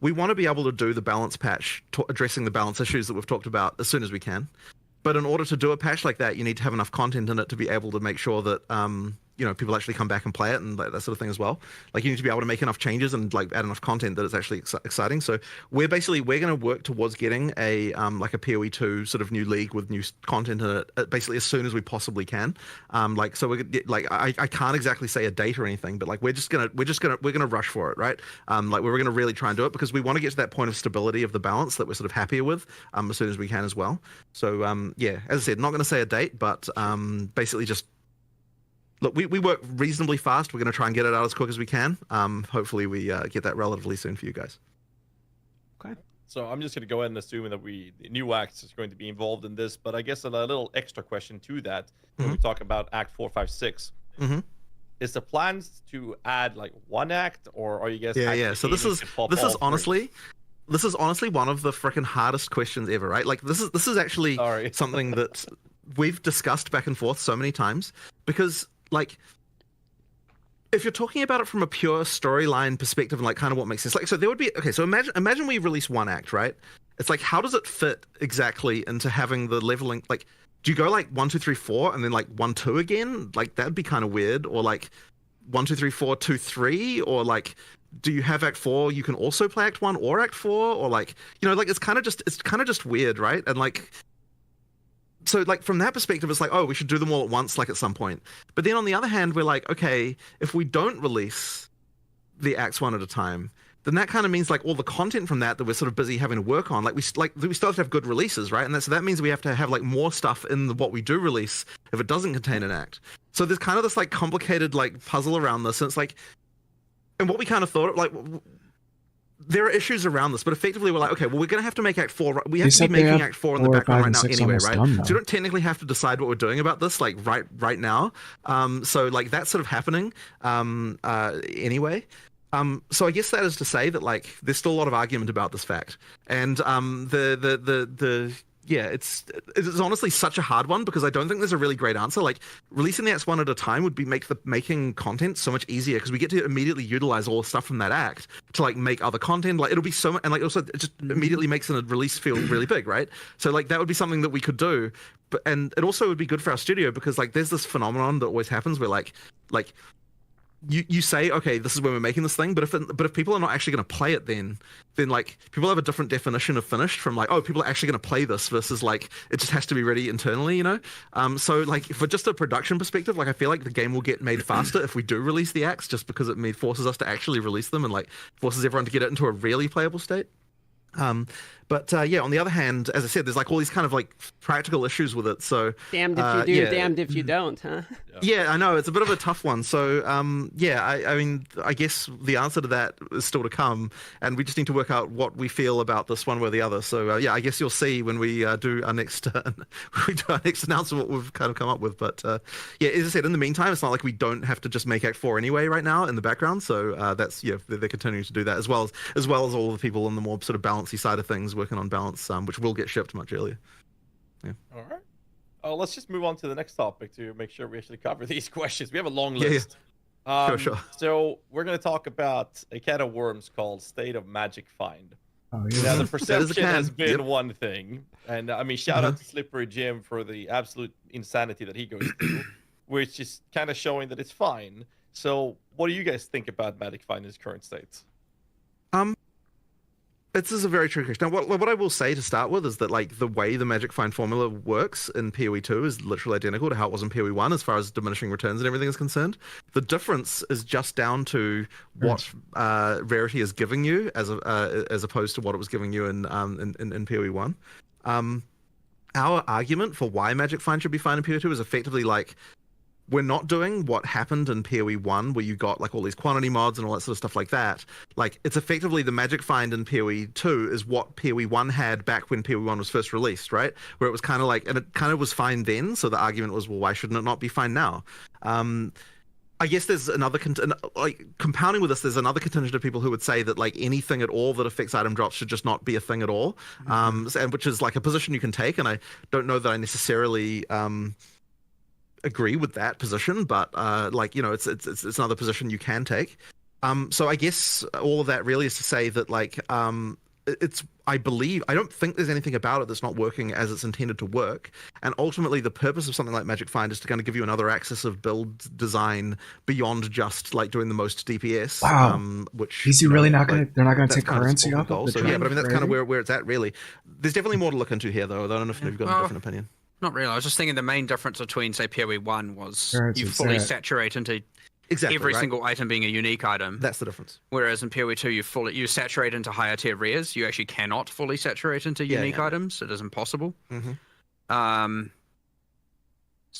we want to be able to do the balance patch addressing the balance issues that we've talked about as soon as we can. But in order to do a patch like that, you need to have enough content in it to be able to make sure that people actually come back and play it and like that sort of thing as well. Like you need to be able to make enough changes and like add enough content that it's actually exciting. So we're going to work towards getting a like a PoE 2 sort of new league with new content in it basically as soon as we possibly can. So we're like I can't exactly say a date or anything, but like we're gonna rush for it, right? Like we're gonna really try and do it because we want to get to that point of stability of the balance that we're sort of happier with as soon as we can as well. So as I said, not going to say a date, but basically just. Look, we work reasonably fast. We're going to try and get it out as quick as we can. Hopefully, we get that relatively soon for you guys. Okay. So I'm just going to go ahead and assume that the new acts is going to be involved in this. But I guess a little extra question to that when we talk about Act 4, 5, 6. Is the plans to add like one act, or are you guys? Yeah. So this is honestly one of the freaking hardest questions ever, right? Like this is actually something that we've discussed back and forth so many times because. Like, if you're talking about it from a pure storyline perspective and like kind of what makes sense, like, so there would be, okay, so imagine we release one act, right? It's like, how does it fit exactly into having the leveling, like, do you go like 1, 2, 3, 4 and then like 1, 2 again? Like, that'd be kind of weird. Or like 1, 2, 3, 4, 2, 3, or like, do you have Act 4, you can also play Act 1 or Act 4? Or like, like it's kind of just weird, right? And like, so like from that perspective, it's like, oh, we should do them all at once, like at some point. But then on the other hand, we're like, okay, if we don't release the acts one at a time, then that kind of means like all the content from that we're sort of busy having to work on, we still have to have good releases, right? And so that means we have to have like more stuff in what we do release if it doesn't contain an act. So there's kind of this like complicated like puzzle around this, and it's like, and what we kind of thought like. There are issues around this, but effectively we're like, okay, well, we're going to have to make Act 4. We have to be making Act 4 in the background right now anyway, right? So we don't technically have to decide what we're doing about this, like, right now. So, like, that's sort of happening anyway. So I guess that is to say that, like, there's still a lot of argument about this fact. And it's honestly such a hard one because I don't think there's a really great answer. Like releasing the acts one at a time would make the making content so much easier because we get to immediately utilize all the stuff from that act to like make other content. Like it'll be so much, and like also it just immediately makes a release feel really big, right? So like that would be something that we could do, and it also would be good for our studio because like there's this phenomenon that always happens where like. You say, okay, this is when we're making this thing, but if people are not actually going to play it, then like people have a different definition of finished from like, oh, people are actually going to play this versus like it just has to be ready internally, So like for just a production perspective, like I feel like the game will get made faster if we do release the acts, just because it forces us to actually release them and like forces everyone to get it into a really playable state. But on the other hand, as I said, there's like all these kind of like practical issues with it. So damned if you do, damned if you don't, huh? Yeah, I know it's a bit of a tough one. So I mean, I guess the answer to that is still to come, and we just need to work out what we feel about this one way or the other. So I guess you'll see when we do our next announcement what we've kind of come up with. But as I said, in the meantime, it's not like we don't have to just make Act 4 anyway right now in the background. So that's they're continuing to do that as well as all the people on the more sort of balancey side of things working on balance, which will get shipped much earlier. Yeah. All right. Let's just move on to the next topic to make sure we actually cover these questions. We have a long list. Sure. So we're going to talk about a can of worms called State of Magic Find. Oh, yeah. Now, the perception has been one thing. And I mean, shout out to Slippery Jim for the absolute insanity that he goes through, which is kind of showing that it's fine. So, what do you guys think about Magic Find in its current state? This is a very tricky question. Now, what I will say to start with is that like the way the Magic Find formula works in PoE 2 is literally identical to how it was in PoE 1 as far as diminishing returns and everything is concerned. The difference is just down to what Rarity is giving you as opposed to what it was giving you in PoE 1. Our argument for why Magic Find should be fine in PoE 2 is effectively like we're not doing what happened in PoE 1 where you got like all these quantity mods and all that sort of stuff like that. Like it's effectively the Magic Find in PoE 2 is what PoE 1 had back when PoE 1 was first released, right? Where it was kind of like, and it kind of was fine then. So the argument was, well, why shouldn't it not be fine now? I guess there's another, like compounding with this, there's another contingent of people who would say that like anything at all that affects item drops should just not be a thing at all. And which is like a position you can take. And I don't know that I necessarily, agree with that position, but like you know, it's another position you can take. So I guess all of that really is to say that like I don't think there's anything about it that's not working as it's intended to work. And ultimately, the purpose of something like Magic Find is to kind of give you another axis of build design beyond just like doing the most DPS. Wow. Which Is he really not like, going to? They're not going to that's take kind of its currency ultimate off goal. of the So yeah, but I mean that's kind of trade? where it's at really. There's definitely more to look into here though. I don't know if you've got a different opinion. Not really. I was just thinking the main difference between, say, PoE 1 was Currency you fully set. saturate into Exactly. every right? single item being a unique item. That's the difference. Whereas in PoE 2, you saturate into higher tier rares. You actually cannot fully saturate into unique items. It is impossible. So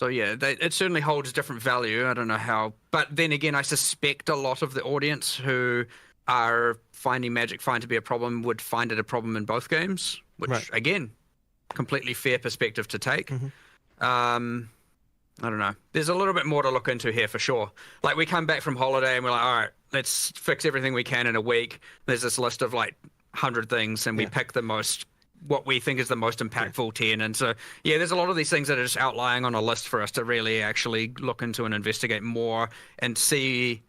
yeah, it certainly holds different value. I don't know how, but then again, I suspect a lot of the audience who are finding Magic Find to be a problem would find it a problem in both games, which again, completely fair perspective to take. I don't know. There's a little bit more to look into here for sure. Like we come back from holiday and we're like, all right, let's fix everything we can in a week. There's this list of like 100 things and we pick the most, what we think is the most impactful 10. And so, yeah, there's a lot of these things that are just outlying on a list for us to really actually look into and investigate more and see,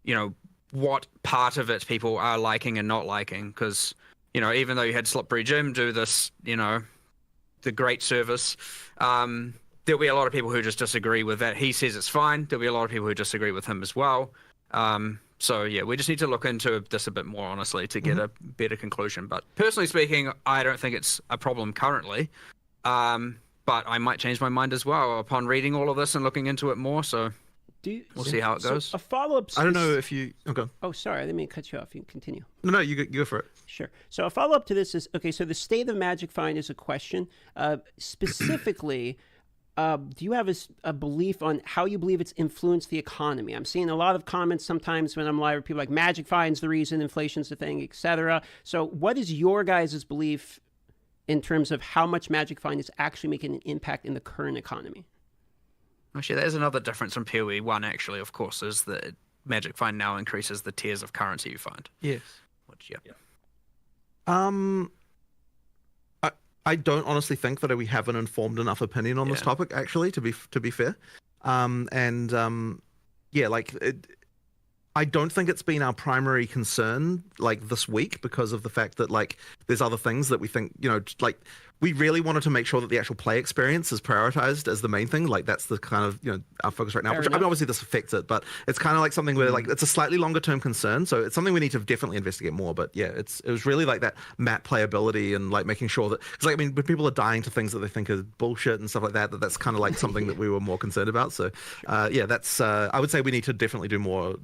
you know, what part of it people are liking and not liking. Because, you know, even though you had Slippery Jim do this, you know, the great service, there'll be a lot of people who just disagree with that. He says it's fine. There'll be a lot of people who disagree with him as well. So yeah, we just need to look into this a bit more honestly to get a better conclusion. But personally speaking, I don't think it's a problem currently. But I might change my mind as well upon reading all of this and looking into it more. So we'll see how it goes. A follow-up. I don't know if you. Okay. Oh, sorry, I didn't mean to cut you off. You can continue. No, you go for it. Sure. So a follow-up to this is okay. So the state of Magic Find is a question. Specifically. Do you have a belief on how you believe it's influenced the economy? I'm seeing a lot of comments sometimes when I'm live, people like Magic Find's the reason, inflation's the thing, etc. So what is your guys' belief in terms of how much Magic Find is actually making an impact in the current economy? Actually, there's another difference from PoE 1, actually, of course, is that Magic Find now increases the tiers of currency you find. Yes. Which, I don't honestly think that we have an informed enough opinion on this topic, actually, to be fair. I don't think it's been our primary concern like this week because of the fact that like there's other things that we think, you know, like we really wanted to make sure that the actual play experience is prioritized as the main thing. Like that's the kind of, you know, our focus right now, which I mean, obviously this affects it, but it's kind of like something where like it's a slightly longer term concern. So it's something we need to definitely investigate more. But yeah, it was really like that map playability and like making sure that, because like, I mean, when people are dying to things that they think are bullshit and stuff like that, that's kind of like something that we were more concerned about. So yeah, that's, I would say we need to definitely do more.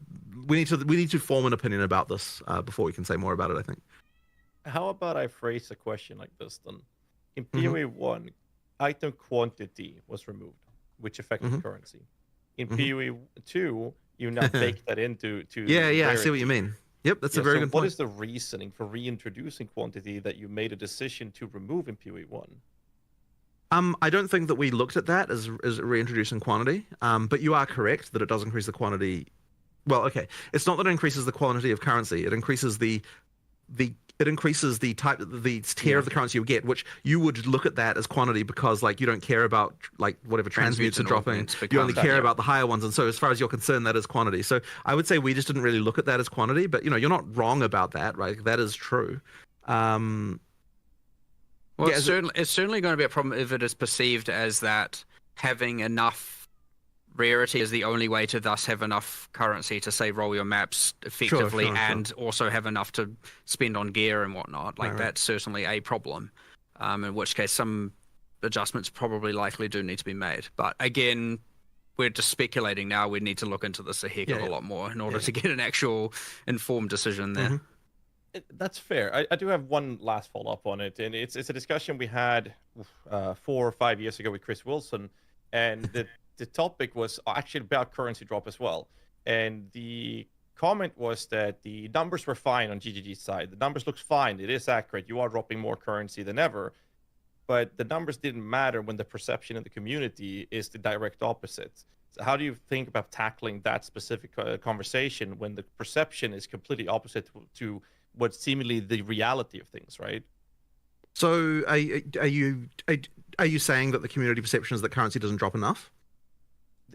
We need to form an opinion about this before we can say more about it, I think. How about I phrase a question like this then? In PoE 1, item quantity was removed, which affected currency. In PoE 2, you now bake that into Yeah, I see what you mean. Yep, that's a very good point. What is the reasoning for reintroducing quantity that you made a decision to remove in PoE 1? I don't think that we looked at that as reintroducing quantity, but you are correct that it does increase the quantity. Well, okay, it's not that it increases the quantity of currency; it increases the type, the tier of the currency you get, which you would look at that as quantity because like you don't care about like whatever transmutes are dropping. You only care about the higher ones, and so as far as you're concerned, that is quantity. So I would say we just didn't really look at that as quantity, but you know, you're not wrong about that, right? That is true. Well, it's certainly going to be a problem if it is perceived as that having enough rarity is the only way to thus have enough currency to say roll your maps effectively sure. and also have enough to spend on gear and whatnot. Like Right. that's certainly a problem. In which case some adjustments probably likely do need to be made. But again, we're just speculating now. We need to look into this a heck of a lot more in order to get an actual informed decision there. That's fair. I do have one last follow-up on it, and it's a discussion we had 4 or 5 years ago with Chris Wilson, and the topic was actually about currency drop as well. And the comment was that the numbers were fine on GGG's side. The numbers looks fine. It is accurate. You are dropping more currency than ever, but the numbers didn't matter when the perception in the community is the direct opposite. So how do you think about tackling that specific conversation when the perception is completely opposite to what's seemingly the reality of things, right? So are you saying that the community perception is that currency doesn't drop enough?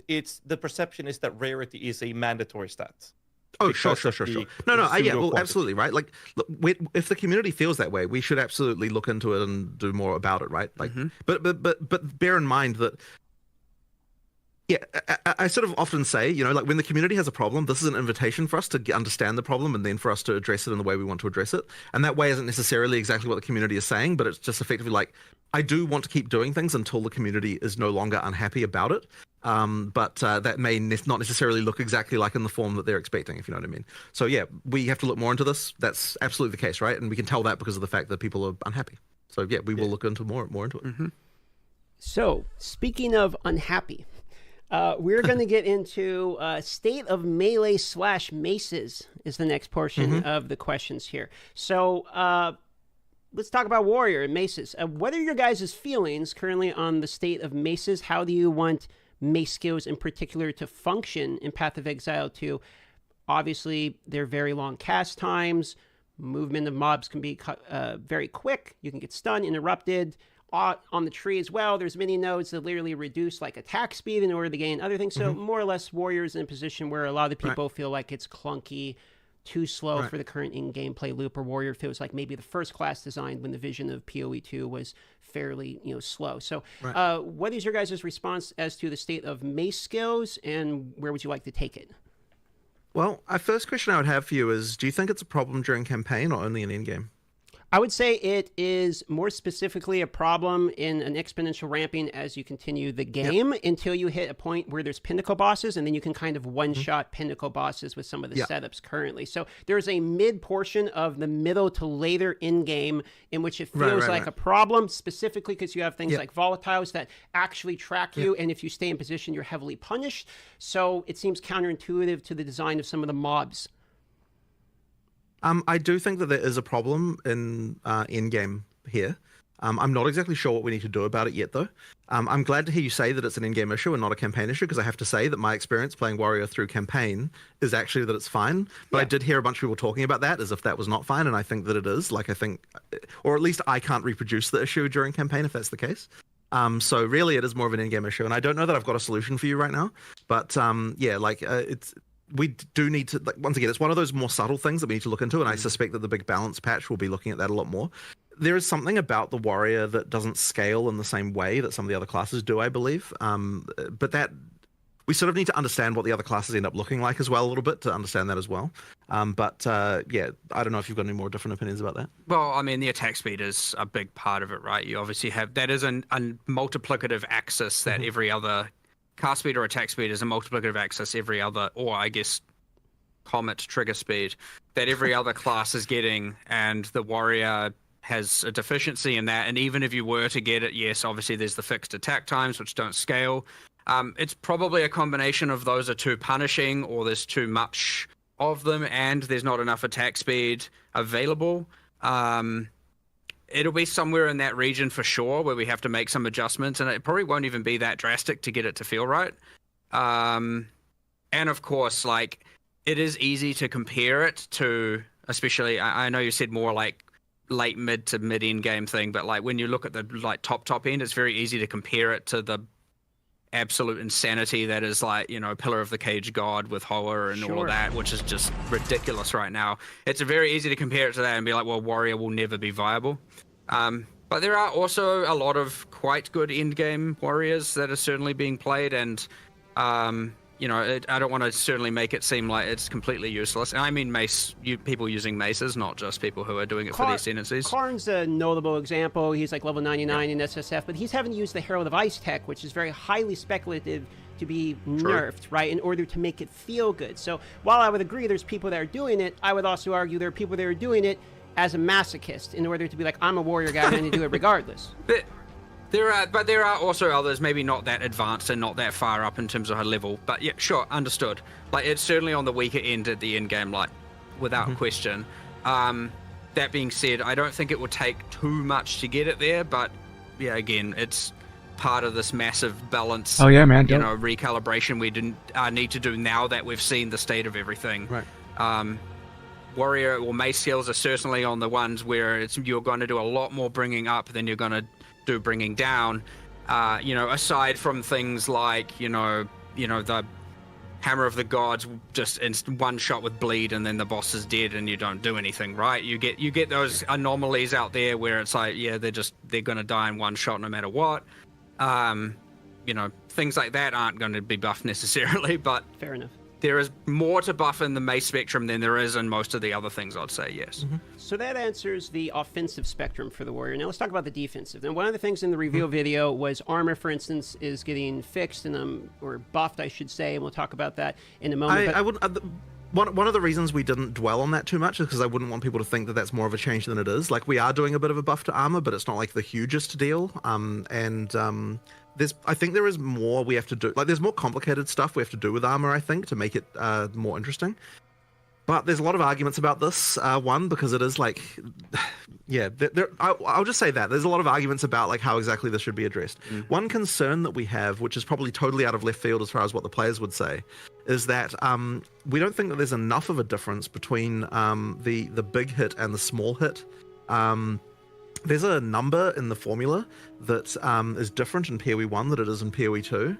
It's the perception is that rarity is a mandatory stat. Oh, sure. because of the No, yeah, pseudo well, quantity. absolutely, right? Like, look, if the community feels that way, we should absolutely look into it and do more about it, right? Like, but bear in mind that, yeah, I sort of often say, you know, like when the community has a problem, this is an invitation for us to understand the problem and then for us to address it in the way we want to address it. And that way isn't necessarily exactly what the community is saying, but it's just effectively like, I do want to keep doing things until the community is no longer unhappy about it. But that may not necessarily look exactly like in the form that they're expecting, if you know what I mean. So yeah, we have to look more into this. That's absolutely the case, right? And we can tell that because of the fact that people are unhappy. So yeah, we will look into more into it. So, speaking of unhappy, we're going to get into state of melee / maces is the next portion of the questions here. So, let's talk about warrior and maces. What are your guys' feelings currently on the state of maces? How do you want mace skills in particular to function in Path of Exile 2? Obviously, they're very long cast times. Movement of mobs can be very quick. You can get stunned, interrupted. On the tree as well, there's many nodes that literally reduce like attack speed in order to gain other things. So more or less, warriors in a position where a lot of the people feel like it's clunky, too slow for the current in-game play loop, or warrior feels like maybe the first class designed when the vision of PoE 2 was fairly slow. So what is your guys' response as to the state of mace skills, and where would you like to take it? Well, a first question I would have for you is, do you think it's a problem during campaign or only in endgame? I would say it is more specifically a problem in an exponential ramping as you continue the game until you hit a point where there's pinnacle bosses, and then you can kind of one-shot pinnacle bosses with some of the setups currently. So there's a mid portion of the middle to later in-game in which it feels like a problem, specifically because you have things like volatiles that actually track you, and if you stay in position, you're heavily punished. So it seems counterintuitive to the design of some of the mobs. I do think that there is a problem in game here. I'm not exactly sure what we need to do about it yet, though. I'm glad to hear you say that it's an in-game issue and not a campaign issue, because I have to say that my experience playing Warrior through campaign is actually that it's fine. But I did hear a bunch of people talking about that as if that was not fine, and I think that it is. Like, I think, or at least I can't reproduce the issue during campaign if that's the case. So really, it is more of an in-game issue, and I don't know that I've got a solution for you right now. But we do need to, like, once again, it's one of those more subtle things that we need to look into, and I suspect that the big balance patch will be looking at that a lot more. There is something about the warrior that doesn't scale in the same way that some of the other classes do, I believe. But that we sort of need to understand what the other classes end up looking like as well a little bit to understand that as well. I don't know if you've got any more different opinions about that. Well, I mean, the attack speed is a big part of it, right? You obviously have, that is a multiplicative axis that every other cast speed or attack speed is a multiplicative axis every other, or I guess comet trigger speed, that every other class is getting, and the warrior has a deficiency in that. And even if you were to get it, yes, obviously there's the fixed attack times which don't scale. It's probably a combination of those are too punishing, or there's too much of them, and there's not enough attack speed available. It'll be somewhere in that region for sure where we have to make some adjustments, and it probably won't even be that drastic to get it to feel right. And of course, like, it is easy to compare it to, especially, I know you said more like late mid to mid end game thing, but like when you look at the like top end, it's very easy to compare it to the absolute insanity that is, like, Pillar of the Cage God with Hoa and all of that, which is just ridiculous right now. It's very easy to compare it to that and be like, well, Warrior will never be viable. But there are also a lot of quite good end game warriors that are certainly being played, and You know, I don't want to certainly make it seem like it's completely useless. And I mean people using maces, not just people who are doing it for the ascendancies. Karn's a notable example. He's like level 99 in SSF, but he's having to use the Herald of Ice tech, which is very highly speculative to be nerfed, right, in order to make it feel good. So while I would agree there's people that are doing it, I would also argue there are people that are doing it as a masochist in order to be like, I'm a warrior guy, I'm going to do it regardless. There are also others, maybe not that advanced and not that far up in terms of her level. But yeah, sure, understood. Like, it's certainly on the weaker end at the end game, like, without question. That being said, I don't think it would take too much to get it there. But yeah, again, it's part of this massive balance. Oh yeah, man. Recalibration we didn't need to do now that we've seen the state of everything. Right. Warrior or mace skills are certainly on the ones where you're going to do a lot more bringing up than you're going to do bringing down, aside from things like the Hammer of the Gods, just in one shot with bleed and then the boss is dead and you don't do anything, right? You get those anomalies out there where it's like, yeah, they're gonna die in one shot no matter what. Things like that aren't going to be buffed necessarily, but fair enough. There is more to buff in the mace spectrum than there is in most of the other things, I'd say, yes. So that answers the offensive spectrum for the warrior. Now let's talk about the defensive. And one of the things in the reveal video was armor, for instance, is getting fixed or buffed, I should say, and we'll talk about that in a moment. One of the reasons we didn't dwell on that too much is because I wouldn't want people to think that that's more of a change than it is. Like, we are doing a bit of a buff to armor, but it's not like the hugest deal. I think there is more we have to do. Like, there's more complicated stuff we have to do with armor, I think, to make it more interesting. But there's a lot of arguments about this. One, because it is like, yeah, I'll just say that. There's a lot of arguments about like how exactly this should be addressed. One concern that we have, which is probably totally out of left field as far as what the players would say, is that we don't think that there's enough of a difference between the big hit and the small hit. There's a number in the formula that is different in POE 1 than it is in POE 2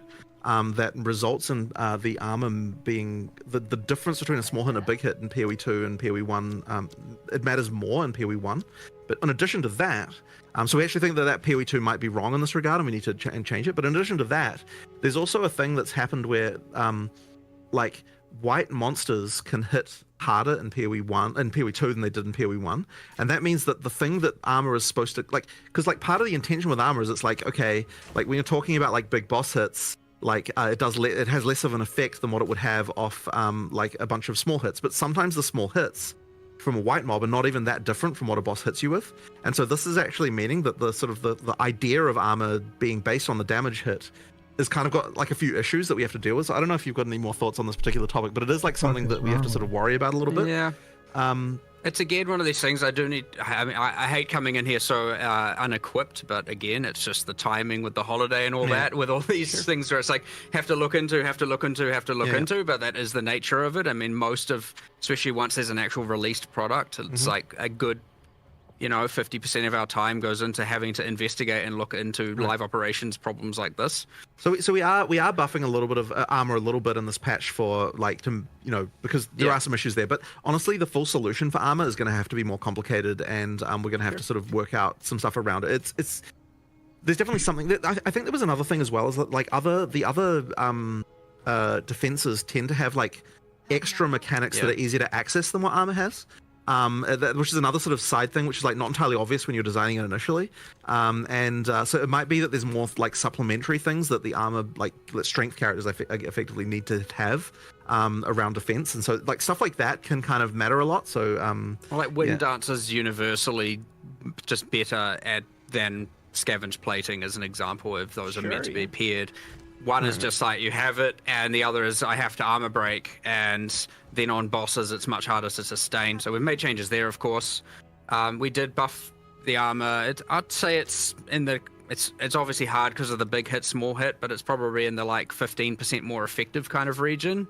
that results in the armor being... The difference between a small hit and a big hit in POE 2 and POE 1, it matters more in POE 1. But in addition to that, so we actually think that POE 2 might be wrong in this regard and we need to change it. But in addition to that, there's also a thing that's happened where like white monsters can hit harder in POE 2 than they did in POE 1, and that means that the thing that armor is supposed to because part of the intention with armor is it's like, okay, like when you're talking about like big boss hits, like it has less of an effect than what it would have off like a bunch of small hits, but sometimes the small hits from a white mob are not even that different from what a boss hits you with, and so this is actually meaning that the sort of the idea of armor being based on the damage hit has kind of got like a few issues that we have to deal with. So I don't know if you've got any more thoughts on this particular topic, but it is like something that we have to sort of worry about a little bit. Yeah. It's again one of these things I hate coming in here so unequipped, but again, it's just the timing with the holiday and all that, with all these things where it's like, have to look into, but that is the nature of it. I mean, especially once there's an actual released product, it's like a good, 50% of our time goes into having to investigate and look into live operations problems like this. So we are buffing a little bit of armor a little bit in this patch for because there are some issues there. But honestly, the full solution for armor is going to have to be more complicated, and we're going to have to sort of work out some stuff around it. There's definitely something that I think there was another thing as well, is that like the other defenses tend to have like extra mechanics that are easier to access than what armor has. Which is another sort of side thing, which is like not entirely obvious when you're designing it initially. So it might be that there's more like supplementary things that the armor, like that strength characters effectively need to have around defense. And so like stuff like that can kind of matter a lot. So like Wind Dancer's universally just better than Scavenge Plating as an example, if those are meant to be paired. One is just like you have it, and the other is I have to armor break, and then on bosses it's much harder to sustain. So we've made changes there, of course. We did buff the armor. I'd say it's obviously hard because of the big hit, small hit, but it's probably in the like 15% more effective kind of region.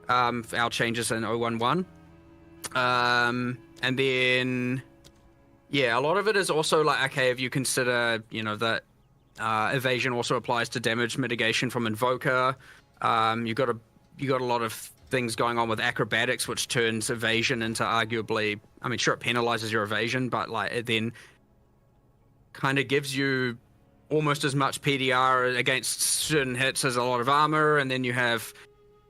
Our changes in 011. And then a lot of it is also like, okay, if you consider that evasion also applies to damage mitigation from Invoker. You got a lot of things going on with acrobatics, which turns evasion into arguably, it penalizes your evasion, but like it then kind of gives you almost as much PDR against certain hits as a lot of armor, and then you have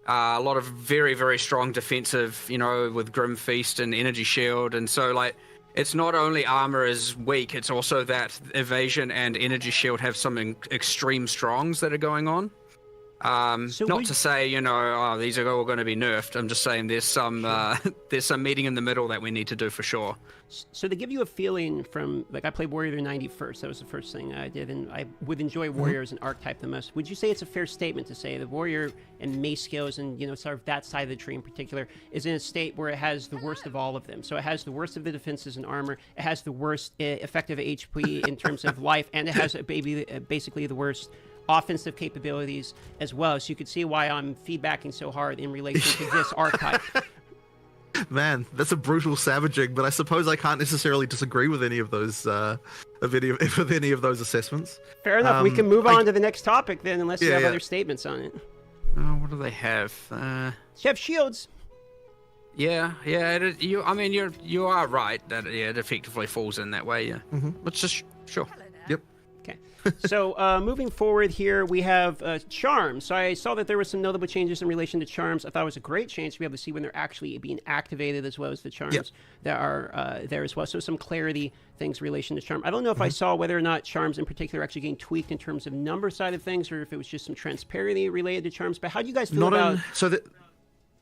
a lot of very, very strong defensive, with Grim Feast and Energy Shield. And so, like, it's not only armor is weak, it's also that evasion and Energy Shield have some extreme strongs that are going on. Not to say, these are all going to be nerfed. I'm just saying there's some there's some meeting in the middle that we need to do for sure. So to give you a feeling from, like, I played Warrior 90 first. That was the first thing I did, and I would enjoy Warrior as an archetype the most. Would you say it's a fair statement to say the Warrior and Mace skills and, sort of that side of the tree in particular is in a state where it has the worst of all of them? So it has the worst of the defenses and armor, it has the worst effective HP in terms of life, and it has basically the worst offensive capabilities as well. So you could see why I'm feedbacking so hard in relation to this archetype. Man, that's a brutal savaging, but I suppose I can't necessarily disagree with any of those with any of those assessments. Fair enough. We can move on to the next topic then, unless you have other statements on it. Oh, what do they have? You have shields. Yeah. You are right that it effectively falls in that way. Yeah. Let's just sure. Yep. Okay. So moving forward here, we have charms. So I saw that there were some notable changes in relation to charms. I thought it was a great change to be able to see when they're actually being activated, as well as the charms that are there as well. So some clarity things in relation to charm. I don't know if I saw whether or not charms in particular actually getting tweaked in terms of number side of things, or if it was just some transparency related to charms. But how do you guys feel about?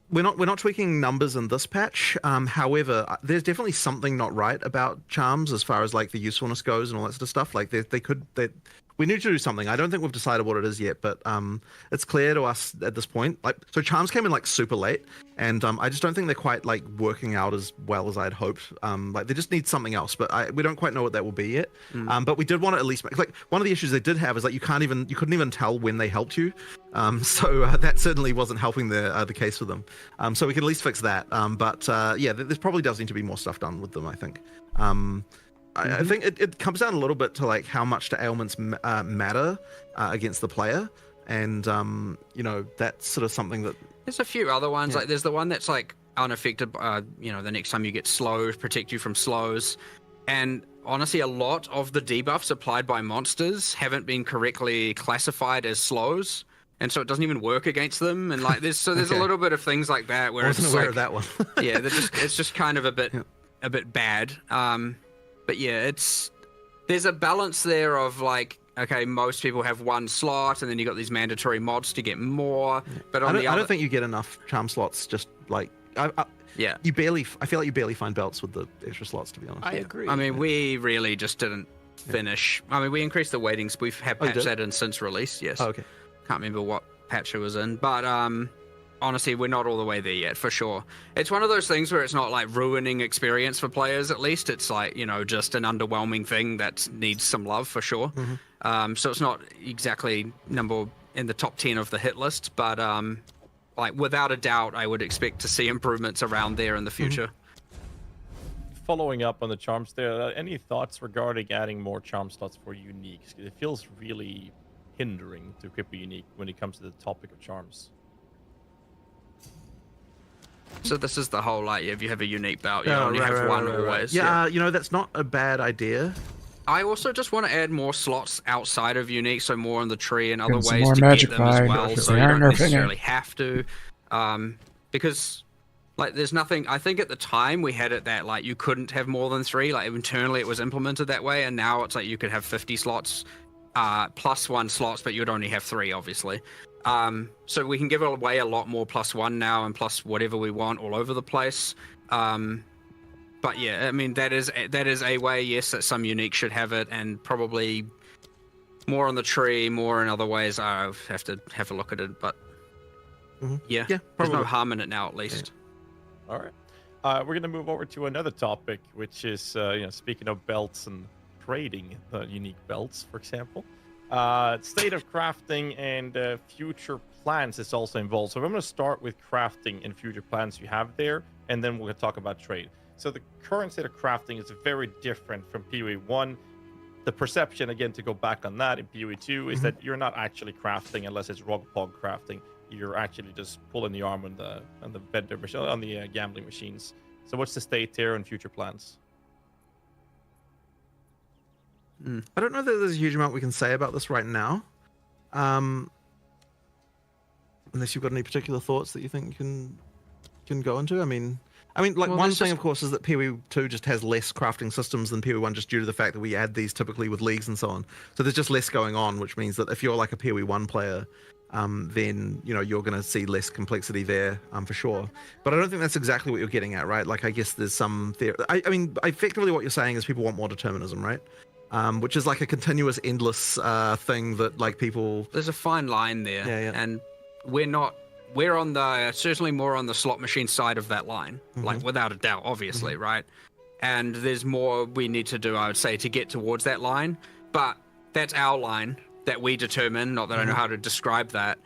We're not tweaking numbers in this patch. However, there's definitely something not right about charms as far as like the usefulness goes and all that sort of stuff. Like we need to do something. I don't think we've decided what it is yet, but it's clear to us at this point. Like, so charms came in like super late, and I just don't think they're quite like working out as well as I'd hoped. Like they just need something else, but we don't quite know what that will be yet. But we did want to at least make, like, one of the issues they did have is like you couldn't even tell when they helped you. So that certainly wasn't helping the case for them. So we can at least fix that. But yeah, there probably does need to be more stuff done with them, I think. I think it comes down a little bit to like how much do ailments matter against the player, and that's sort of something that there's a few other ones. Like there's the one that's like unaffected. The next time you get slowed, protect you from slows, and honestly, a lot of the debuffs applied by monsters haven't been correctly classified as slows. And so it doesn't even work against them, and like there's a little bit of things like that where it's aware of that one. Yeah, it's just kind of a bit bad. But yeah, there's a balance there of like, okay, most people have one slot, and then you got these mandatory mods to get more. But I don't think you get enough charm slots. Just like I feel like you barely find belts with the extra slots, to be honest. I agree. I mean, we really just didn't finish. I mean, we increased the weightings. We've had patched that in since release. Yes. Oh, okay. Can't remember what patch it was in, but honestly, we're not all the way there yet, for sure. It's one of those things where it's not like ruining experience for players, at least. It's like, just an underwhelming thing that needs some love, for sure. So it's not exactly number in the top 10 of the hit list, but like without a doubt, I would expect to see improvements around there in the future. Following up on the charms there, any thoughts regarding adding more charm slots for uniques? It feels really hindering to equip a unique when it comes to the topic of charms. So this is the whole, like, if you have a unique belt, you only have one always. Yeah, that's not a bad idea. I also just want to add more slots outside of unique, so more on the tree and other And some ways more to magic get them as bind, well, if so they you aren't don't nerfing necessarily it. have to. Because, like, there's nothing... I think at the time we had it that, like, you couldn't have more than 3. Like, internally it was implemented that way, and now it's like you could have 50 slots plus 1 slots, but you'd only have 3, obviously. So we can give away a lot more +1 now and plus whatever we want all over the place. But yeah, I mean, that is a way, yes, that some unique should have it, and probably more on the tree, more in other ways. I have to have a look at it, but yeah, there's no harm in it now, at least. Yeah. All right. We're going to move over to another topic, which is, speaking of belts and trading unique belts, for example. State of crafting and future plans is also involved. So I'm going to start with crafting and future plans you have there, and then we'll talk about trade. So the current state of crafting is very different from POE 1. The perception, again, to go back on that in POE 2, is that you're not actually crafting unless it's Rogpog crafting. You're actually just pulling the arm on the vendor machine, on the gambling machines. So what's the state here and future plans? I don't know that there's a huge amount we can say about this right now. Unless you've got any particular thoughts that you think you can go into. I mean, like Well, one there's thing, just- of course, is that PoE 2 just has less crafting systems than PoE 1, just due to the fact that we add these typically with leagues and so on. So there's just less going on, which means that if you're like a PoE 1 player, then you're going to see less complexity there, for sure. But I don't think that's exactly what you're getting at, right? Like, I guess there's some theory. I mean, effectively what you're saying is people want more determinism, right? Which is like a continuous, endless thing that like people. There's a fine line there, Yeah. and we're on the certainly more on the slot machine side of that line, like without a doubt, obviously, right? And there's more we need to do, I would say, to get towards that line. But that's our line that we determine. Not that I know how to describe that,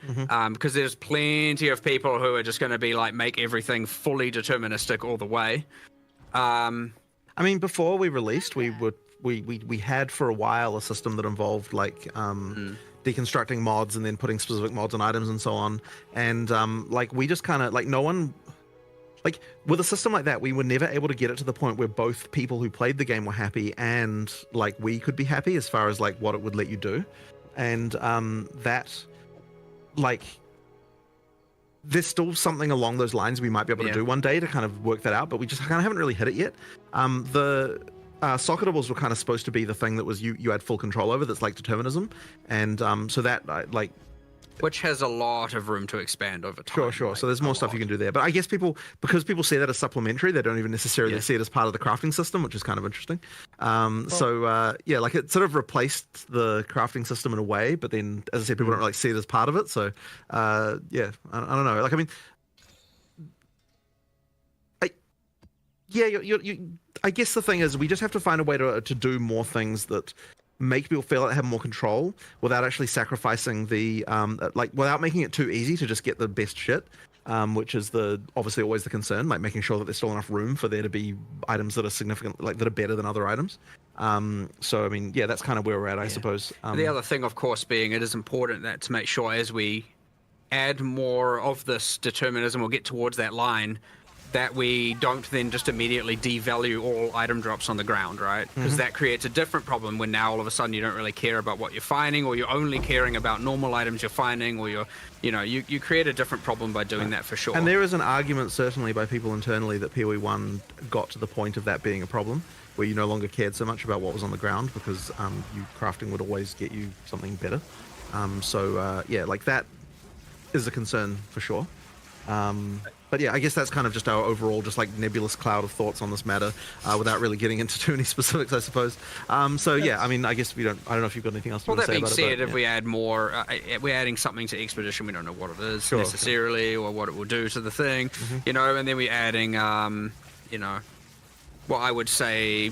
because there's plenty of people who are just going to be like make everything fully deterministic all the way. I mean, before we released, we had for a while a system that involved like deconstructing mods and then putting specific mods on items and so on. And like we just kind of like no one. Like with a system like that, we were never able to get it to the point where both people who played the game were happy and like we could be happy as far as like what it would let you do. And that like there's still something along those lines we might be able to do one day to kind of work that out, but we just kind of haven't really hit it yet. The socketables were kind of supposed to be the thing that was you had full control over, that's like determinism, and so that like Which has a lot of room to expand over time. Sure. like, So there's more stuff you can do there. But I guess because people see that as supplementary, they don't even necessarily see it as part of the crafting system, which is kind of interesting. Like it sort of replaced the crafting system in a way, but then, as I said, people don't really see it as part of it. So, I don't know. Like, I mean, I guess the thing is we just have to find a way to do more things that make people feel like they have more control without actually sacrificing the without making it too easy to just get the best shit, which is obviously always the concern, like making sure that there's still enough room for there to be items that are significant, like that are better than other items. So I mean, yeah, that's kind of where we're at, I suppose. The other thing, of course, being it is important that to make sure as we add more of this determinism or get towards that line, that we don't then just immediately devalue all item drops on the ground, right? Because that creates a different problem when now all of a sudden you don't really care about what you're finding, or you're only caring about normal items you're finding, or you create a different problem by doing that for sure. And there is an argument certainly by people internally that PoE 1 got to the point of that being a problem, where you no longer cared so much about what was on the ground because you crafting would always get you something better. Like that is a concern for sure. But yeah, I guess that's kind of just our overall, just like nebulous cloud of thoughts on this matter, without really getting into too many specifics, I suppose. I mean, I guess I don't know if you've got anything else to say about it. Well, that being said, if yeah. we add more, we're adding something to Expedition, we don't know what it is necessarily, or what it will do to the thing, and then we're adding, what I would say,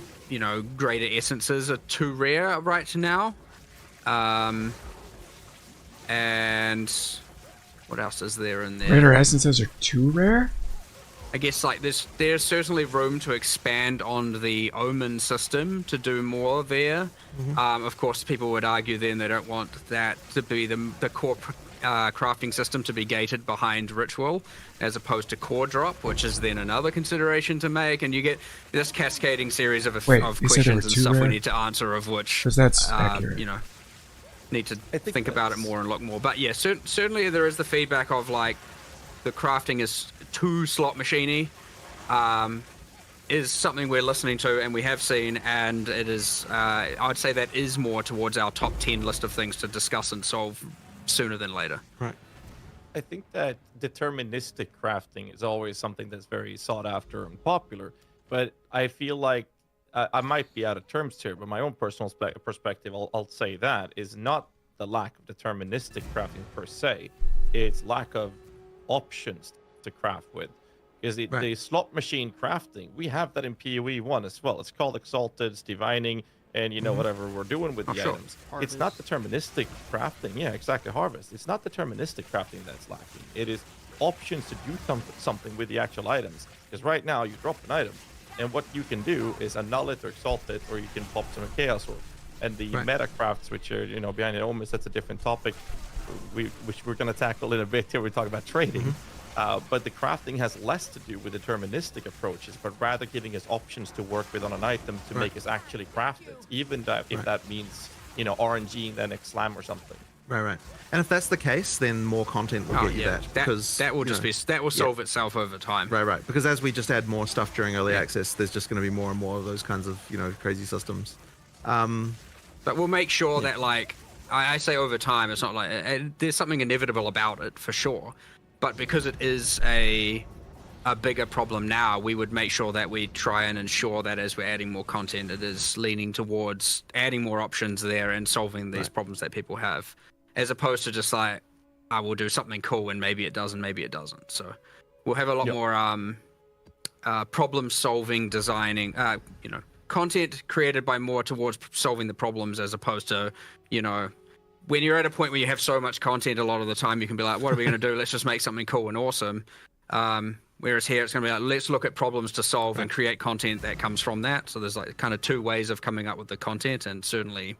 greater essences are too rare right now. And what else is there in there? Greater essences are too rare? I guess like there's certainly room to expand on the Omen system to do more there. Of course, people would argue then they don't want that to be the core crafting system to be gated behind Ritual as opposed to Core Drop, which is then another consideration to make, and you get this cascading series of questions and stuff we need to answer, of which Because that's accurate. Need to think about it more and look more. But yeah, certainly there is the feedback of like the crafting is too slot machiney, is something we're listening to and we have seen, and it is I'd say that is more towards our top 10 list of things to discuss and solve sooner than later. Right. I think that deterministic crafting is always something that's very sought after and popular, but I feel like I might be out of terms here, but my own personal perspective, I'll say that, is not the lack of deterministic crafting per se. It's lack of options to craft with. Because the slot machine crafting, we have that in PoE 1 as well. It's called Exalted, it's divining, and whatever we're doing with the items. Harvest. It's not deterministic crafting. Yeah, exactly, harvest. It's not deterministic crafting that's lacking. It is options to do something with the actual items. Because right now, you drop an item, and what you can do is annul it or exalt it, or you can pop some chaos orb. And the meta crafts, which are behind the omens, that's a different topic, which we're going to tackle in a bit here. We talk about trading. But the crafting has less to do with deterministic approaches, but rather giving us options to work with on an item to make us actually craft it, even if that means, RNG in the next slam or something. Right. And if that's the case, then more content will get you that. Because that will just that will solve itself over time. Right. Because as we just add more stuff during early access, there's just going to be more and more of those kinds of, crazy systems. But we'll make sure that, like, I say over time, it's not like there's something inevitable about it for sure. But because it is a bigger problem now, we would make sure that we try and ensure that as we're adding more content, it is leaning towards adding more options there and solving these problems that people have, as opposed to just like, I will do something cool and maybe it does and maybe it doesn't. So we'll have a lot more problem solving, designing, content created by more towards solving the problems, as opposed to, when you're at a point where you have so much content, a lot of the time you can be like, what are we going to do? Let's just make something cool and awesome. Whereas here it's going to be like, let's look at problems to solve and create content that comes from that. So there's like kind of two ways of coming up with the content, and certainly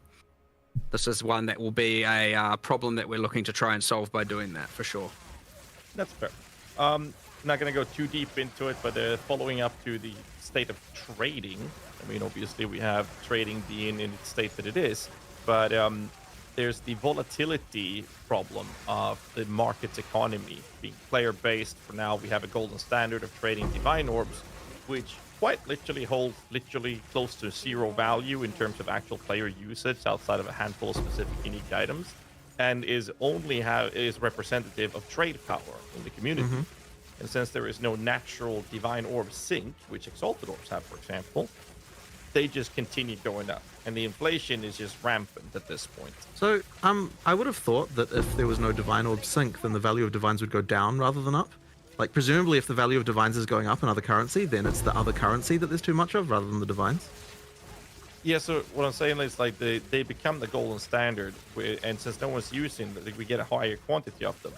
this is one that will be a problem that we're looking to try and solve by doing that, for sure. That's fair. I'm not going to go too deep into it, but following up to the state of trading, I mean, obviously we have trading being in its state that it is, but there's the volatility problem of the market's economy being player-based. For now, we have a golden standard of trading divine orbs, which quite literally holds close to zero value in terms of actual player usage outside of a handful of specific unique items, and is representative of trade power in the community. And since there is no natural divine orb sink, which exalted orbs have, for example, they just continue going up, and the inflation is just rampant at this point. So, I would have thought that if there was no divine orb sink, then the value of divines would go down rather than up. Like, presumably if the value of divines is going up in other currency, then it's the other currency that there's too much of rather than the divines. Yeah, so what I'm saying is, like, they become the golden standard, and since no one's using them, we get a higher quantity of them.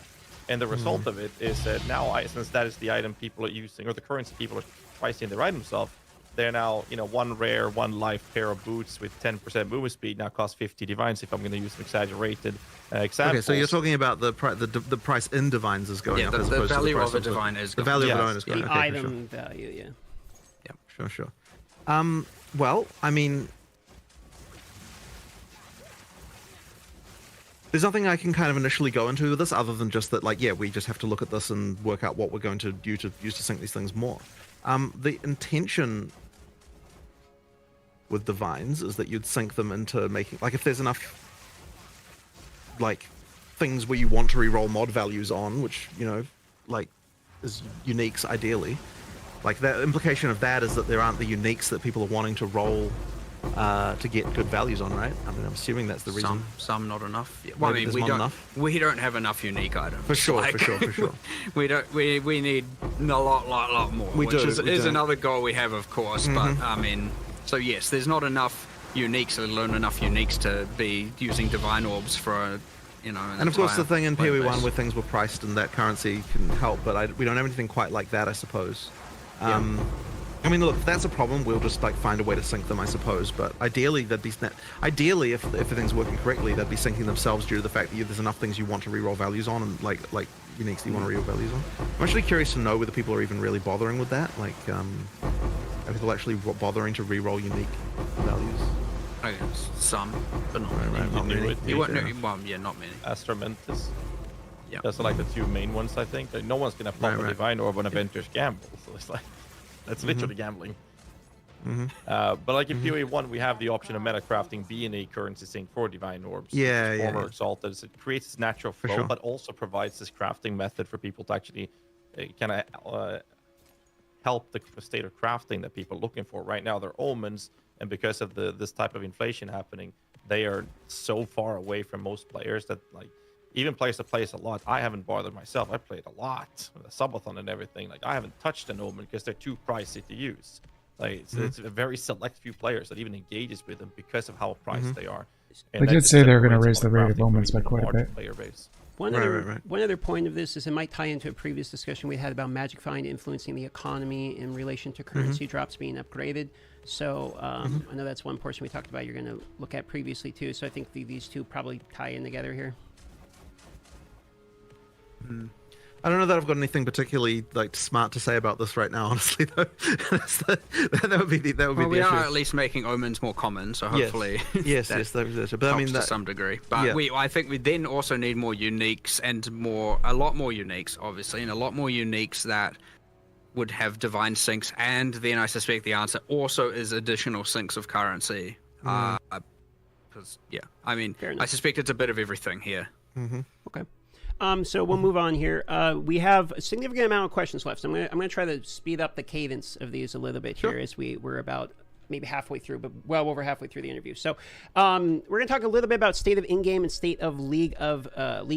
And the result of it is that now, since that is the item people are using, or the currency people are pricing their items off, they're now, one rare, one life pair of boots with 10% movement speed now costs 50 divines, if I'm going to use an exaggerated example. Okay, so you're talking about the price in divines is going up, as the opposed to the value price of a divine is the going value up. of a divine is going The up. Okay, item value, Sure. Well, I mean, there's nothing I can kind of initially go into with this other than just that, like, we just have to look at this and work out what we're going to use to sync these things more. The intention with divines is that you'd sync them into making, like, if there's enough, like, things where you want to reroll mod values on, which, like, is uniques ideally. Like, the implication of that is that there aren't the uniques that people are wanting to roll to get good values on, right? I mean, I'm assuming that's the reason. Some not enough. Yeah. Well, I mean, we don't have enough unique items. For sure. We need a lot more. Which is another goal we have, of course. But I mean, so yes, there's not enough uniques, let alone enough uniques to be using divine orbs for and of course the thing in POE 1 where things were priced and that currency can help, but we don't have anything quite like that, I suppose. I mean, look, if that's a problem, we'll just like find a way to sync them, I suppose. But ideally, ideally, if everything's working correctly, they'd be syncing themselves due to the fact that there's enough things you want to reroll values on, and like uniques that you want to reroll values on. I'm actually curious to know whether people are even really bothering with that. Like, are people actually bothering to reroll unique values? I guess some, but not many. Right, not many. Not many. Astromentus. Yeah. Those are like the two main ones, I think. Like, no one's gonna pop a divine orb on Avengers Gamble, so it's like that's literally gambling. But like in POE 1, we have the option of metacrafting being a currency sync for divine orbs. Former exalted. So it creates this natural flow, but also provides this crafting method for people to actually kind of help the state of crafting that people are looking for. Right now, they're omens, and because of this type of inflation happening, they are so far away from most players that, like, even players that plays a lot, I haven't bothered myself. I played a lot, with a subathon and everything. Like, I haven't touched an omen because they're too pricey to use. Like, it's a very select few players that even engages with them because of how priced they are. And they did say they're going to raise the rate of omens by quite a bit. Player base. One other point of this is it might tie into a previous discussion we had about Magic Find influencing the economy in relation to currency drops being upgraded. So I know that's one portion we talked about you're going to look at previously too. So I think these two probably tie in together here. I don't know that I've got anything particularly like smart to say about this right now, honestly. Though that would be the We issue. are at least making omens more common, so hopefully Yes, that yes, that's it. But I helps mean to that. some degree. But Yeah. I think we then also need more uniques and a lot more uniques, obviously, and a lot more uniques that would have divine sinks. And then I suspect the answer also is additional sinks of currency. Because I mean, Fair enough. I suspect it's a bit of everything here. Okay. So we'll move on here. We have a significant amount of questions left. So I'm gonna try to speed up the cadence of these a little bit here as we're about maybe halfway through, but well over halfway through the interview. So we're gonna talk a little bit about state of in-game and state of league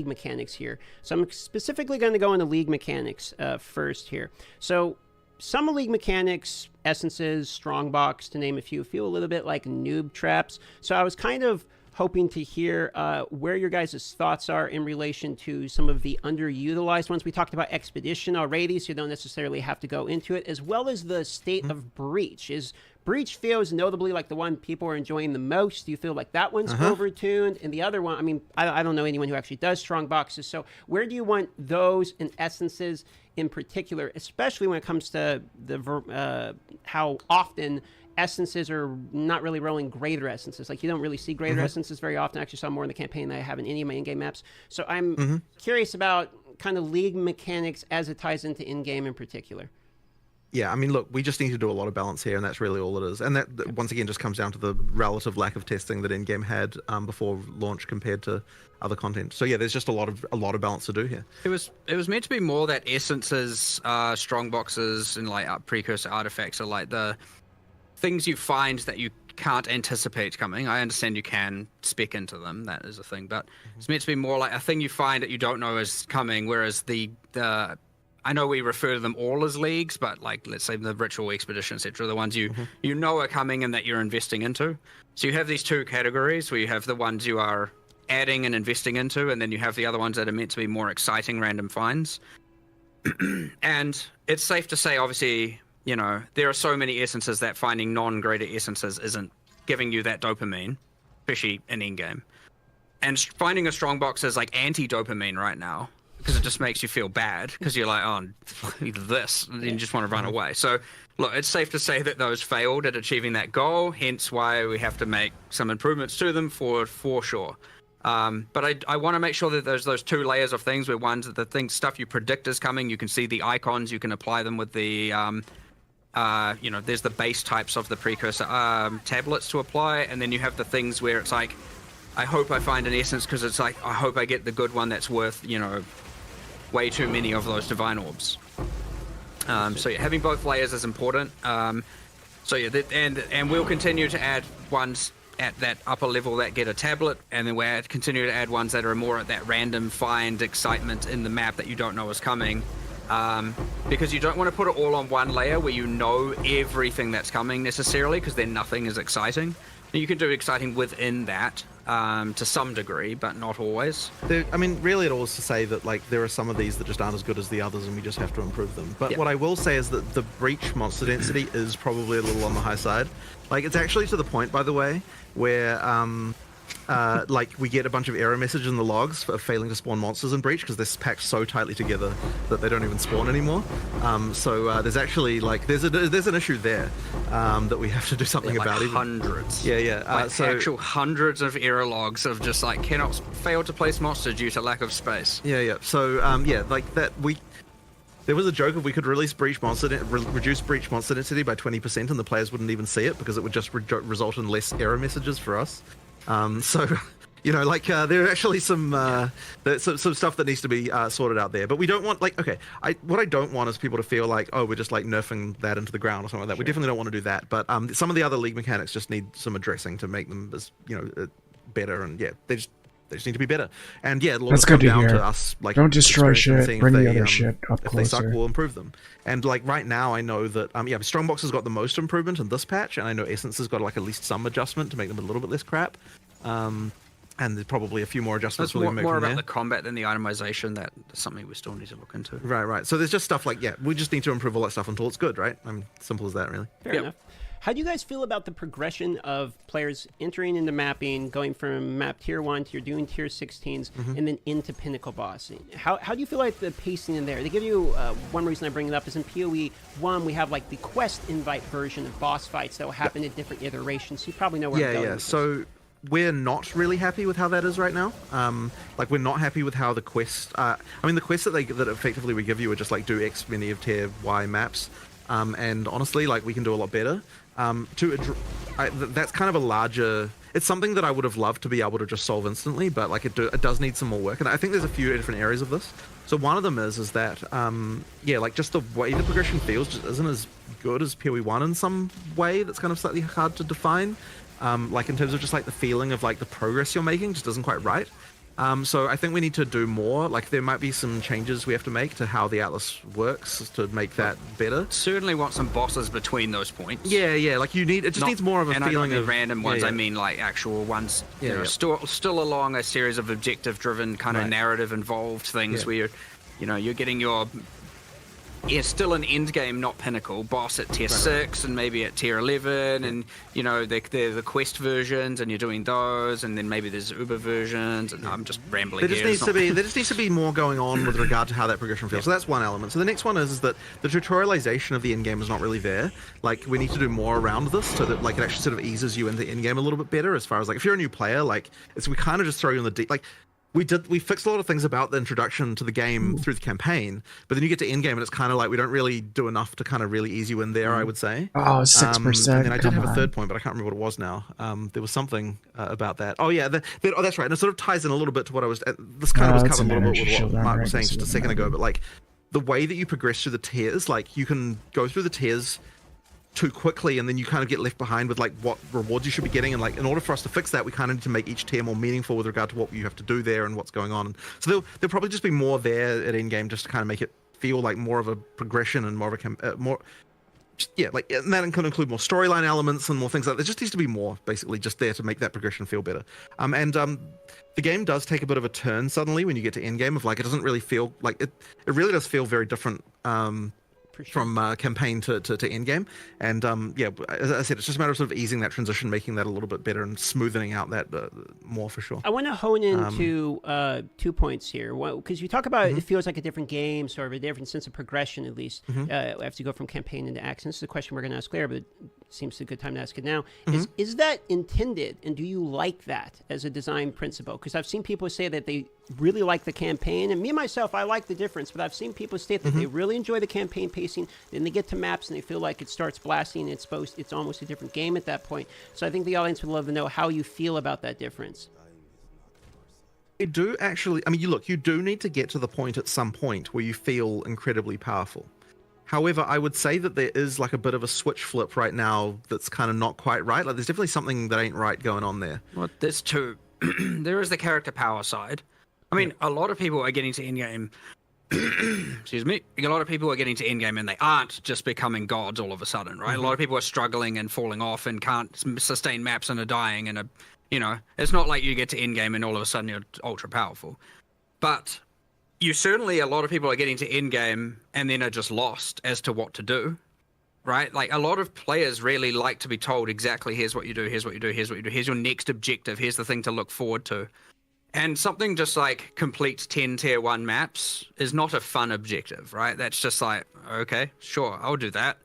mechanics here. So I'm specifically going to go into league mechanics first here. So some league mechanics, essences, strongbox, to name a few, feel a little bit like noob traps. So I was kind of hoping to hear where your guys' thoughts are in relation to some of the underutilized ones. We talked about Expedition already, so you don't necessarily have to go into it, as well as the state of Breach. Breach feels notably like the one people are enjoying the most. Do you feel like that one's overtuned? And the other one, I mean, I don't know anyone who actually does strong boxes, so where do you want those and essences in particular, especially when it comes to the how often essences are not really rolling greater essences. Like, you don't really see greater essences very often. I actually saw more in the campaign than I have in any of my in-game maps. So I'm curious about kind of league mechanics as it ties into in-game in particular. Yeah, I mean, look, we just need to do a lot of balance here, and that's really all it is. And that once again just comes down to the relative lack of testing that in-game had before launch compared to other content. So yeah, there's just a lot of balance to do here. It was meant to be more that essences, strong boxes, and like precursor artifacts are like the things you find that you can't anticipate coming. I understand you can spec into them, that is a thing, but it's meant to be more like a thing you find that you don't know is coming, whereas the I know we refer to them all as leagues, but like, let's say the ritual, expedition, etc., the ones you know are coming and that you're investing into. So you have these two categories where you have the ones you are adding and investing into, and then you have the other ones that are meant to be more exciting random finds. And it's safe to say, obviously, you know, there are so many essences that finding non-greater essences isn't giving you that dopamine, especially in in-game. And finding a strong box is like anti-dopamine right now, because it just makes you feel bad, because you're like, oh, this, and you just want to run away. So, look, it's safe to say that those failed at achieving that goal, hence why we have to make some improvements to them for sure. But I want to make sure that there's those two layers of things, where one's the stuff you predict is coming, you can see the icons, you can apply them with the you know, there's the base types of the precursor tablets to apply, and then you have the things where it's like, I hope I find an essence, because it's like, I hope I get the good one that's worth, you know, way too many of those divine orbs. So yeah, having both layers is important. So yeah, and we'll continue to add ones at that upper level that get a tablet, and then we'll continue to add ones that are more at that random find excitement in the map that you don't know is coming. Because you don't want to put it all on one layer where you know everything that's coming necessarily, because then nothing is exciting. And you can do exciting within that to some degree, but not always. I mean, really it all is to say that like there are some of these that just aren't as good as the others, and we just have to improve them. But what I will say is that the breach monster density is probably a little on the high side. Like, it's actually to the point, by the way, where like we get a bunch of error messages in the logs for failing to spawn monsters in breach, because they're packed so tightly together that they don't even spawn anymore. So there's actually like there's an issue there that we have to do something like about. Hundreds. Yeah. Like So actual hundreds of error logs of just like cannot fail to place monster due to lack of space. Yeah. So yeah, like that there was a joke if we could release breach monster reduce breach monster density by 20%, and the players wouldn't even see it, because it would just result in less error messages for us. So, you know, like there are actually some stuff that needs to be sorted out there. But we don't want, like, okay, what I don't want is people to feel like, oh, we're just like nerfing that into the ground or something like that. We definitely don't want to do that. But some of the other league mechanics just need some addressing to make them, as you know, better. And yeah, they just need to be better. And yeah, it'll That's come good to down hear. to us. Like, Don't destroy experiencing, shit. seeing Bring if the they, other shit up if they suck, closer. we'll improve them. And like right now, I know that Strongbox has got the most improvement in this patch, and I know Essence has got like at least some adjustment to make them a little bit less crap. And there's probably a few more adjustments It's we'll make more from about there. the combat than the itemization. That's something we still need to look into. Right. So there's just stuff like, yeah, we just need to improve all that stuff until it's good, right? Simple as that, really. Fair enough. How do you guys feel about the progression of players entering into mapping, going from map tier 1 to you're doing tier 16s, and then into pinnacle bossing? How do you feel like the pacing in there? They give you, one reason I bring it up is in POE 1, we have like the quest invite version of boss fights that will happen at different iterations. So you probably know where I'm going with this. So we're not really happy with how that is right now. Like, we're not happy with how the quest... I mean, the quests that effectively we give you are just like do X many of tier Y maps. And honestly, like, we can do a lot better. That's kind of a larger... It's something that I would have loved to be able to just solve instantly, but like it does need some more work. And I think there's a few different areas of this. So one of them is that, like just the way the progression feels just isn't as good as PoE 1 in some way. That's kind of slightly hard to define. Like in terms of just like the feeling of like the progress you're making just isn't quite right. So I think we need to do more. Like, there might be some changes we have to make to how the Atlas works to make that better. Certainly want some bosses between those points. Yeah. Like, it just needs more of a and feeling I don't mean of random ones. I mean like actual ones. Still along a series of objective-driven kind of narrative-involved things where you're getting your. Yeah, still an end game, not pinnacle. Boss at tier 6 and maybe at tier 11, and they're the quest versions, and you're doing those, and then maybe there's Uber versions, and I'm just rambling. There just needs to be more going on with regard to how that progression feels. So that's one element. So the next one is that the tutorialization of the end game is not really there. Like, we need to do more around this so that like it actually sort of eases you into end game a little bit better. As far as like if you're a new player, like we kind of just throw you in the deep. Like, we fixed a lot of things about the introduction to the game through the campaign, but then you get to end game and it's kind of like we don't really do enough to kind of really ease you in there, I would say. Oh, 6%. And then I did have a third point, but I can't remember what it was now. There was something about that. Oh yeah, that's right. And it sort of ties in a little bit to what I was. This kind of was covered a little bit with what Mark was saying just a second ago. But like the way that you progress through the tiers, like you can go through the tiers too quickly, and then you kind of get left behind with like what rewards you should be getting, and like in order for us to fix that, we kind of need to make each tier more meaningful with regard to what you have to do there and what's going on. So there'll probably just be more there at endgame just to kind of make it feel like more of a progression and more of a and that can include more storyline elements and more things like that. There just needs to be more basically just there to make that progression feel better. The game does take a bit of a turn suddenly when you get to endgame of like it doesn't really feel like it really does feel very different from campaign to end game, and as I said, it's just a matter of sort of easing that transition, making that a little bit better and smoothing out that more for sure. I want to hone into 2 points here, because you talk about it feels like a different game, sort of a different sense of progression at least as you go from campaign into action. This is a question we're going to ask later, but it seems a good time to ask it now. Is that intended, and do you like that as a design principle? Because I've seen people say that they really like the campaign, and me myself, I like the difference, but I've seen people state that they really enjoy the campaign pacing, then they get to maps and they feel like it starts blasting, it's almost a different game at that point. So I think the audience would love to know how you feel about that difference. You do actually, I mean, you do need to get to the point at some point where you feel incredibly powerful. However, I would say that there is like a bit of a switch flip right now that's kind of not quite right. Like, there's definitely something that ain't right going on there. Well, there's two. There is the character power side. I mean, a lot of people are getting to endgame. Excuse me. A lot of people are getting to endgame and they aren't just becoming gods all of a sudden, right? A lot of people are struggling and falling off and can't sustain maps and are dying, and it's not like you get to endgame and all of a sudden you're ultra powerful. But a lot of people are getting to endgame and then are just lost as to what to do, right? Like, a lot of players really like to be told exactly, here's what you do, here's what you do, here's what you do, here's your next objective, here's the thing to look forward to. And something just like complete 10 tier 1 maps is not a fun objective, right? That's just like, okay, sure, I'll do that.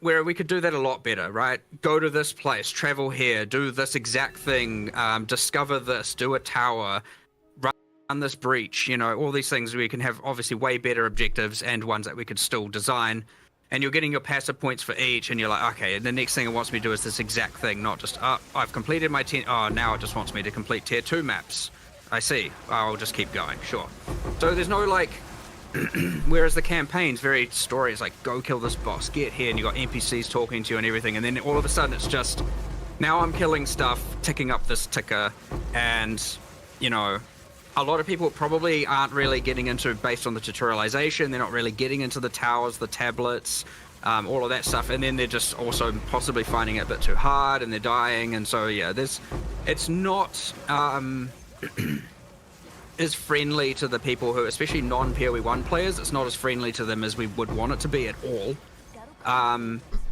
Where we could do that a lot better, right? Go to this place, travel here, do this exact thing, discover this, do a tower, run this breach, all these things we can have obviously way better objectives and ones that we could still design. And you're getting your passive points for each, and you're like, okay, the next thing it wants me to do is this exact thing, not just, I've completed my 10, now it just wants me to complete tier 2 maps. I see. I'll just keep going, sure. So there's no, like, whereas the campaign's very story, it's like, go kill this boss, get here, and you got NPCs talking to you and everything, and then all of a sudden it's just, now I'm killing stuff, ticking up this ticker, and, a lot of people probably aren't really getting into, based on the tutorialization, they're not really getting into the towers, the tablets, all of that stuff, and then they're just also possibly finding it a bit too hard, and they're dying, and so yeah, it's not as friendly to the people who, especially non-PoE 1 players, it's not as friendly to them as we would want it to be at all.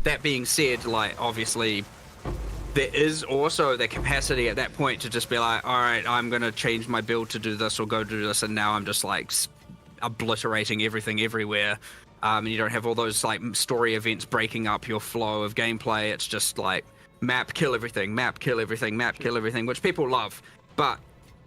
that being said, like obviously there is also the capacity at that point to just be like, all right, I'm gonna change my build to do this or go do this, and now I'm just like obliterating everything everywhere. And you don't have all those like story events breaking up your flow of gameplay. It's just like map, kill everything, map, kill everything, map, kill everything, which people love. But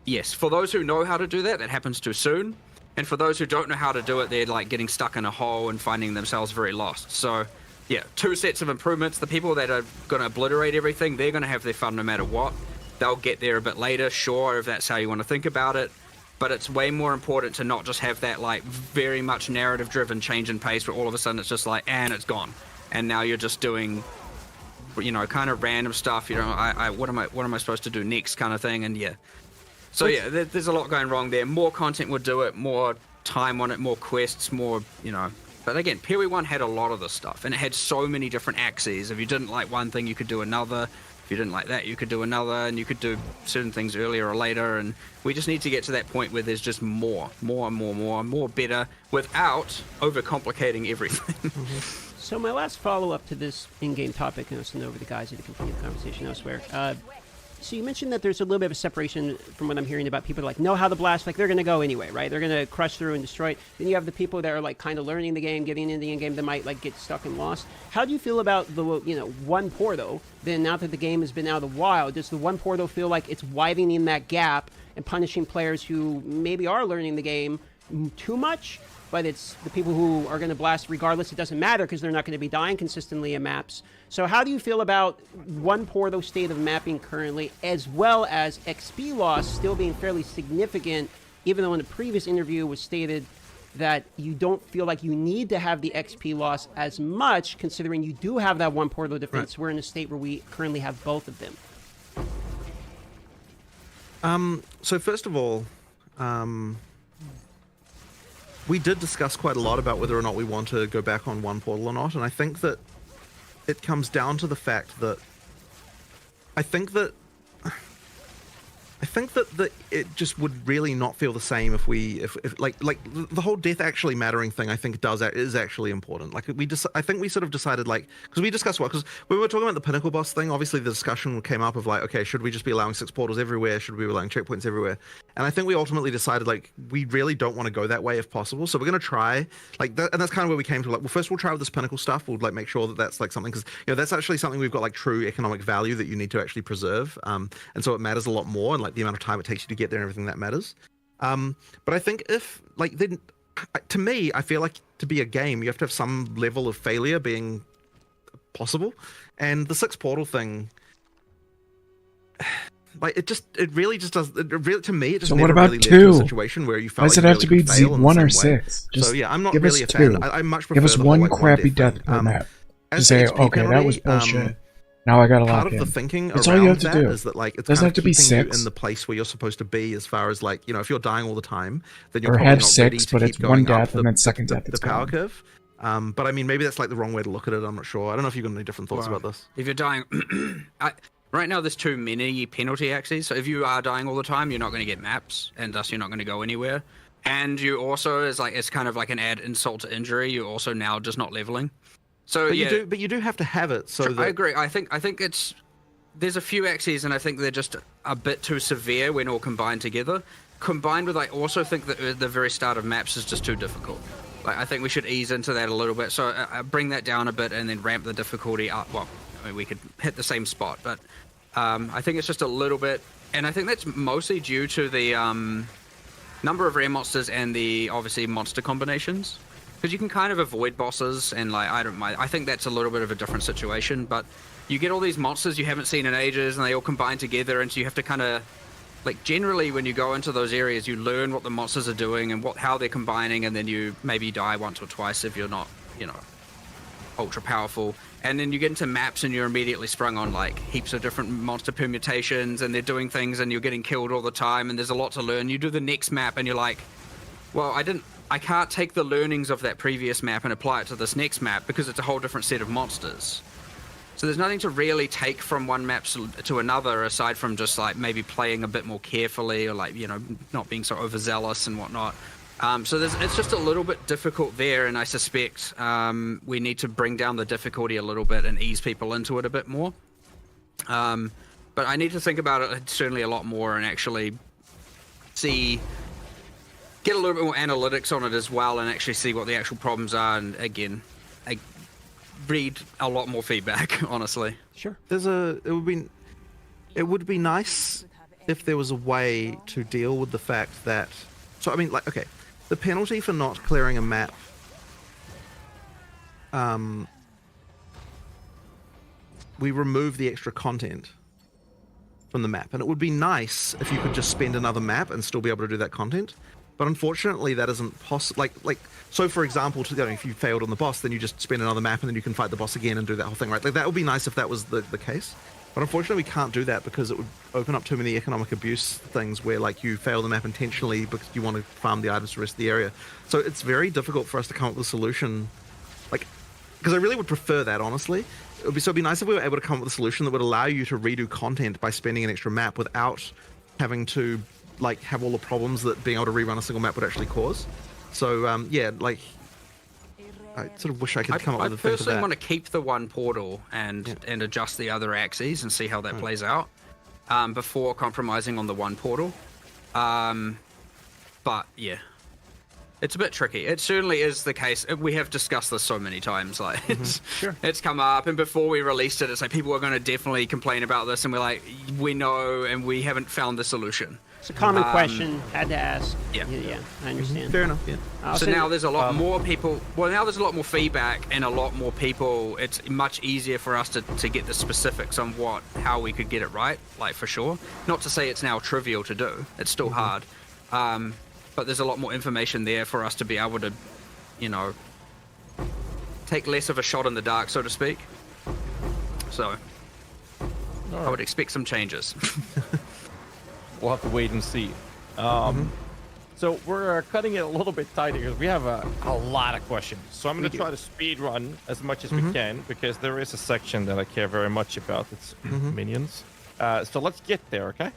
yes, for those who know how to do that, that happens too soon. And for those who don't know how to do it, they're like getting stuck in a hole and finding themselves very lost. So yeah, 2 sets of improvements. The people that are going to obliterate everything, they're going to have their fun no matter what. They'll get there a bit later, sure, if that's how you want to think about it. But it's way more important to not just have that like very much narrative-driven change in pace where all of a sudden it's just like, and it's gone. And now you're just doing, you know, kind of random stuff. You know, what am I supposed to do next kind of thing? And yeah. So yeah, there's a lot going wrong there. More content would do it, more time on it, more quests, more, you know. But again, POE 1 had a lot of this stuff, and it had so many different axes. If you didn't like one thing, you could do another. If you didn't like that, you could do another, and you could do certain things earlier or later. And we just need to get to that point where there's just more better, without overcomplicating everything. So my last follow-up to this in-game topic, and I'll send over the guys to continue the conversation elsewhere. So you mentioned that there's a little bit of a separation from what I'm hearing about people like know how to blast, like they're going to go anyway, right? They're going to crush through and destroy it. Then you have the people that are like kind of learning the game, getting into the in-game that might like get stuck and lost. How do you feel about the, you know, one Porto? Then now that the game has been out of the wild, does the one Porto feel like it's widening that gap and punishing players who maybe are learning the game too much? But it's the people who are going to blast regardless. It doesn't matter because they're not going to be dying consistently in maps. So how do you feel about one Porto state of mapping currently, as well as XP loss still being fairly significant, even though in the previous interview was stated that you don't feel like you need to have the XP loss as much, considering you do have that one Porto defense. Right. We're in a state where we currently have both of them. So first of all, we did discuss quite a lot about whether or not we want to go back on one portal or not, and I think that it comes down to the fact that I think that it just would really not feel the same if like the whole death actually mattering thing. I think is actually important. Like I think we sort of decided, like, because we discussed because we were talking about the pinnacle boss thing. Obviously, the discussion came up of like, okay, should we just be allowing 6 portals everywhere? Should we be allowing checkpoints everywhere? And I think we ultimately decided like we really don't want to go that way if possible. So we're gonna try like that, and that's kind of where we came to. Like, well, first we'll try with this pinnacle stuff. We'll like make sure that that's like something, because you know that's actually something we've got like true economic value that you need to actually preserve. And so it matters a lot more, and like the amount of time it takes you to get there and everything that matters. But I think if like then to me, I feel like to be a game, you have to have some level of failure being possible, and the 6 portal thing. Like it really just does. It really, to me, it just so never what about really 2? led to a situation where you felt Why does like it you have to really be could fail in the 1 or same way. 6? Just so yeah, I'm not give really us a fan. 2. I much prefer Give us the one whole, like, crappy death death thing. per map. To As say, XP okay, that was penalty, bullshit. Now I gotta lock part in. of the thinking That's around all you have to that do. is that like it's Doesn't kind have to of be keeping you 6. in the place where you're supposed to be, as far as like, you know, if you're dying all the time, then you're Or probably have not 6, ready to but keep it's going one up death and then second death the it's power gone. curve. But I mean, maybe that's like the wrong way to look at it. I'm not sure. I don't know if you've got any different thoughts about this. If you're dying, right now there's too many penalty axes. So if you are dying all the time, you're not going to get maps, and thus you're not going to go anywhere. And you also, it's kind of like an add insult to injury. You're also now just not leveling. So But yeah, you do have to have it. So that, I agree. I think it's there's a few axes, and I think they're just a bit too severe when all combined together. Combined with, I also think that the very start of maps is just too difficult. Like, I think we should ease into that a little bit. So bring that down a bit and then ramp the difficulty up. Well, I mean, we could hit the same spot, but I think it's just a little bit, and I think that's mostly due to the number of rare monsters and the obviously monster combinations. Because you can kind of avoid bosses, and like I don't mind. I think that's a little bit of a different situation, but you get all these monsters you haven't seen in ages, and they all combine together, and so you have to kind of, like, generally when you go into those areas, you learn what the monsters are doing and how they're combining, and then you maybe die once or twice if you're not, you know, ultra powerful. And then you get into maps and you're immediately sprung on like heaps of different monster permutations, and they're doing things, and you're getting killed all the time, and there's a lot to learn. You do the next map and you're like, well, I can't take the learnings of that previous map and apply it to this next map because it's a whole different set of monsters. So there's nothing to really take from one map to another, aside from just like maybe playing a bit more carefully, or like, you know, not being so overzealous and whatnot. So it's just a little bit difficult there, and I suspect we need to bring down the difficulty a little bit and ease people into it a bit more. But I need to think about it certainly a lot more and actually get a little bit more analytics on it as well, and actually see what the actual problems are. And again, I read a lot more feedback, honestly. Sure. It would be nice if there was a way to deal with the fact that, so I mean, like, okay, the penalty for not clearing a map, we remove the extra content from the map, and it would be nice if you could just spend another map and still be able to do that content. But unfortunately, that isn't possible. Like, so for example, if you failed on the boss, then you just spend another map and then you can fight the boss again and do that whole thing, right? Like, that would be nice if that was the case. But unfortunately, we can't do that because it would open up too many economic abuse things where, like, you fail the map intentionally because you want to farm the items to the rest of the area. So it's very difficult for us to come up with a solution, like, because I really would prefer that, honestly. It'd be nice if we were able to come up with a solution that would allow you to redo content by spending an extra map without having to, like, have all the problems that being able to rerun a single map would actually cause. So, yeah, like, I sort of wish I could come up with a thing for that. I personally want to keep the one portal and adjust the other axes and see how that plays out before compromising on the one portal. But yeah, it's a bit tricky. It certainly is the case. We have discussed this so many times. Like, it's come up, and before we released it, it's like people are going to definitely complain about this, and we're like, we know, and we haven't found the solution. It's a common question. Had to ask. Yeah, I understand. Fair enough. Yeah. So now there's a lot more people. Well, now there's a lot more feedback and a lot more people. It's much easier for us to get the specifics on how we could get it right, like, for sure. Not to say it's now trivial to do. It's still hard. But there's a lot more information there for us to be able to, take less of a shot in the dark, so to speak. So I would expect some changes. We'll have to wait and see. So we're cutting it a little bit tighter because we have a lot of questions. So I'm going to try to speed run as much as we can because there is a section that I care very much about. It's minions. So let's get there, okay?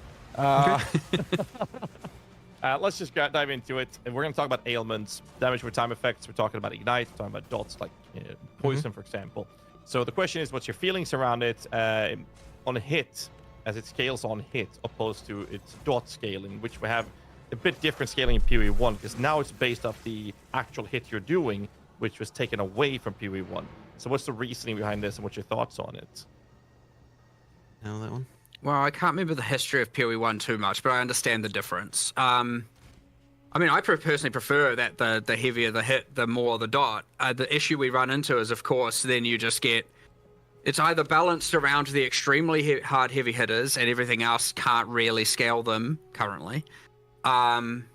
Let's just dive into it. And we're going to talk about ailments, damage with time effects. We're talking about ignite, talking about dots like poison, for example. So the question is, what's your feelings around it on a hit, as it scales on hit, opposed to its dot scaling, which we have a bit different scaling in POE 1, because now it's based off the actual hit you're doing, which was taken away from POE 1. So what's the reasoning behind this, and what's your thoughts on it? Know that one? Well, I can't remember the history of POE 1 too much, but I understand the difference. I mean, I personally prefer that the heavier the hit, the more the dot. The issue we run into is, of course, then you just get... It's either balanced around the extremely hard heavy hitters and everything else can't really scale them currently. And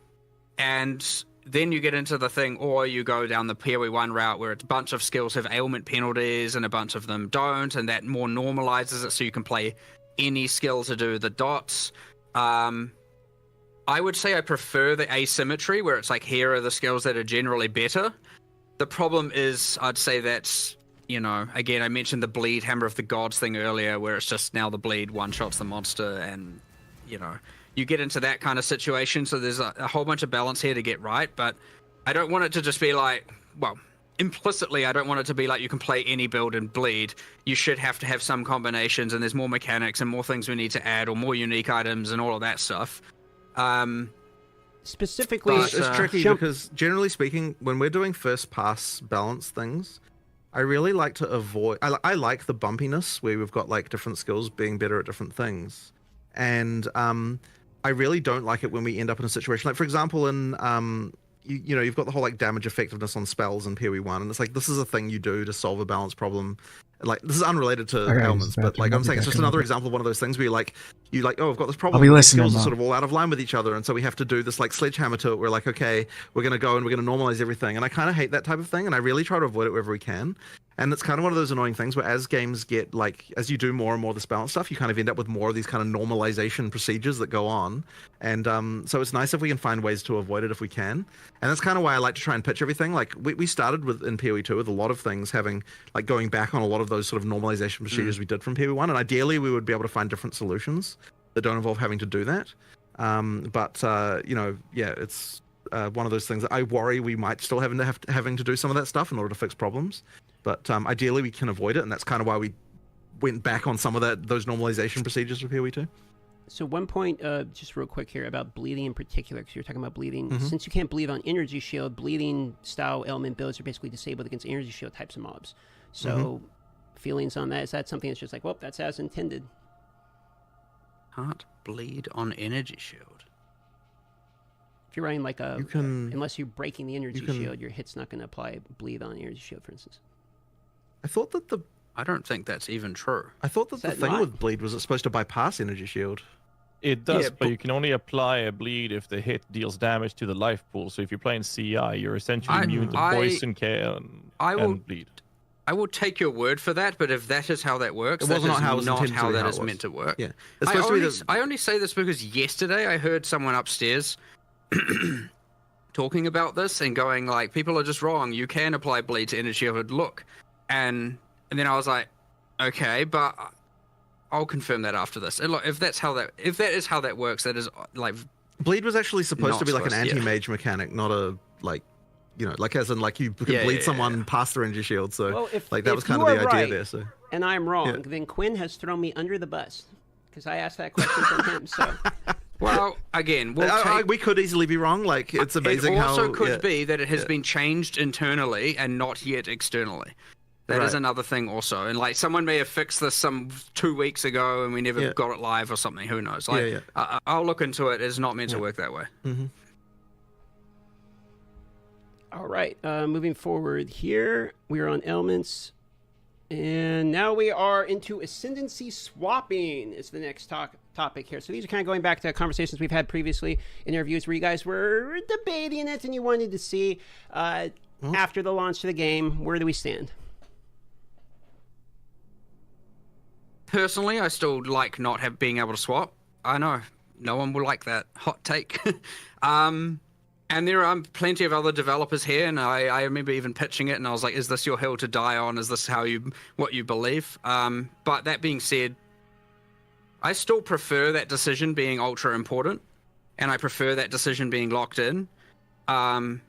then you get into the thing, or you go down the POE 1 route where a bunch of skills have ailment penalties and a bunch of them don't, and that more normalizes it so you can play any skill to do the dots. I would say I prefer the asymmetry where it's like, here are the skills that are generally better. The problem is, I'd say that's, again, I mentioned the bleed Hammer of the Gods thing earlier, where it's just now the bleed one-shots the monster, and, you get into that kind of situation. So there's a whole bunch of balance here to get right, but I don't want it to just be like, well, implicitly, I don't want it to be like you can play any build and bleed. You should have to have some combinations, and there's more mechanics and more things we need to add, or more unique items and all of that stuff. Specifically, it's tricky because, generally speaking, when we're doing first pass balance things, I really like to avoid... I like the bumpiness where we've got, like, different skills being better at different things. And I really don't like it when we end up in a situation... Like, for example, in... you've got the whole, like, damage effectiveness on spells in POE 1, and it's like, this is a thing you do to solve a balance problem. Like, this is unrelated to ailments, but, like, I'm saying it's just another example of one of those things where you're like, oh, I've got this problem. I'll be These listening, skills are sort of all out of line with each other, and so we have to do this, like, sledgehammer to it. We're like, okay, we're going to go and we're going to normalize everything. And I kind of hate that type of thing, and I really try to avoid it wherever we can. And it's kind of one of those annoying things where as games get, like, as you do more and more of this balance stuff, you kind of end up with more of these kind of normalization procedures that go on. And so it's nice if we can find ways to avoid it if we can. And that's kind of why I like to try and pitch everything. Like, we started with in POE 2 with a lot of things having, like, going back on a lot of those sort of normalization procedures we did from POE 1. And ideally, we would be able to find different solutions that don't involve having to do that. But it's one of those things that I worry we might still having to do some of that stuff in order to fix problems. But ideally, we can avoid it, and that's kind of why we went back on some of those normalization procedures for PoE 2. So one point, just real quick here about bleeding in particular, because you're talking about bleeding. Mm-hmm. Since you can't bleed on energy shield, bleeding style element builds are basically disabled against energy shield types of mobs. So Mm-hmm. feelings on that, is that something that's just like, well, that's as intended? Can't bleed on energy shield. If you're running like a, You can- unless you're breaking the energy you can- shield, your hit's not going to apply bleed on energy shield, for instance. I thought that the I don't think that's even true. the that thing not? with bleed was it's supposed to bypass energy shield. It does, Yeah, but but- you can only apply a bleed if the hit deals damage to the life pool. So if you're playing CI, you're essentially immune to poison, care, and bleed. I will take your word for that, but if that is how that works, It that wasn't is how it was not intended to how be that how it is was. meant to work. Yeah, it's I supposed only, to be I only say this because yesterday I heard someone upstairs talking about this and going like, people are just wrong. You can apply bleed to energy shield. Look, and then I was like, okay, but I'll confirm that after this. And look, if that is how that works, that is like bleed was actually supposed Not to be like an supposed- yeah. anti-mage mechanic, not a like, like as in like you can Yeah, bleed yeah, someone yeah. past their energy shield. So Well, if- like that if was kind you of the are idea right, there. So And I'm wrong, Yeah. then Quinn has thrown me under the bus because I asked that question from him. So well, again, we'll take. we could easily be wrong. Like it's amazing it also how could yeah. be that it has Yeah. been changed internally and not yet externally. That is Right. another thing also. And like someone may have fixed this some 2 weeks ago and we never Yeah. got it live or something. Who knows? Like, Yeah. I'll look into it. It's not meant to work that way. all right, moving forward here, we are on elements, and now we are into ascendancy swapping. Is the next topic here. So these are kind of going back to conversations we've had previously in interviews where you guys were debating it and you wanted to see after the launch of the game, where do we stand? Personally, I still like not being able to swap. I know no one will like that hot take. And there are plenty of other developers here, and I remember even pitching it, and I was like, "Is this your hill to die on? Is this what you believe?" But that being said, I still prefer that decision being ultra important, and I prefer that decision being locked in. But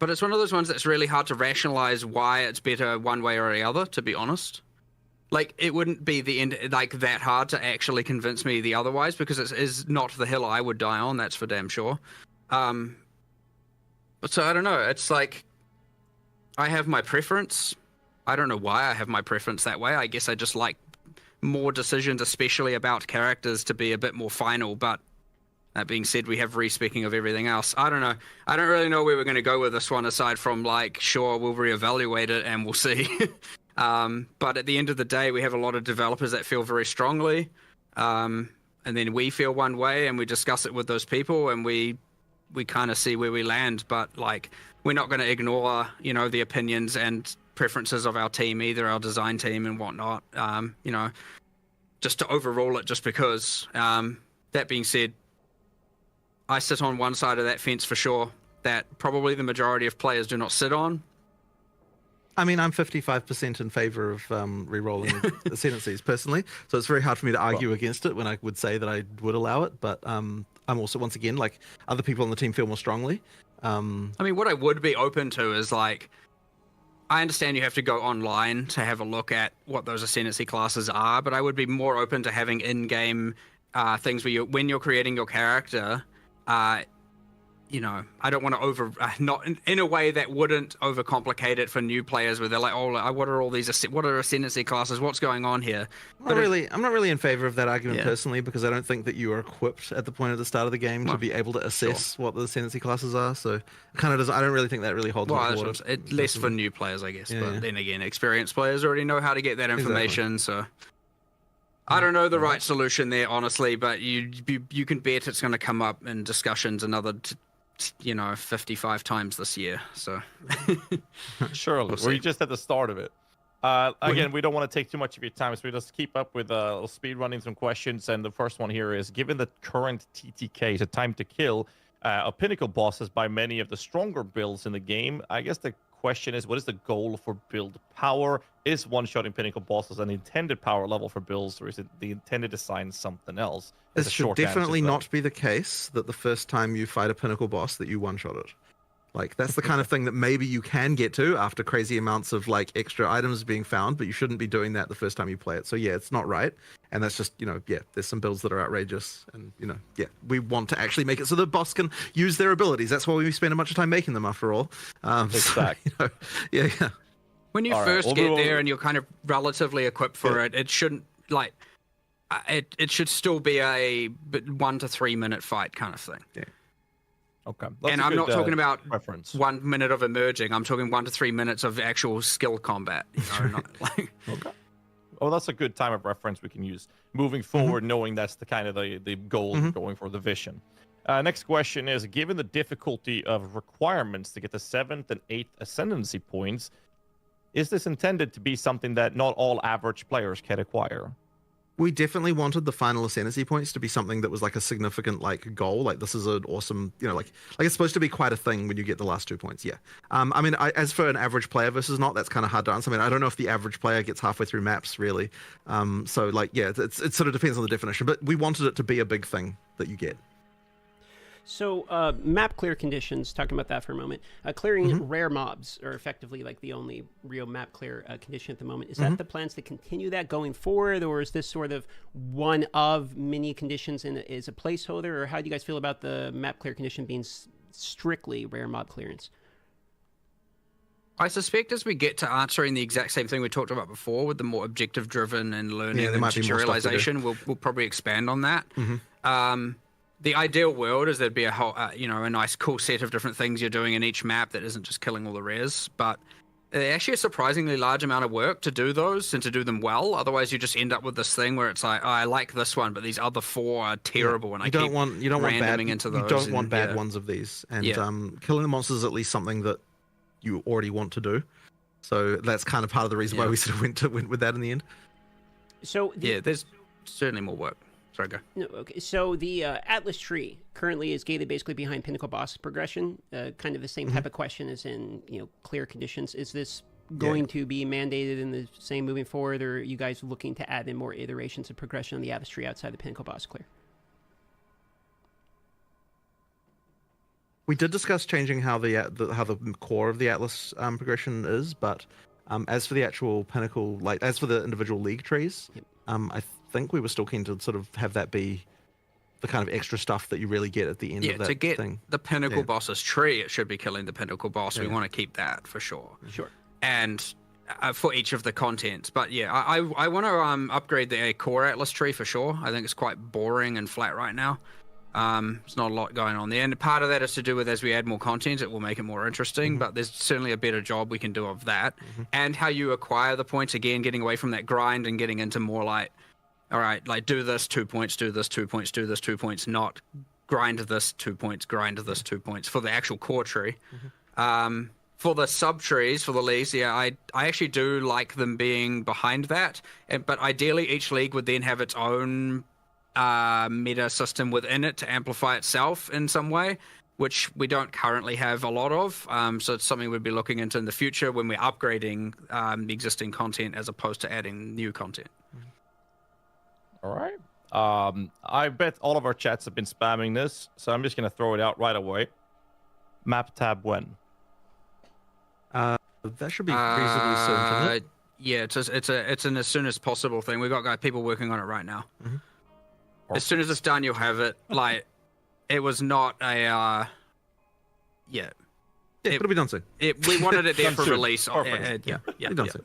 it's one of those ones that's really hard to rationalize why it's better one way or the other. To be honest. Like, it wouldn't be the end, like, that hard to actually convince me the otherwise, because it is not the hill I would die on, that's for damn sure. So I don't know, it's like, I have my preference. I don't know why I have my preference that way. I guess I just like more decisions, especially about characters, to be a bit more final, but that being said, we have respecking of everything else. I don't know. I don't really know where we're going to go with this one, aside from, like, sure, we'll reevaluate it and we'll see. But at the end of the day, we have a lot of developers that feel very strongly, and then we feel one way, and we discuss it with those people, and we kind of see where we land. But like, we're not going to ignore, the opinions and preferences of our team, either our design team and whatnot. Just to overrule it, just because. That being said, I sit on one side of that fence for sure, that probably the majority of players do not sit on. I mean, I'm 55% in favor of re-rolling ascendancies personally, so it's very hard for me to argue against it when I would say that I would allow it. But I'm also, once again, like, other people on the team feel more strongly. I mean, what I would be open to is, like, I understand you have to go online to have a look at what those ascendancy classes are, but I would be more open to having in-game things where when you're creating your character, I don't want to not in a way that wouldn't overcomplicate it for new players, where they're like, oh, what are all these? What are ascendancy classes? What's going on here? I'm not really in favor of that argument personally, because I don't think that you are equipped at the point of the start of the game to be able to assess what the ascendancy classes are. So it kind of does. I don't really think that really holds water. It's less for new players, I guess. Yeah. But then again, experienced players already know how to get that information. So I don't know the right solution there, honestly. But you can bet it's going to come up in discussions another 55 times this year. So Surely. We'll We're see. just at the start of it. Again, we don't want to take too much of your time, so we just keep up with speed running some questions. And the first one here is, given the current TTK is a time to kill of pinnacle bosses by many of the stronger builds in the game, I guess the question is, what is the goal for build power? Is one-shotting pinnacle bosses an intended power level for builds, or is it the intended to assign something else? It should definitely not be the case that the first time you fight a pinnacle boss that you one-shot it. Like, that's the kind of thing that maybe you can get to after crazy amounts of, like, extra items being found, but you shouldn't be doing that the first time you play it. So, yeah, it's not right. And that's just, there's some builds that are outrageous. And, we want to actually make it so the boss can use their abilities. That's why we spend a bunch of time making them, after all. Exactly. So, yeah. When you first get there and you're kind of relatively equipped for it, it shouldn't, like, it should still be a 1 to 3 minute fight kind of thing. Yeah. Okay. And I'm not talking about reference. 1 minute of emerging. I'm talking 1 to 3 minutes of actual skill combat. Not like... Okay. Oh, that's a good time of reference we can use moving forward, knowing that's the kind of the goal we're going for, the vision. Next question is, given the difficulty of requirements to get the 7th and 8th ascendancy points, is this intended to be something that not all average players can acquire? We definitely wanted the final ascendancy points to be something that was like a significant like goal. Like, this is an awesome, like it's supposed to be quite a thing when you get the last 2 points. Yeah. I mean, as for an average player versus not, that's kind of hard to answer. I mean, I don't know if the average player gets halfway through maps really. So like, yeah, it sort of depends on the definition, but we wanted it to be a big thing that you get. So, map clear conditions, talking about that for a moment. Clearing rare mobs are effectively like the only real map clear condition at the moment. Is that the plans to continue that going forward, or is this sort of one of many conditions and is a placeholder, or how do you guys feel about the map clear condition being strictly rare mob clearance? I suspect as we get to answering the exact same ththing we talked about before with the more objective driven and learning and tutorialization, we'll probably expand on that. The ideal world is there'd be a whole, a nice cool set of different things you're doing in each map that isn't just killing all the rares, but they're actually a surprisingly large amount of work to do those and to do them well. Otherwise, you just end up with this thing where it's like, I like this one, but these other 4 are terrible, and I keep randoming into those. You don't want bad ones of these, and killing the monsters is at least something that you already want to do. So that's kind of part of the reason why we sort of went with that in the end. So there's certainly more work. Sorry, go. No, okay. So the Atlas tree currently is gated basically behind pinnacle boss progression. Kind of the same type of question as in clear conditions. Is this going to be mandated in the same moving forward, or are you guys looking to add in more iterations of progression on the Atlas tree outside the pinnacle boss clear? We did discuss changing how the core of the Atlas progression is, but as for the actual pinnacle, like as for the individual league trees, I think we were still keen to sort of have that be the kind of extra stuff that you really get at the end of that to get thing. The pinnacle boss's tree, it should be killing the pinnacle boss. We want to keep that for sure. Sure. And for each of the contents. But yeah, I want to upgrade the core Atlas tree for sure. I think it's quite boring and flat right now. There's not a lot going on there. And part of that is to do with as we add more content, it will make it more interesting. But there's certainly a better job we can do of that. And how you acquire the points, again, getting away from that grind and getting into more like, all right, like do this 2 points, do this 2 points, do this 2 points, not grind this 2 points, grind this 2 points for the actual core tree. For the sub trees, for the leagues, I actually do like them being behind that. But ideally, each league would then have its own meta system within it to amplify itself in some way, which we don't currently have a lot of. So it's something we'd be looking into in the future when we're upgrading the existing content as opposed to adding new content. All right. I bet all of our chats have been spamming this, so I'm just going to throw it out right away. Map tab when? That should be reasonably soon, shouldn't it? Yeah, it's an as soon as possible thing. We've got people working on it right now. As soon as it's done, you'll have it. Like, it was not a it'll be done soon. We wanted it there for soon. release. Perfect. Yeah, done soon.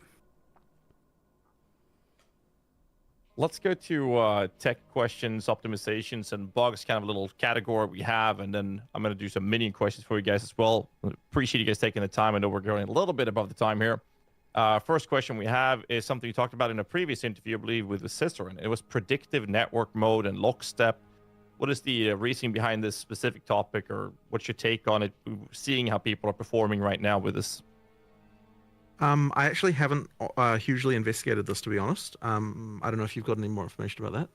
Let's go to tech questions, optimizations, and bugs, kind of a little category we have, and then I'm going to do some mini questions for you guys as well. Appreciate you guys taking the time. I know we're going a little bit above the time here. First question we have is something you talked about in a previous interview, I believe, with the Cicerin. It was predictive network mode and lockstep. What is the reasoning behind this specific topic, or what's your take on it, seeing how people are performing right now with this? I actually haven't hugely investigated this, to be honest. I don't know if you've got any more information about that.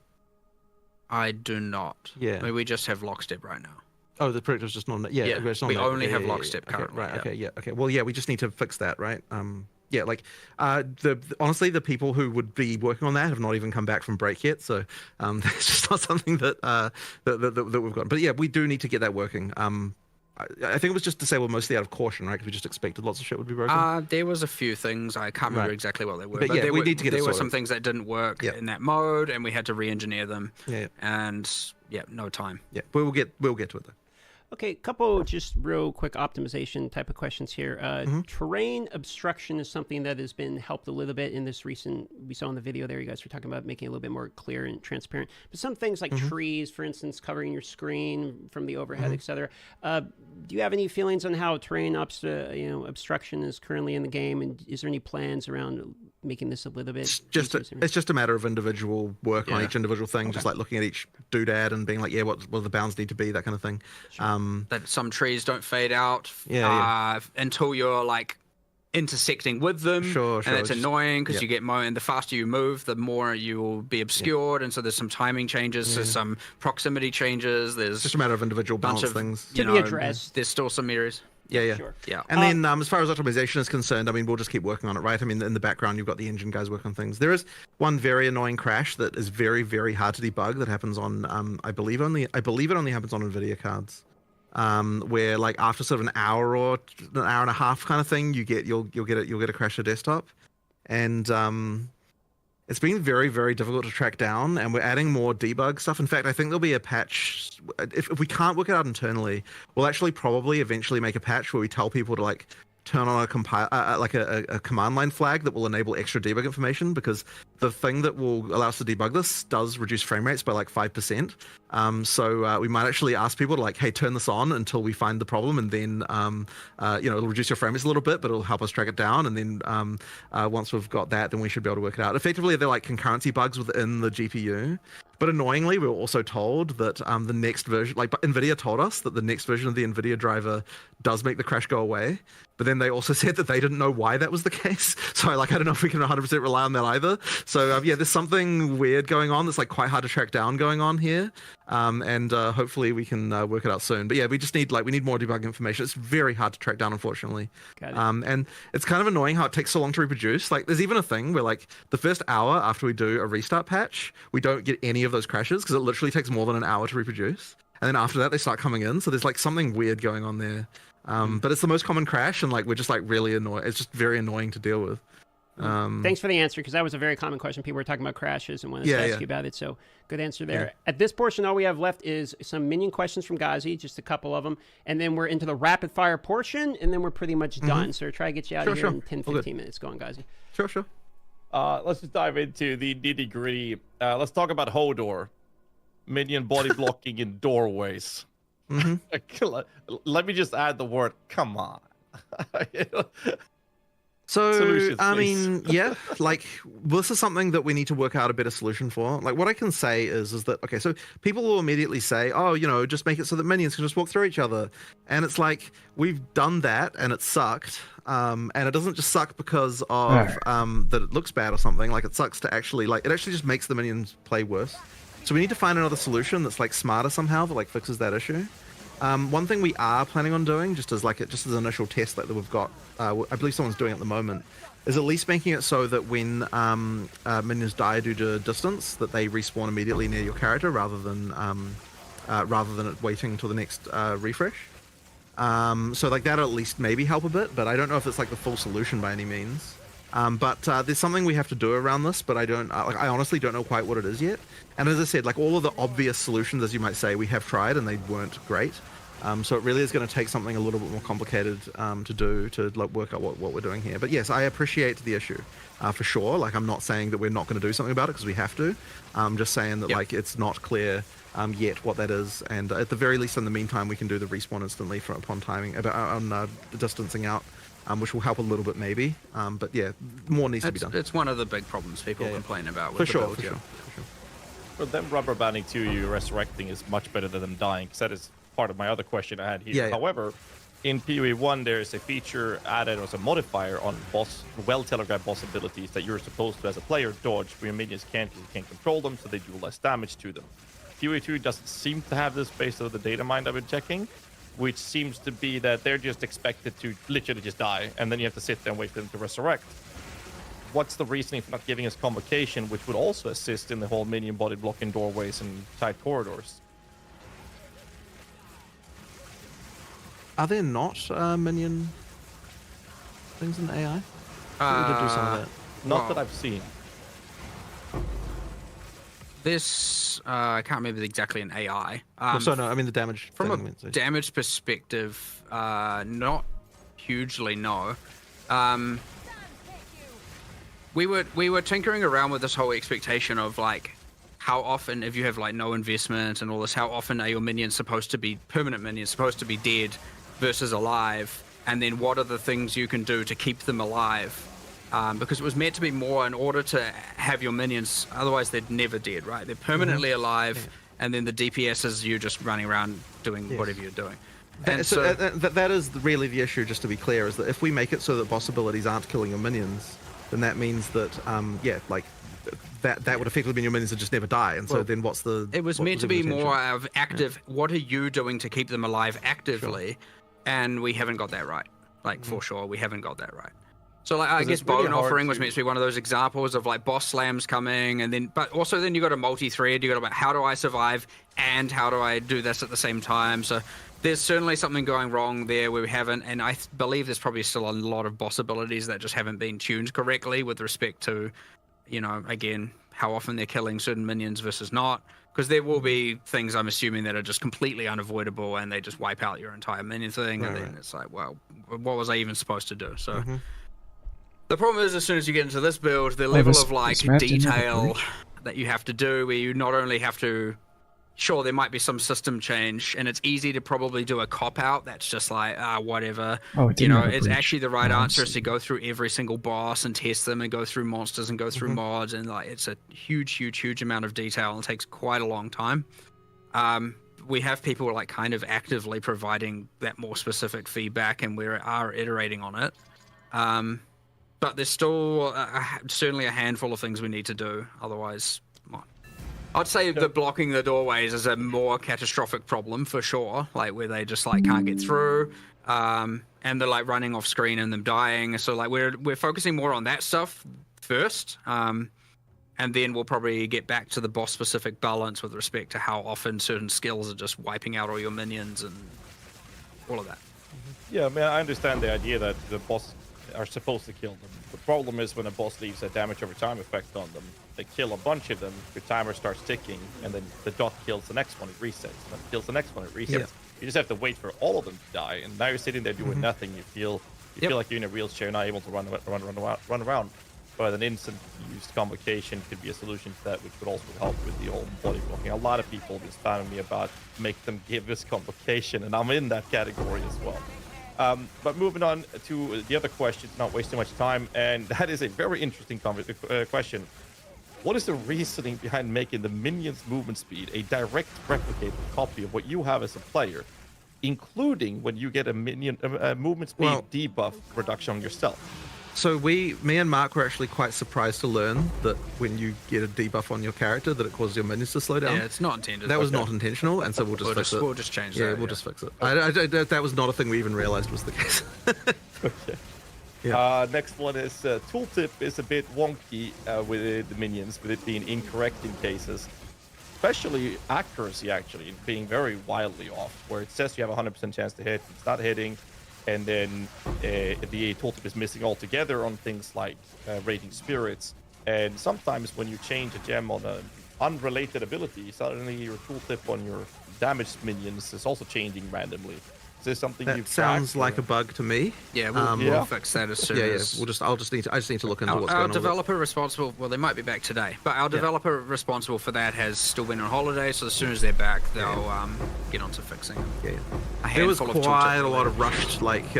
I do not. Yeah. I mean, we just have lockstep right now. Oh, the predictor's just not. Yeah, Yeah, it's not we there. only Yeah, have yeah, yeah, lockstep yeah. Okay, currently, right. yeah. Okay. Yeah. Okay. Well, yeah, we just need to fix that, right? Yeah, like honestly, the people who would be working on that have not even come back from break yet, so that's just not something that that we've got. But yeah, we do need to get that working. I think it was just disabled mostly out of caution, right? Because we just expected lots of shit would be broken. There was a few things. I can't remember Right. exactly what they were. But yeah, there we were, need to get it there were sorted. some things that didn't work Yeah. in that mode, and we had to re-engineer them. Yeah. And yeah, no time. Yeah, we'll get to it though. Okay, couple just real quick optimization type of questions here. Terrain obstruction is something that has been helped a little bit in this recent, we saw in the video there, you guys were talking about making it a little bit more clear and transparent. But some things like trees, for instance, covering your screen from the overhead, etc. Do you have any feelings on how terrain obstruction is currently in the game? And is there any plans around making this a little bit It's just a matter of individual work on Yeah. each individual thing, just like looking at each doodad and being like, yeah, what the bounds need to be, that kind of thing. That some trees don't fade out Yeah, until you're like intersecting with them. Sure, And it's just- annoying because yeah. you get more, and the faster you move, the more you will be obscured. And so there's some timing changes, there's some proximity changes. There's It's just a matter of individual bunch balance of things. you To be know, addressed. There's still some areas. Yeah. Sure. Yeah. And then as far as optimization is concerned, I mean, we'll just keep working on it, right? I mean, in the background, you've got the engine guys working on things. There is one very annoying crash that is very, very hard to debug that happens on, I believe it only happens on NVIDIA cards. Where like after sort of an hour or an hour and a half kind of thing, you'll get a crash to desktop, and it's been very, very difficult to track down, and we're adding more debug stuff. In fact, I think there'll be a patch. If we can't work it out internally, we'll actually probably eventually make a patch where we tell people to like turn on a command line flag that will enable extra debug information, because the thing that will allow us to debug this does reduce frame rates by like 5%. So we might actually ask people to like, hey, turn this on until we find the problem, and then it'll reduce your frame rates a little bit, but it'll help us track it down. And then once we've got that, then we should be able to work it out. Effectively, they're like concurrency bugs within the GPU. But annoyingly, we were also told that the next version, like NVIDIA told us that the next version of the NVIDIA driver does make the crash go away. But then they also said that they didn't know why that was the case. So I don't know if we can 100% rely on that either. So there's something weird going on that's like quite hard to track down going on here. And hopefully we can work it out soon. But yeah, we just need we need more debug information. It's very hard to track down, unfortunately. Got it. And it's kind of annoying how it takes so long to reproduce. Like there's even a thing where like the first hour after we do a restart patch, we don't get any of those crashes because it literally takes more than an hour to reproduce. And then after that, they start coming in. So there's like something weird going on there. But it's the most common crash, and like we're just like really annoyed. It's just very annoying to deal with. Thanks for the answer, because that was a very common question. People were talking about crashes and wanted to ask you about it, so good answer there. Yeah. At this portion, all we have left is some minion questions from Ghazi, just a couple of them, and then we're into the rapid fire portion, and then we're pretty much done. So try to get you out of here in 10, 15 minutes. Go on, Ghazi. Sure. Let's just dive into the nitty gritty. Let's talk about Hodor, minion body blocking in doorways. Let me just add the word "come on." So, Solutions, I please. mean, yeah, like this is something that we need to work out a better solution for. Like what I can say is that, okay, so people will immediately say, oh, just make it so that minions can just walk through each other. And it's like, we've done that and it sucked. And it doesn't just suck because of that it looks bad or something. Like it sucks to actually, it actually just makes the minions play worse. So we need to find another solution that's like smarter somehow that like fixes that issue. One thing we are planning on doing, just as an initial test that we've got, I believe someone's doing at the moment, is at least making it so that when minions die due to distance, that they respawn immediately near your character rather than it waiting until the next refresh. So like that'll at least maybe help a bit, but I don't know if it's like the full solution by any means. But there's something we have to do around this, but I honestly don't know quite what it is yet. And as I said, like all of the obvious solutions, as you might say, we have tried and they weren't great. So it really is going to take something a little bit more complicated to do to work out what we're doing here. But yes, I appreciate the issue for sure. Like I'm not saying that we're not going to do something about it because we have to. I'm just saying that like it's not clear yet what that is. And at the very least, in the meantime, we can do the respawn instantly upon timing on distancing out. Which will help a little bit maybe, but yeah, more needs to be done. It's one of the big problems people complain about with For the sure, build, for sure. For them rubber banding to you resurrecting is much better than them dying, because that is part of my other question I had here. Yeah. However, in POE 1 there is a feature added as a modifier on well-telegraphed boss abilities that you're supposed to, as a player, dodge when your minions can't, because you can't control them, so they do less damage to them. POE 2 doesn't seem to have this based on the data mine I've been checking, which seems to be that they're just expected to literally just die, and then you have to sit there and wait for them to resurrect. What's the reasoning for not giving us convocation, which would also assist in the whole minion body blocking doorways and tight corridors? Are there not minion things in AI? We did do some of that. Not that I've seen. This I can't remember exactly an AI. So no, I mean the damage. From thing, a damage perspective, not hugely, no. We were tinkering around with this whole expectation of like how often, if you have like no investment and all this, how often are your minions supposed to be permanent minions, supposed to be dead versus alive, and then what are the things you can do to keep them alive? Because it was meant to be more in order to have your minions, otherwise they're never dead, right? They're permanently alive, and then the DPS is you just running around doing whatever you're doing. And so that is really the issue, just to be clear, is that if we make it so that boss abilities aren't killing your minions, then that means that, that would effectively mean your minions would just never die. And so then what's the... It was meant to be more of active, what are you doing to keep them alive actively? Sure. And we haven't got that right. Like, for sure, we haven't got that right. So, like, I guess it's really Bone Offering hard was meant to be one of those examples of, like, boss slams coming, and then... But also then you got a multi-thread, you got about how do I survive, and how do I do this at the same time? So there's certainly something going wrong there where we haven't, and I believe there's probably still a lot of boss abilities that just haven't been tuned correctly with respect to, you know, again, how often they're killing certain minions versus not. Because there will be things, I'm assuming, that are just completely unavoidable and they just wipe out your entire minion thing, and then it's like, well, what was I even supposed to do? So the problem is, as soon as you get into this build, the level of like detail that you have to do, where you not only have to, sure, there might be some system change, and it's easy to probably do a cop-out that's just like, whatever. You know, it's actually the right answer is to go through every single boss and test them and go through monsters and go through mods, and like it's a huge amount of detail and takes quite a long time. We have people like kind of actively providing that more specific feedback, and we are iterating on it. But there's still certainly a handful of things we need to do, otherwise... I'd say that blocking the doorways is a more catastrophic problem for sure, like where they just like can't get through, and they're like running off screen and them dying. So like we're focusing more on that stuff first, and then we'll probably get back to the boss specific balance with respect to how often certain skills are just wiping out all your minions and all of that. Yeah, I mean, I understand the idea that the boss are supposed to kill them. The problem is when a boss leaves a damage over time effect on them, they kill a bunch of them, your timer starts ticking, and then the dot kills the next one, it resets, and then kills the next one, it resets. Yeah. You just have to wait for all of them to die, and now you're sitting there doing nothing. You feel like you're in a wheelchair, not able to run around. But an instant used convocation could be a solution to that, which would also help with the whole body blocking. A lot of people just spamming me about make them give us convocation, and I'm in that category as well. But moving on to the other question, not wasting much time, and that is a very interesting question. What is the reasoning behind making the minion's movement speed a direct replicate copy of what you have as a player, including when you get a minion movement speed debuff reduction on yourself? So me and Mark were actually quite surprised to learn that when you get a debuff on your character, that it causes your minions to slow down. Yeah, it's not intended. That was not intentional, and so we'll just fix it. We'll just change that. Yeah, we'll just fix it. That was not a thing we even realized was the case. Okay. Yeah. Next one is tooltip is a bit wonky with the minions, with it being incorrect in cases, especially accuracy actually being very wildly off, where it says you have a 100% chance to hit, it's not hitting, and then the tooltip is missing altogether on things like rating spirits. And sometimes when you change a gem on an unrelated ability, suddenly your tooltip on your damaged minions is also changing randomly. Is this something that you've sounds tracked, like a bug to me. Yeah, we'll fix that as soon as... I just need to look into what's going on. Our developer responsible, well, they might be back today, but our developer responsible for that has still been on holiday, so as soon as they're back, they'll get onto fixing them. There was quite a lot of rushed, like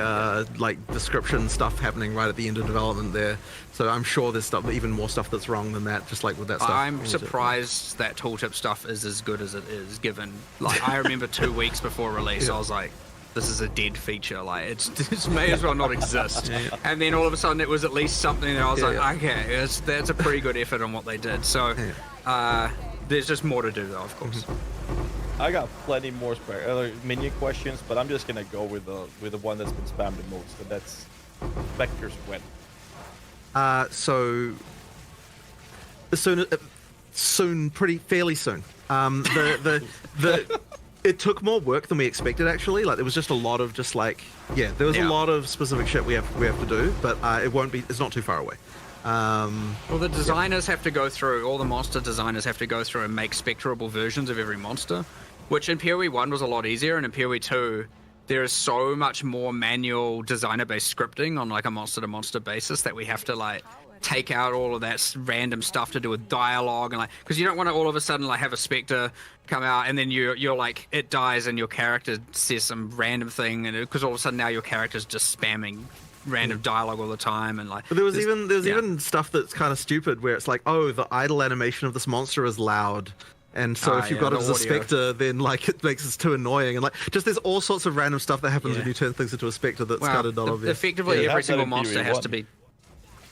description stuff happening right at the end of development there. So I'm sure there's stuff, even more stuff that's wrong than that, just like with that stuff. I'm surprised that tooltip stuff is as good as it is, given, like, I remember 2 weeks before release, I was like, this is a dead feature, like it may as well not exist. And then all of a sudden it was at least something that I was like, okay, that's a pretty good effort on what they did. So there's just more to do though, of course. I got plenty more minion questions, but I'm just gonna go with the one that's been spammed the most, and that's Vector's when. So fairly soon. It took more work than we expected, actually. Like, there was just a lot of there was a lot of specific shit we have to do, but it's not too far away. Well, the designers have to go through, all the monster designers have to go through and make spectrable versions of every monster, which in PoE 1 was a lot easier, and in PoE 2 there is so much more manual designer-based scripting on like a monster-to-monster basis that we have to like take out all of that random stuff to do with dialogue and like, because you don't want to all of a sudden like have a specter come out and then you're like, it dies and your character says some random thing, and because all of a sudden now your character's just spamming random dialogue all the time, and like. But there was even stuff that's kind of stupid where it's like, oh, the idle animation of this monster is loud. And so if you've got it as a specter, then like it makes it too annoying, and like just there's all sorts of random stuff that happens when you turn things into a specter that's kind of not obvious. Effectively, every single monster has to be.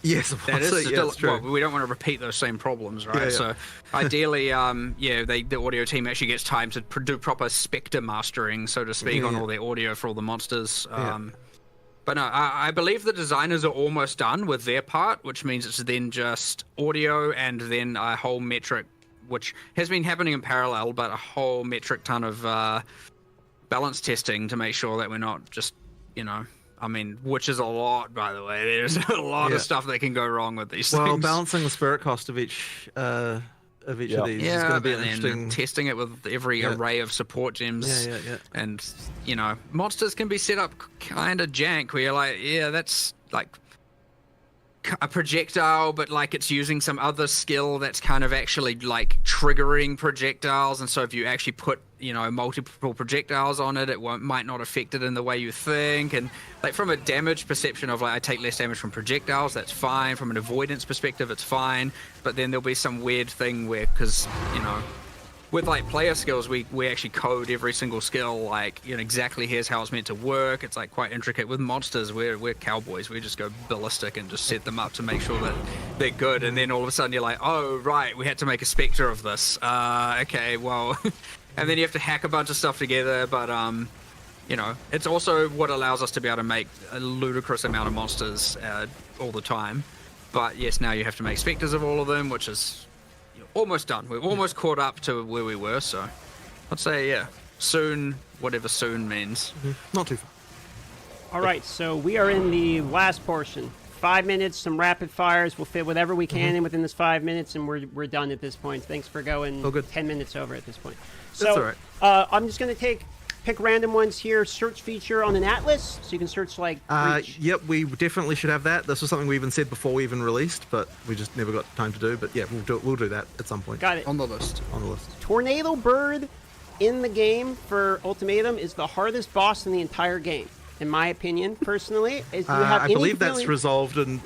Yes, of course. That's true. Well, we don't want to repeat those same problems, right? So ideally, the audio team actually gets time to do proper specter mastering, so to speak, on all their audio for all the monsters. But no, I believe the designers are almost done with their part, which means it's then just audio and then a whole metric, which has been happening in parallel, but a whole metric ton of balance testing to make sure that we're not just, which is a lot, by the way. There's a lot of stuff that can go wrong with these things. Well, balancing the spirit cost of each of these is going to be an interesting. Testing it with every array of support gems. And, monsters can be set up kind of jank, where you're like, that's like a projectile, but like it's using some other skill that's kind of actually like triggering projectiles, and so if you actually put multiple projectiles on it, might not affect it in the way you think. And like from a damage perception of like, I take less damage from projectiles, that's fine. From an avoidance perspective, it's fine. But then there'll be some weird thing where, because with like player skills, we actually code every single skill, like exactly here's how it's meant to work. It's like quite intricate. With monsters, we're cowboys. We just go ballistic and just set them up to make sure that they're good. And then all of a sudden you're like, oh right, we had to make a specter of this. Okay, well, and then you have to hack a bunch of stuff together. But it's also what allows us to be able to make a ludicrous amount of monsters all the time. But yes, now you have to make specters of all of them, which is almost done. We're almost caught up to where we were, so I'd say soon, whatever soon means. Not too far. All right, so we are in the last portion. 5 minutes, some rapid fires. We'll fit whatever we can in within this 5 minutes, and we're done at this point. Thanks for going 10 minutes over at this point. So that's all right. I'm just going to pick random ones here. Search feature on an atlas, so you can search like. Yep, we definitely should have that. This was something we even said before we even released, but we just never got time to do. But yeah, we'll do that at some point. Got it. On the list. Tornado Bird in the game for Ultimatum is the hardest boss in the entire game, in my opinion, personally. I believe that's resolved, and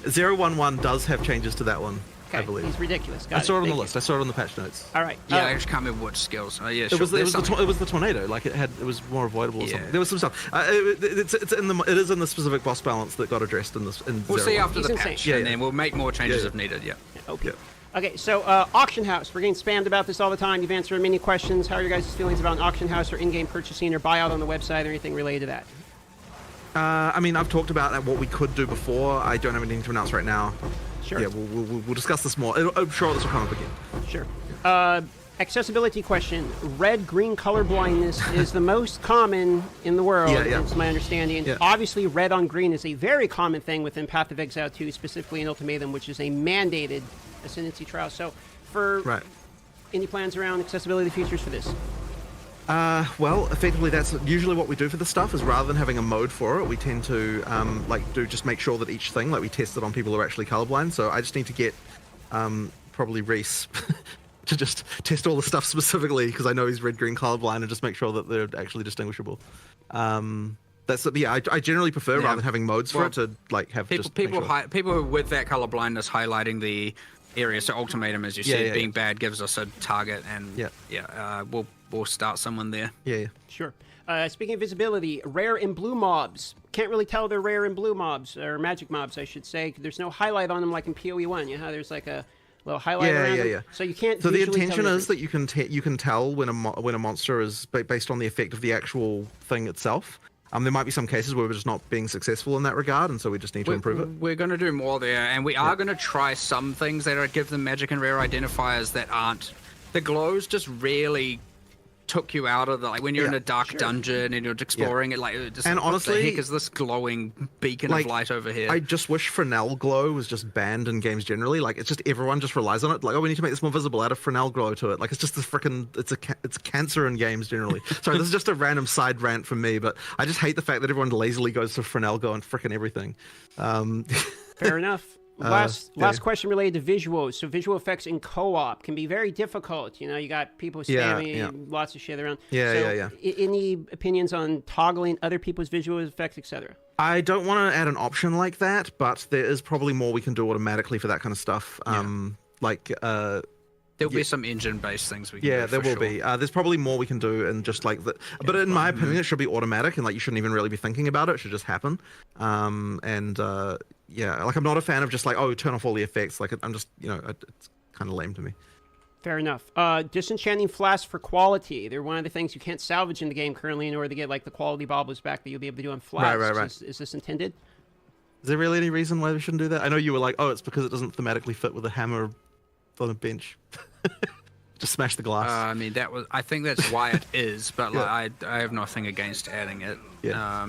011 does have changes to that one. Okay, I believe. He's ridiculous. I saw it on the list. I saw it on the patch notes. All right. Yeah, I just can't remember what skills. It was the tornado. Like it was more avoidable or something. There was some stuff. It is in the specific boss balance that got addressed in this. We'll see after the insane. patch, and then we'll make more changes if needed. Yeah. Okay. Okay, so Auction House. We're getting spammed about this all the time. You've answered many questions. How are your guys' feelings about an Auction House or in-game purchasing or buyout on the website or anything related to that? I've talked about what we could do before. I don't have anything to announce right now. Sure. Yeah, we'll discuss this more. I'm sure this will come up again. Sure. Accessibility question. Red-green color blindness is the most common in the world. It's my understanding. Yeah. Obviously, red on green is a very common thing within Path of Exile 2, specifically in Ultimatum, which is a mandated Ascendancy trial. So, any plans around accessibility features for this? Well, effectively, that's usually what we do for the stuff. Is rather than having a mode for it, we tend to just make sure that each thing, like we test it on people who are actually colorblind. So I just need to get probably Reese to just test all the stuff specifically, because I know he's red-green colorblind, and just make sure that they're actually distinguishable. I generally prefer rather than having modes for it to have people who with that color blindness highlighting the area. So Ultimatum, as you said, being bad gives us a target, and we'll start someone there. Sure. Speaking of visibility, rare and blue mobs. Can't really tell they're rare and blue mobs, or magic mobs, I should say. There's no highlight on them like in PoE 1. You know how there's like a little highlight Yeah, around yeah, them. yeah. So you can't. So the visually tell intention the is that difference. you can tell when a monster is based on the effect of the actual thing itself. There might be some cases where we're just not being successful in that regard, and so we just need to improve it. We're going to do more there, and we are going to try some things that are give them magic and rare identifiers that aren't. The glows just really took you out of the, like when you're in a dark dungeon and you're exploring it, like just, And what honestly, the heck is this glowing beacon like, of light over here? I just wish Fresnel glow was just banned in games generally. Like, it's just everyone just relies on it. Like, oh, we need to make this more visible. Add a Fresnel glow to it. Like, it's just this freaking it's cancer in games generally. Sorry, this is just a random side rant from me, but I just hate the fact that everyone lazily goes to Fresnel glow and freaking everything. Fair enough. Last question related to visuals. So visual effects in co-op can be very difficult. You know, you got people spamming lots of shit around. Any opinions on toggling other people's visual effects, etc.? I don't want to add an option like that, but there is probably more we can do automatically for that kind of stuff. There'll be some engine-based things we can do. Yeah, there will be. There's probably more we can do, and just like that. But in my opinion, it should be automatic, and like you shouldn't even really be thinking about it. It should just happen. Yeah, like I'm not a fan of just like, oh, turn off all the effects. Like I'm just, you know, it's kind of lame to me. Fair enough. Disenchanting flasks for quality. They're one of the things you can't salvage in the game currently in order to get like the quality baubles back that you'll be able to do on flasks. Right. Is this intended? Is there really any reason why we shouldn't do that? I know you were like, oh, it's because it doesn't thematically fit with a hammer on a bench. Just smash the glass. I mean, I think that's why it is, but like, I have nothing against adding it. Yeah.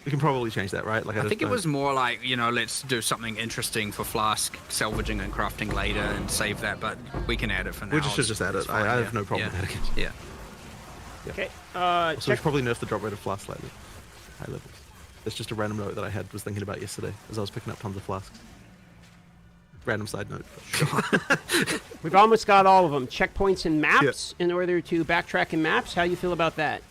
We can probably change that, right? Like I think it was more like, you know, let's do something interesting for flask salvaging and crafting later and save that, but we can add it for now. We should just add it. I have no problem adding it. Yeah. Okay. So we should probably nerf the drop rate of flasks slightly. High levels. It's just a random note that I was thinking about yesterday as I was picking up tons of flasks. Random side note. We've almost got all of them. Checkpoints and maps in order to backtrack in maps. How do you feel about that?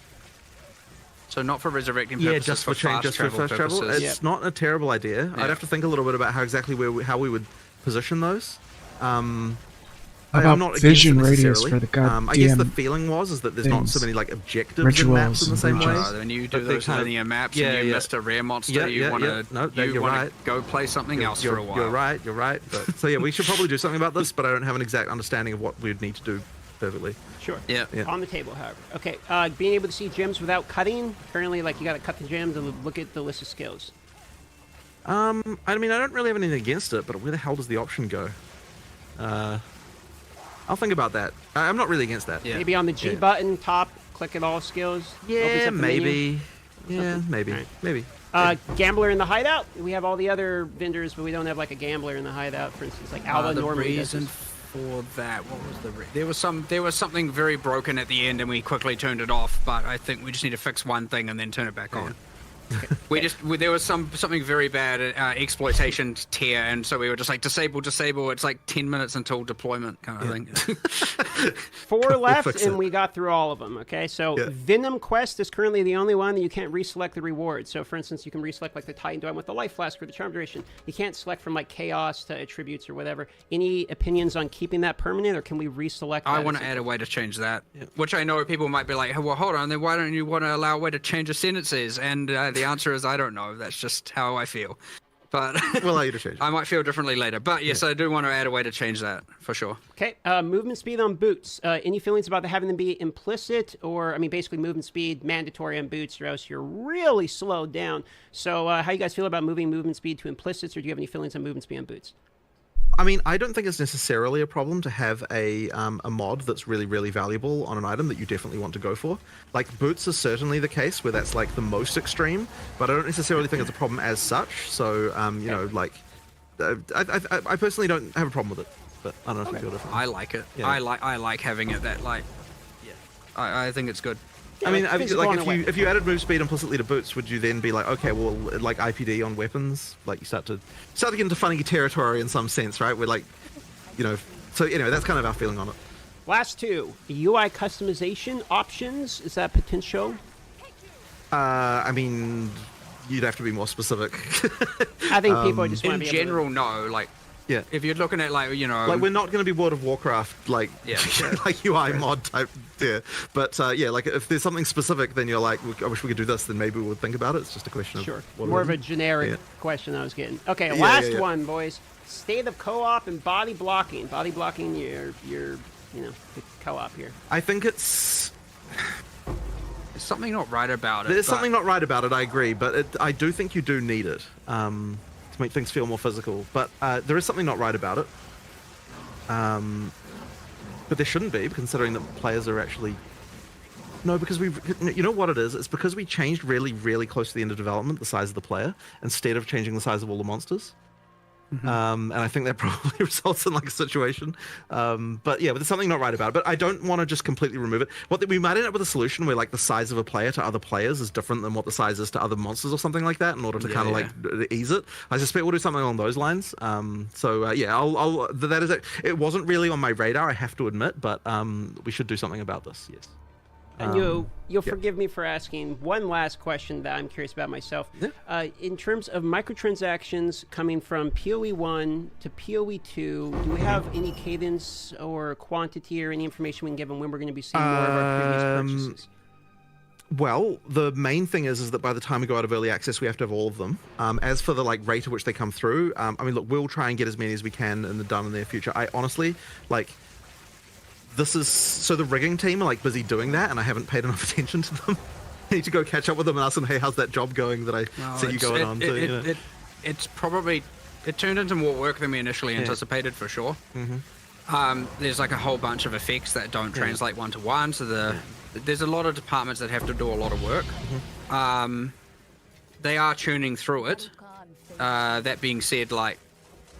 So not for resurrecting purposes, just for fast travel purposes. It's not a terrible idea. I'd have to think a little bit about how we would position those. About not vision against it radius necessarily. for the goddamn I guess the feeling is that there's not so many like objectives in maps in the same way. When you do those linear maps and you missed a rare monster, you want to go play something else for a while. You're right. But, so yeah, we should probably do something about this, but I don't have an exact understanding of what we'd need to do perfectly. Sure. Yeah. On the table, however. Okay. Being able to see gems without cutting. Currently, like you got to cut the gems and look at the list of skills. I mean, I don't really have anything against it, but where the hell does the option go? I'll think about that. I'm not really against that. Yeah. Maybe on the G button, top, click at all skills. Yeah, maybe. Yeah, maybe. Right. Maybe. Gambler in the hideout. We have all the other vendors, but we don't have like a gambler in the hideout. For instance, like Alba normally does. The reason for that, what was there was something very broken at the end, and we quickly turned it off. But I think we just need to fix one thing and then turn it back on. Okay. There was something very bad exploitation tier, and so we were just like disable. It's like 10 minutes until deployment kind of thing. 4 left, and we got through all of them. Okay, so Venom Quest is currently the only one that you can't reselect the rewards. So, for instance, you can reselect like the Titan Dome with the Life Flask or the Charm Duration. You can't select from like Chaos to Attributes or whatever. Any opinions on keeping that permanent, or can we reselect? I want to add a way to change that, which I know people might be like, hey, well, hold on, then why don't you want to allow a way to change the sentences? And the answer is I don't know. That's just how I feel. But we'll allow you to change it. I might feel differently later. But yes, I do want to add a way to change that for sure. Okay, movement speed on boots. Any feelings about having them be implicit, or I mean, basically movement speed mandatory on boots, or else you're really slowed down. So, how you guys feel about moving movement speed to implicits, or do you have any feelings on movement speed on boots? I mean, I don't think it's necessarily a problem to have a mod that's really, really valuable on an item that you definitely want to go for. Like, boots is certainly the case where that's, like, the most extreme, but I don't necessarily think it's a problem as such. So, you know, like, I personally don't have a problem with it, but I don't know if you feel different. I like it. Yeah. I like having it that, like, I think it's good. I mean, if you added move speed implicitly to boots, would you then be like, okay, well, like IPD on weapons, like you start to get into funny territory in some sense, right? We're like, you know, so anyway, that's kind of our feeling on it. Last two, UI customization options. Is that potential? I mean, you'd have to be more specific. I think people just want to be in general, no, like. Yeah. If you're looking at, like, you know... Like, we're not going to be World of Warcraft, like, like UI mod type there. But, yeah, like, if there's something specific, then you're like, I wish we could do this, then maybe we would think about it. It's just a question of... More of a generic question I was getting. Okay, last one, boys. state of co-op and body blocking. Body blocking your the co-op here. I think it's... There's something not right about it. There's but- something not right about it, I agree, but I do think you do need it to make things feel more physical. But there is something not right about it. But there shouldn't be, considering that players are actually... No, because you know what it is? It's because we changed really, really close to the end of development the size of the player, instead of changing the size of all the monsters. And I think that probably results in like a situation. But yeah, but there's something not right about it. But I don't want to just completely remove it. We might end up with a solution where like the size of a player to other players is different than what the size is to other monsters or something like that, in order to kind of like ease it. I suspect we'll do something along those lines. Yeah, that is it. It wasn't really on my radar, I have to admit, but we should do something about this. Yes. And you'll forgive me for asking one last question that I'm curious about myself. Yeah. In terms of microtransactions coming from POE 1 to POE 2, do we have any cadence or quantity or any information we can give them when we're going to be seeing more of our previous purchases? Well, the main thing is that by the time we go out of early access, we have to have all of them. As for the like rate at which they come through, I mean, look, we'll try and get as many as we can done in the near future. I honestly, like... So the rigging team are like busy doing that, and I haven't paid enough attention to them. I need to go catch up with them and ask them, hey, how's that job going that I see you going on to? It's probably... It turned into more work than we initially anticipated, for sure. There's like a whole bunch of effects that don't translate one-to-one, so there's a lot of departments that have to do a lot of work. They are tuning through it. That being said, like,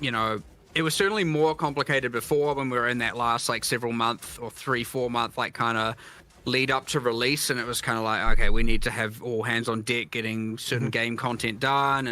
you know... It was certainly more complicated before when we were in that last like several month or 3-4 month like kind of lead up to release, and it was kind of like, okay, we need to have all hands on deck getting certain game content done,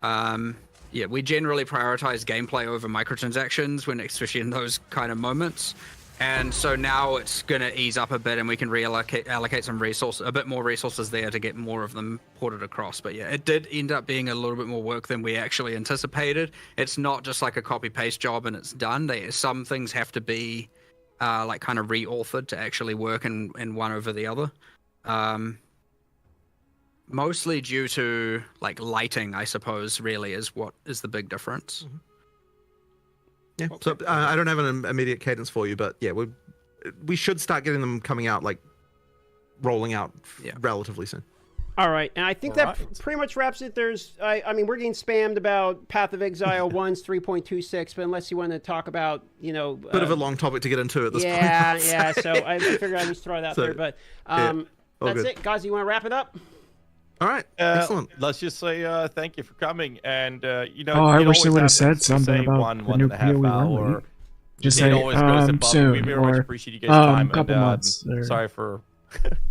and yeah, we generally prioritize gameplay over microtransactions when, especially in those kind of moments. And so now it's going to ease up a bit, and we can allocate some resources, a bit more resources there to get more of them ported across. But yeah, it did end up being a little bit more work than we actually anticipated. It's not just like a copy-paste job and it's done. Some things have to be like kind of re-authored to actually work in one over the other. Mostly due to like lighting, I suppose, really is what is the big difference. Yeah, so I don't have an immediate cadence for you, but yeah, we should start getting them coming out, like rolling out relatively soon. All right, and I think that pretty much wraps it. I mean, we're getting spammed about Path of Exile 1's 3.26, but unless you want to talk about, bit of a long topic to get into at this point. Yeah. So I figured I'd just throw it out there, but that's good. it, guys. You want to wrap it up? All right, excellent. Let's just say thank you for coming, and I wish they would have said something about the new POE hour. Just say soon, we or appreciate you guys' time. couple months. Sorry for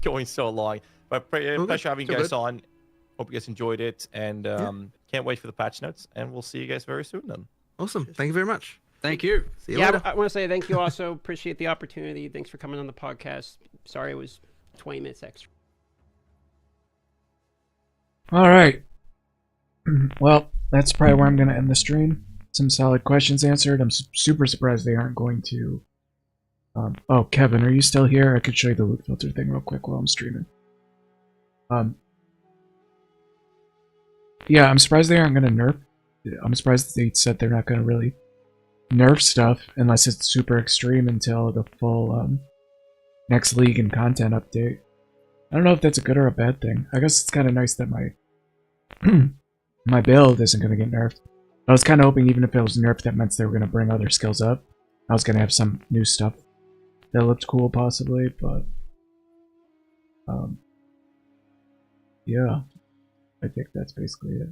going so long, but pleasure having you guys on. Hope you guys enjoyed it, and can't wait for the patch notes. And we'll see you guys very soon then. Awesome. Thank you very much. Thank you. See you later. I want to say thank you also. Appreciate the opportunity. Thanks for coming on the podcast. Sorry it was 20 minutes extra. All right. Well, that's probably where I'm going to end the stream. Some solid questions answered. I'm super surprised they aren't going to... oh, Kevin, are you still here? I could show you the loot filter thing real quick while I'm streaming. Yeah, I'm surprised they aren't going to nerf. I'm surprised they said they're not going to really nerf stuff unless it's super extreme until the full next league and content update. I don't know if that's a good or a bad thing. I guess it's kind of nice that my my build isn't going to get nerfed. I was kind of hoping even if it was nerfed, that meant they were going to bring other skills up. I was going to have some new stuff that looked cool, possibly, but yeah, I think that's basically it.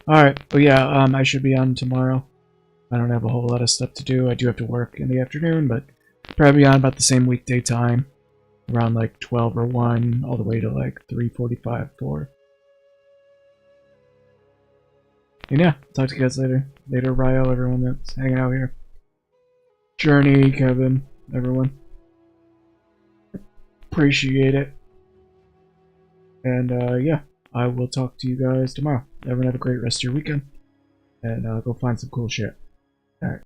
Alright, but yeah, I should be on tomorrow. I don't have a whole lot of stuff to do. I do have to work in the afternoon, but probably on about the same weekday time. Around like 12 or 1, all the way to like 3:45, 4. And yeah, talk to you guys later. Later, Ryo, everyone that's hanging out here. Journey, Kevin, everyone. Appreciate it. And yeah, I will talk to you guys tomorrow. Everyone have a great rest of your weekend. And go find some cool shit.